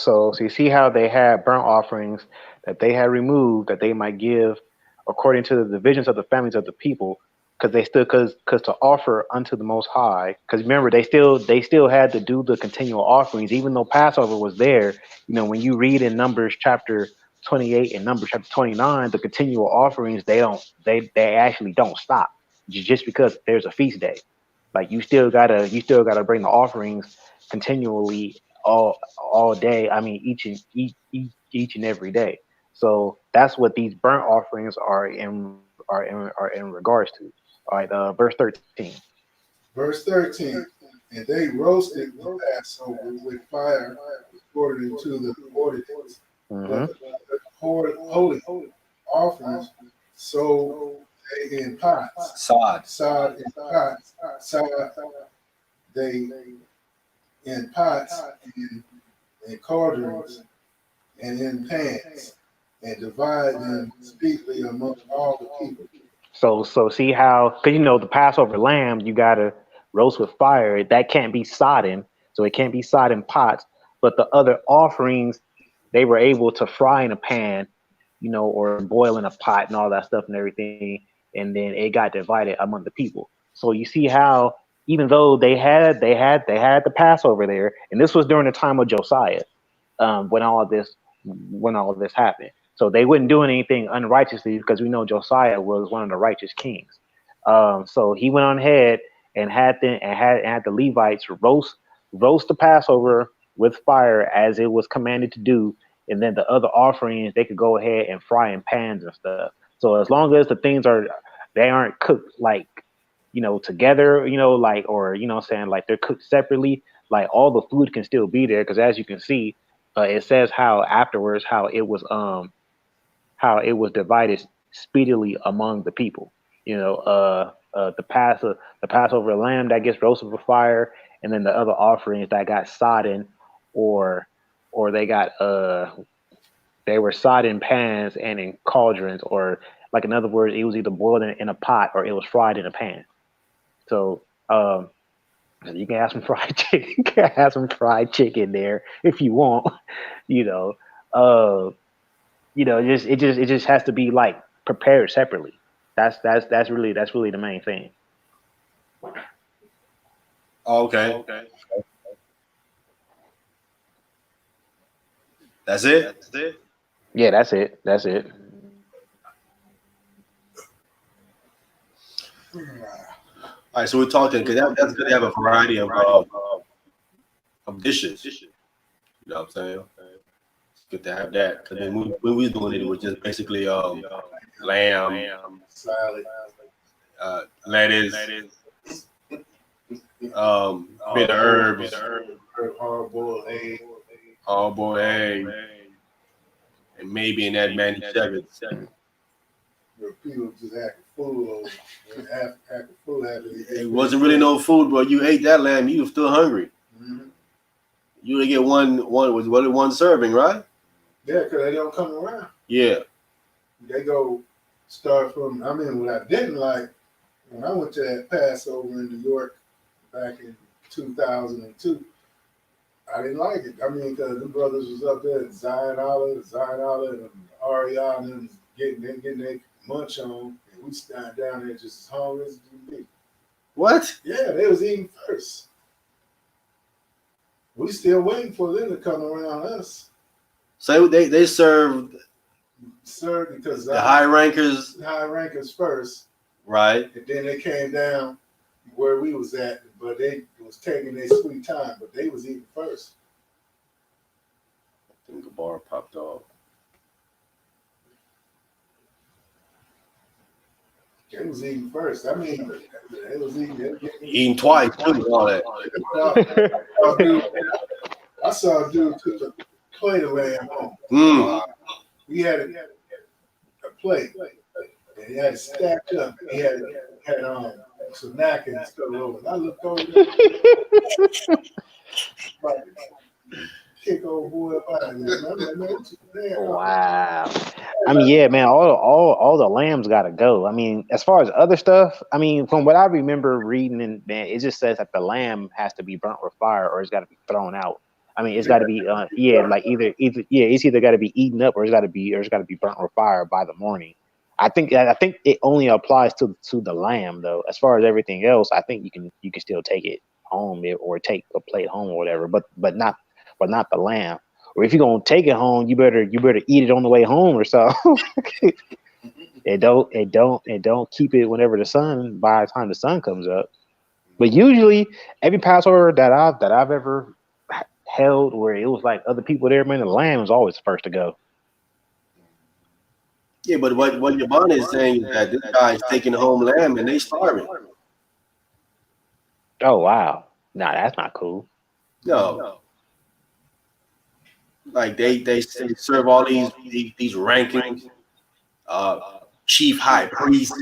see how they had burnt offerings that they had removed that they might give according to the divisions of the families of the people, because they still because to offer unto the Most High. Because remember, they still had to do the continual offerings, even though Passover was there. You know, when you read in Numbers chapter 28 and Numbers chapter 29, the continual offerings they actually don't stop just because there's a feast day. Like you still gotta bring the offerings continually all day. I mean, each and every day. So that's what these burnt offerings are in regards to. All right, verse 13. Verse 13, and they roasted the Passover with fire according to the ordinance, Mm-hmm. but the holy offerings, so they in pots, sod in pots, sod they in pots, in cauldrons, and in pans, and divide them speedily among all the people. So see how, because you know the Passover lamb you gotta roast with fire. That can't be sodden, so it can't be sodden pots. But the other offerings they were able to fry in a pan, you know, or boil in a pot and all that stuff and everything, and then it got divided among the people. So you see how even though they had the Passover there, and this was during the time of Josiah, when all of this happened. So they wouldn't do anything unrighteously because we know Josiah was one of the righteous kings. So he went on ahead and had the Levites roast the Passover with fire as it was commanded to do, and then the other offerings they could go ahead and fry in pans and stuff. So as long as the things aren't cooked like, you know, together, you know, like, or, you know what I'm saying, like they're cooked separately, like all the food can still be there, because as you can see, it says how afterwards how it was divided speedily among the people. You know, the Passover lamb that gets roasted with fire, and then the other offerings that got sodden, or they were sodden pans and in cauldrons, or like in other words, it was either boiled in a pot or it was fried in a pan. So you can have some fried chicken. You can have some fried chicken there if you want. You know, it just has to be like prepared separately. That's really the main thing. Okay. That's it. Yeah, that's it. All right, so we're talking because that's good to have a variety of dishes. You know what I'm saying? It's good to have that, because then when we was doing it, it was just basically lamb, Salad, lettuce, bit of herbs, hard boiled egg. and maybe in that manischewitz. Where people just acting full acting full after they It wasn't really no food, bro. You ate that lamb, you were still hungry. Mm-hmm. You only get one serving, right? Yeah, because they don't come around. Yeah. They go start from, I mean, what I didn't like, when I went to that Passover in New York back in 2002, I didn't like it. I mean, because the brothers was up there, Zion Allah, and Ariana, and getting their munch on, and we stand down there just as hungry as you be. What? Yeah, they was eating first. We still waiting for them to come around us. So they served Sir, because the high rankers, first, right? and then they came down where we was at, but they was taking their sweet time, but they was eating first. I think the bar popped off. They was eating first. I mean, they was eating. Eating twice too, all that. I saw a dude took a plate of lamb home. He had a plate, and he had it stacked up. He had some napkins over. And I looked over there. kick old boy up out of there. I'm like, man, what you there? Wow. I mean, yeah, man, all the lambs gotta go. I mean, as far as other stuff, I mean, from what I remember reading, and man, it just says that the lamb has to be burnt with fire or it's got to be thrown out. I mean, it's got to be, yeah, like yeah, it's either got to be eaten up or it's got to be burnt with fire by the morning. I think it only applies to the lamb though. As far as everything else, I think you can still take it home or take a plate home or whatever, but not the lamb. Or if you're gonna take it home, you better eat it on the way home or so. And don't keep it whenever by the time the sun comes up. But usually every Passover that I've ever held where it was like other people there, man, the lamb was always the first to go. Yeah, but what Yabana is saying is that this guy's taking home lamb and they starving. Oh wow. Nah, that's not cool. No. Like they serve all these rankings. Chief high priest,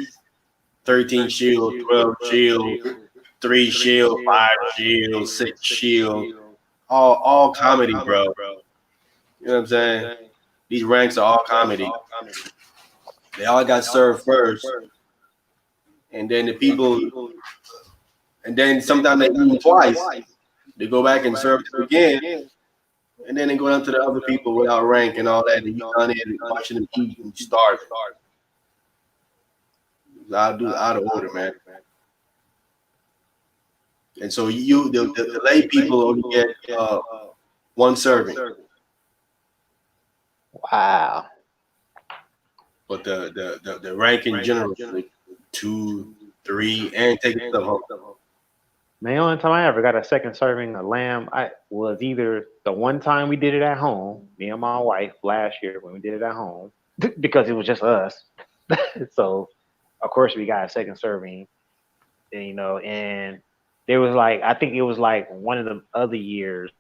13 shield, 12 shield, 3 shield, 5 shield, 6 shield. All comedy, bro. You know what I'm saying? These ranks are all comedy. They all got served first. And then the people, and then sometimes they eat them twice. They go back and serve them again. And then they go down to the other people without rank and all that. And you down there watching them eat and starve. Out of order, man. And so the lay people only get one serving. Wow. But the rank in general is like 2, 3, and taking stuff home. Man, the only time I ever got a second serving of lamb, I was either the one time we did it at home, me and my wife last year when we did it at home, because it was just us. So of course we got a second serving, and, and there was like, I think it was like one of the other years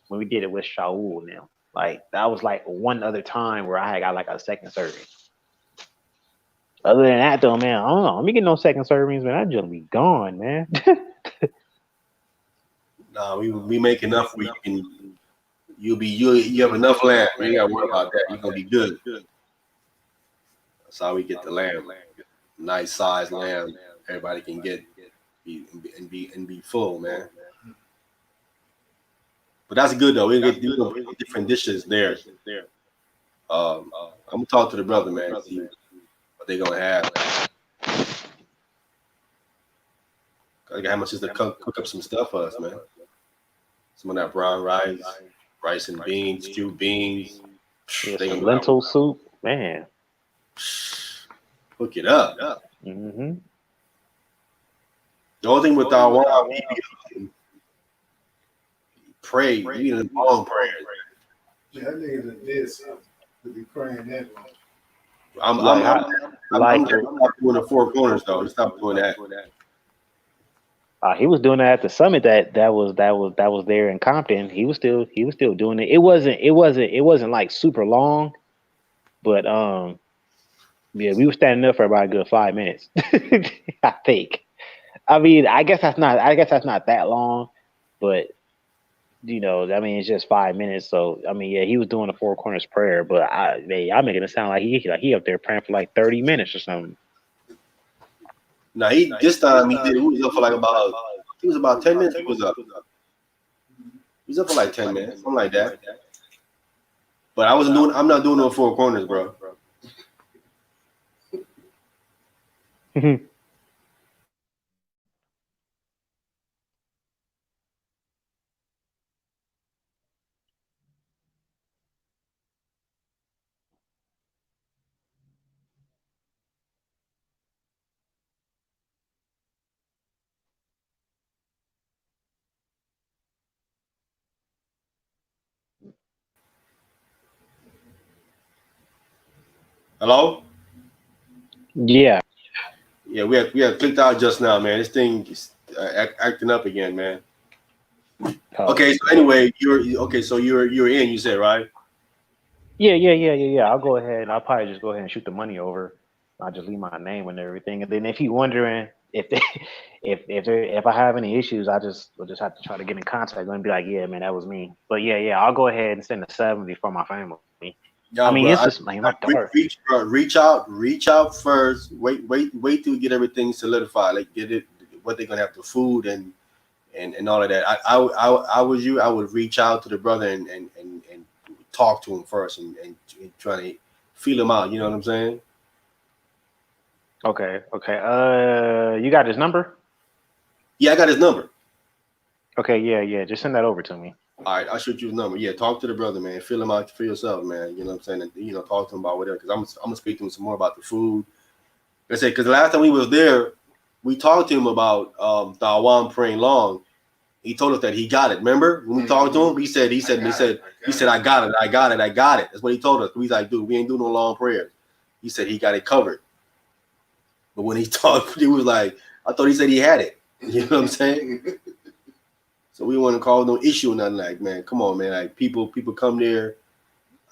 when we did it with Shaul now. Like that was like one other time where I had got like a second serving. Other than that though, man, I don't know. Let me get no second servings, man. That just be gone, man. Nah, we make enough where you have enough lamb. You ain't gotta worry about that. You're gonna be good. That's how we get the lamb. Nice size lamb. Everybody can be full, man. But that's good though. We get different dishes there. I'm gonna talk to the brother, man. See what they gonna have. I got how much is to cook up some stuff for us, man. Some of that brown rice and beans, stewed beans. Yeah, some lentil soup, man. Hook it up. Mm-hmm. The only thing with our one, pray. We need a long prayer. Yeah, that nigga that did something to be praying that long. I'm not doing the four corners though. Stop doing that. He was doing that at the summit that was there in Compton. He was still doing it. It wasn't like super long, but yeah, we were standing up for about a good 5 minutes. I think. I mean, I guess that's not that long, but I mean, it's just 5 minutes. So I mean, yeah, he was doing the four corners prayer, but I'm making it sound like he up there praying for like 30 minutes or something. Now this time he was up for like about 10 minutes. He was up. He was up for like 10 minutes, something like that. But I'm not doing no four corners, bro. Hello? Yeah. Yeah, we had clicked out just now, man. This thing is acting up again, man. Okay, so anyway, you're in. You said, right? Yeah. I'll go ahead. I'll probably just go ahead and shoot the money over. I'll just leave my name and everything. And then if you're wondering if they, if I have any issues, will just have to try to get in contact and be like, yeah, man, that was me. But yeah, I'll go ahead and send a 70 for my family. I Yo, mean, bro, it's just like my daughter. reach out first. Wait till we get everything solidified. Like get it, what they're gonna have the food and all of that. I was you. I would reach out to the brother and talk to him first and try to feel him out. You know what I'm saying? Okay. You got his number? Yeah, I got his number. Okay, yeah. Just send that over to me. All right, I'll shoot you his number. Yeah, talk to the brother, man. Feel him out for yourself, man. You know what I'm saying? And, you know, talk to him about whatever. Because I'm gonna speak to him some more about the food. Like I said, because the last time we was there, we talked to him about the Awam praying long. He told us that he got it. Remember when we talked to him? He said, I got it. That's what he told us. We was like, dude, we ain't doing no long prayers. He said he got it covered. But when he talked, he was like, I thought he said he had it. You know what I'm saying? So we want to cause no issue or nothing. Like, man, come on, man. Like people come there.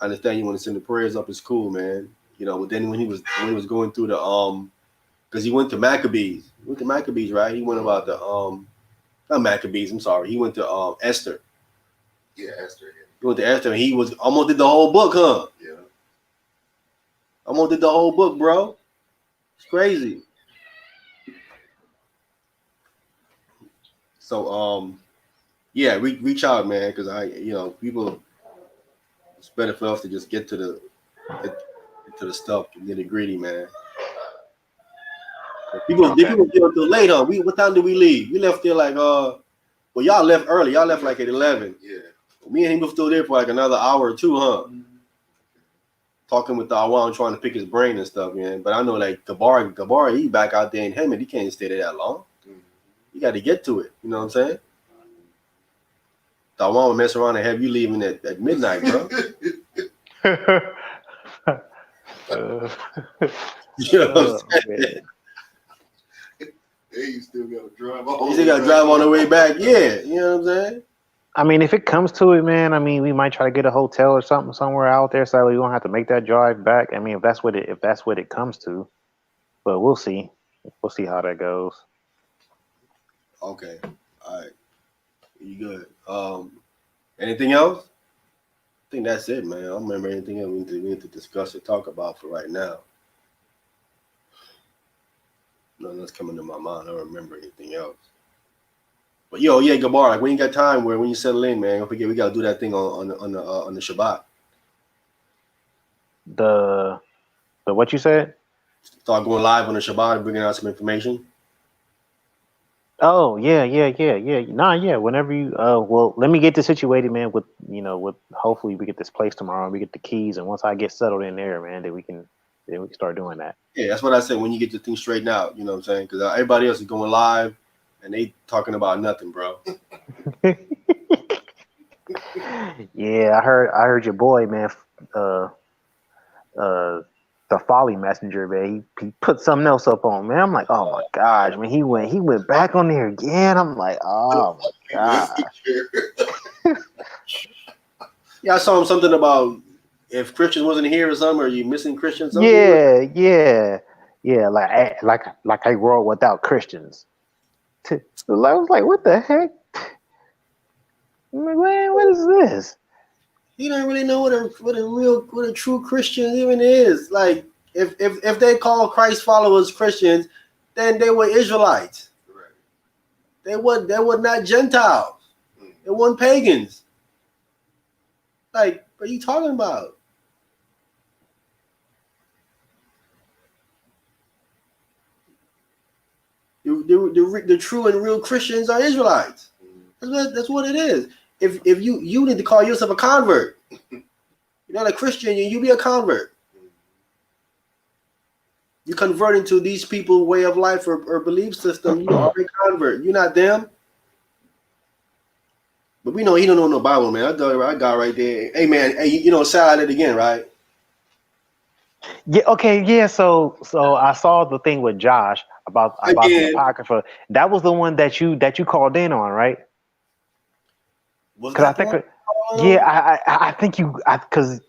I understand you want to send the prayers up. It's cool, man. You know, but then when he was going through the because he went to Maccabees. He went to Maccabees, right? He went about the not Maccabees. I'm sorry. He went to Esther. Yeah, Esther. Yeah. He went to Esther, and he was almost did the whole book, huh? Yeah. Almost did the whole book, bro. It's crazy. So yeah, reach out, man, because people. It's better for us to just get to the stuff, nitty gritty, man. People get until late, huh? What time did we leave? We left there like well, y'all left early. Y'all left like at 11. Yeah. Me and him were still there for like another hour or two, huh? Mm-hmm. Talking with the Awam, trying to pick his brain and stuff, man. But I know like Gabar, he back out there in Hammond. He can't stay there that long. Mm-hmm. You got to get to it. You know what I'm saying? The Awam will mess around and have you leaving at midnight, bro. You know what I'm saying? Hey, you still got to drive on. You still got to drive on the way back. Yeah, you know what I'm saying? I mean, if it comes to it, man, I mean, we might try to get a hotel or something somewhere out there, so we don't have to make that drive back. I mean, if that's what it comes to, but we'll see. We'll see how that goes. Okay, all right, you good? Anything else? I think that's it, man. I don't remember anything else we need to discuss or talk about for right now. Nothing that's coming to my mind. I don't remember anything else. But yeah, Gabar, like when you got time, when you settle in, man, don't forget we gotta do that thing on the Shabbat. The what you said? Start going live on the Shabbat, bringing out some information. Oh yeah. Nah, yeah. Whenever you well, let me get this situated, man. With hopefully we get this place tomorrow and we get the keys, and once I get settled in there, man, then we can start doing that. Yeah, that's what I said. When you get the thing straightened out, you know what I'm saying? Because everybody else is going live. And they talking about nothing, bro. Yeah, I heard your boy, man. The Folly Messenger, man. He put something else up on, man. I'm like, oh my gosh, man. He went back on there again. I'm like, oh my gosh. Yeah, I saw him something about if Christians wasn't here or something, or you missing Christians. Yeah. Like a world without Christians. I was like, what the heck? Man, what is this? You don't really know what a true Christian even is. Like, if they call Christ followers Christians, then they were Israelites. Right. They were not Gentiles. They weren't pagans. Like, what are you talking about? The true and real Christians are Israelites. That's what it is. If you need to call yourself a convert, you're not a Christian, you be a convert. You convert into these people's way of life or belief system, you are a convert. You're not them. But we know he don't know no Bible, man. I got right there. Hey man, hey, Sal it again, right? Yeah, okay, yeah. So I saw the thing with Josh about the Apocrypha. That was the one that you called in on, right? Because I think, I think you, because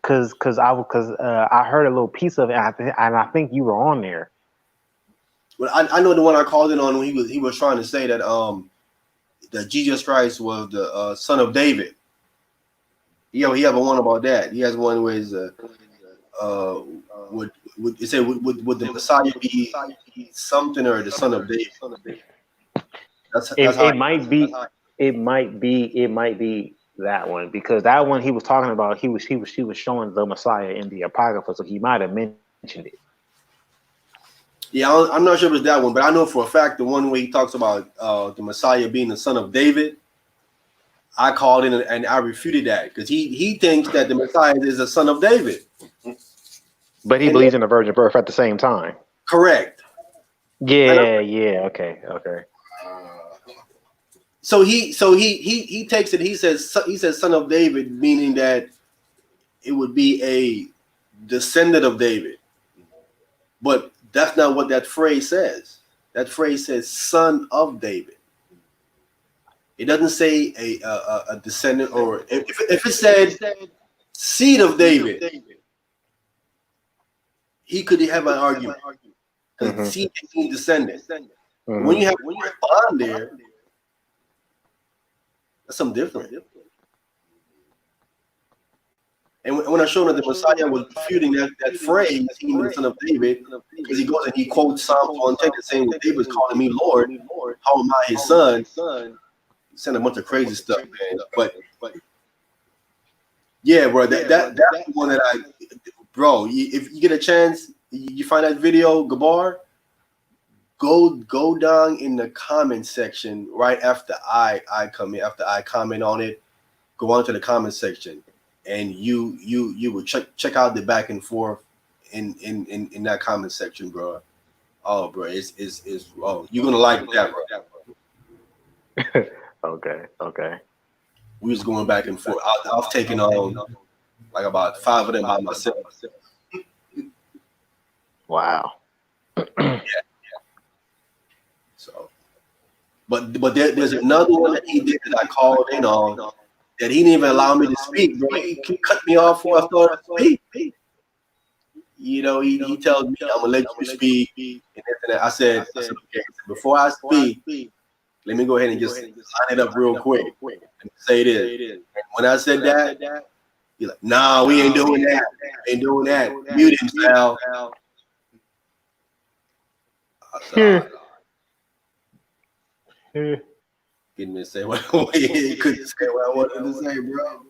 I heard a little piece of it, and I think you were on there. Well, I know the one I called in on when he was trying to say that Jesus Christ was the son of David. He have a one about that. He has one where it's would it say would the Messiah be something or the son of David? That's how It might be. It might be that one, because that one he was talking about. He was showing the Messiah in the Apocrypha, so he might have mentioned it. Yeah, I'm not sure if it's that one, but I know for a fact the one where he talks about the Messiah being the son of David. I called in and I refuted that because he thinks that the Messiah is the son of David. But he believes in the virgin birth at the same time. Correct. Yeah. Okay. So he takes it. He says son of David, meaning that it would be a descendant of David. But that's not what that phrase says. That phrase says son of David. It doesn't say a descendant, or if it said seed of David, he could have an argument. Because seed means descendant. When you have bond there, that's something different. And when I showed that the Messiah was refuting that phrase, he the son of David, because he goes and he quotes Psalm 110 and saying, well, David's calling me Lord, how am I his son? Send a bunch of crazy stuff, man. But yeah, bro, that's the one that if you get a chance, you find that video, Gabar, go down in the comment section right after I come in, after I comment on it, go on to the comment section, and you will check out the back and forth in that comment section, bro. Oh, bro, it's you're gonna like that, bro. Okay. We was going back and forth. I was taking on like about 5 of them by myself. Wow. Yeah. So, but there's another one that he did that I called in on that he didn't even allow me to speak, bro. He cut me off before I started to speak. You know, he tells me I'm gonna let you speak, and I said, okay, before I speak, let me go ahead and just line it up real quick and say this. And when I said that, you're like, nah, we ain't doing that. Ain't doing that. Mute him, Sal. Getting me to say what he couldn't say what I wanted to say, bro.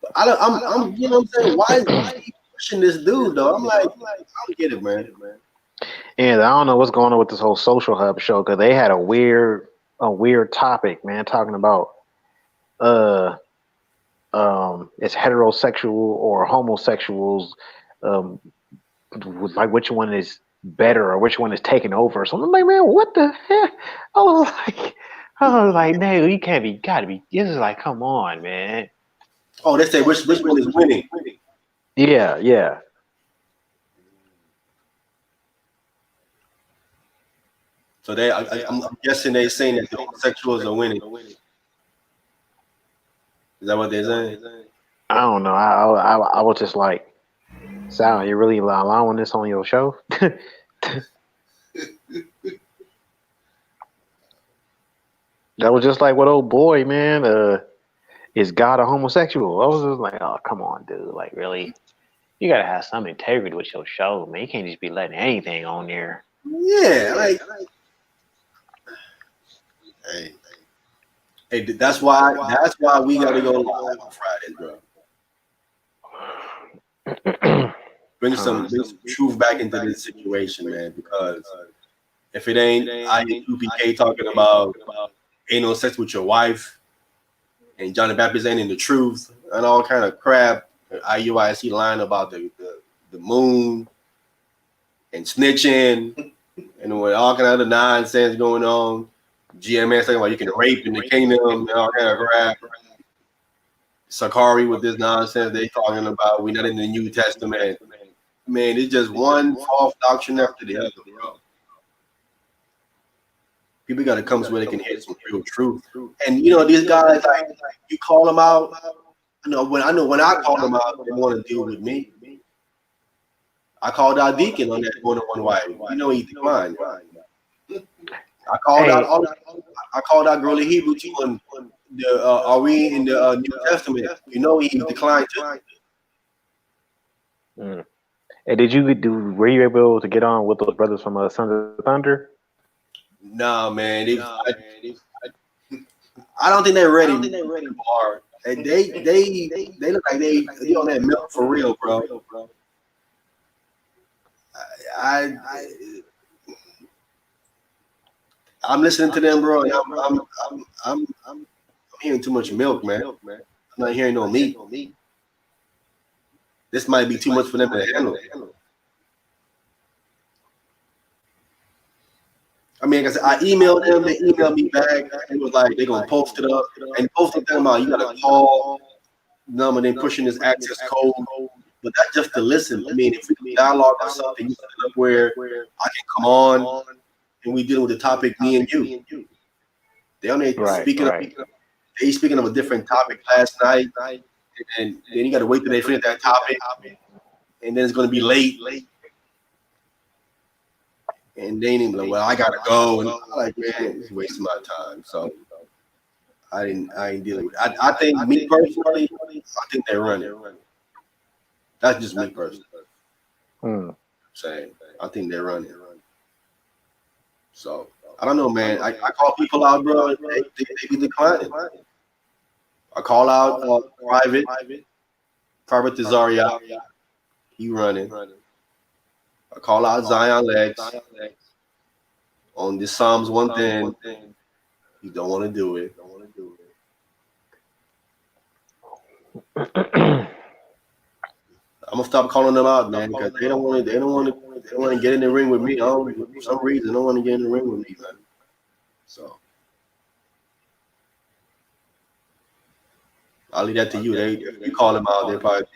But I'm you know what I'm saying? Why is he pushing this dude though? I'm like, I don't get it, man. And I don't know what's going on with this whole Social Hub show, because they had a weird topic, man, talking about it's heterosexual or homosexuals, like which one is better or which one is taking over. So I'm like, man, what the heck? I was like, no, you can't be, gotta be. This is like, come on, man. Oh, they say which one is winning? Yeah. So I'm guessing they're saying that the homosexuals are winning. Is that what they're saying? I don't know. I was just like, Sal, you really allowing this on your show? That was just like what old boy, man. Is God a homosexual? I was just like, oh, come on, dude. Like, really? You gotta have some integrity with your show, man. You can't just be letting anything on there. Yeah, like hey, that's why we gotta go live on Fridays, bro. Bring some truth back into this situation, man. Because if it ain't IUPK talking about ain't no sex with your wife, and Johnny Baptist ain't in the truth, and all kind of crap, IUIC lying about the moon and snitching, and with all kind of other nonsense going on. GMS talking about you can rape in the kingdom and all kind of crap. Sakari with this nonsense they talking about. We're not in the New Testament. Man, it's just one false doctrine after the other, bro. People got to come so they can hear some real truth. And you know, these guys, like you call them out. I know when I call them out, they want to deal with me. I called out Deacon on that more than one wife. You know he declined. I called out all. I called out Girly Hebrew too. On the are we in the New Testament? You know he declined too. Mm. And were you able to get on with those brothers from Sons of Thunder? Nah, man. I don't think they're ready. Or they look like they on that milk for real, bro. I'm listening to them, bro, and I'm hearing too much milk, man. I'm not hearing no meat. This might be too much for them to handle. I mean, like I said, I emailed them. They emailed me back. It was like they're gonna post it up, and posting them out. You gotta call them and then pushing this access code. But that's just to listen. I mean, if we can dialogue or something, you set it up where I can come on and we dealing with the topic, me and you. They only speaking of a different topic last night, and then you got to wait till they finish that topic, and then it's going to be late, and they ain't like, well, I gotta go, and I'm like, man, it's wasting my time. So I ain't dealing with it. I think me personally, I think they're running. That's just me personally. Saying, I think they're running. So I don't know, man. I call people out, bro. They be declining. I call out Private Tazaria. He running. I call out Zion Lex on this Psalms 110. He don't want to do it. I'm gonna stop calling them out, man, because they don't want to get in the ring with me. For some reason, they don't want to get in the ring with me, man. So I'll leave that to you. If you call them out, they'll probably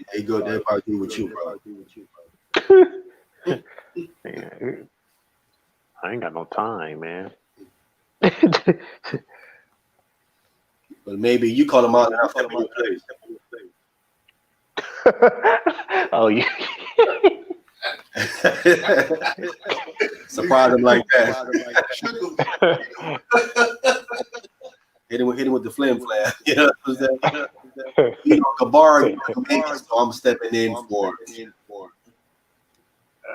do with you, bro. Man, I ain't got no time, man. But maybe you call them out and I'll step in your place. Oh, yeah. Surprise him like that. hit him with the flim flam. You know what I'm saying? You know, Kabar, so I'm stepping in for him.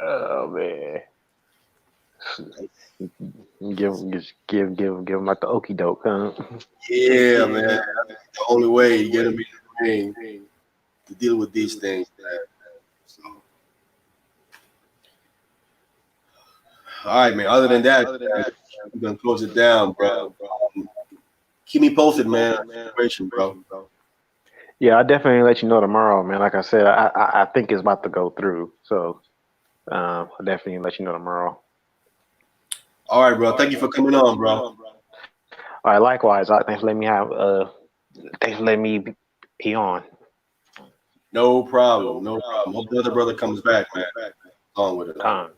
Oh man. Give him like the okie doke, huh? Yeah, man. That's the only way you get him in the ring to deal with these things, man. So. All right, man. Other than that, we're gonna close it down, bro. Keep me posted, man. Situation, bro. Yeah, I'll definitely let you know tomorrow, man. Like I said, I think it's about to go through. So I'll definitely let you know tomorrow. All right, bro. Thank you for coming on, bro. All right, likewise. Thanks for letting me be on. No problem. Hope the other brother comes back, man. Along with it. Time.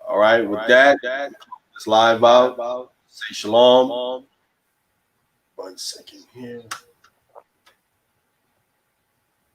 All right, with that, let's live out. Say shalom. 1 second here.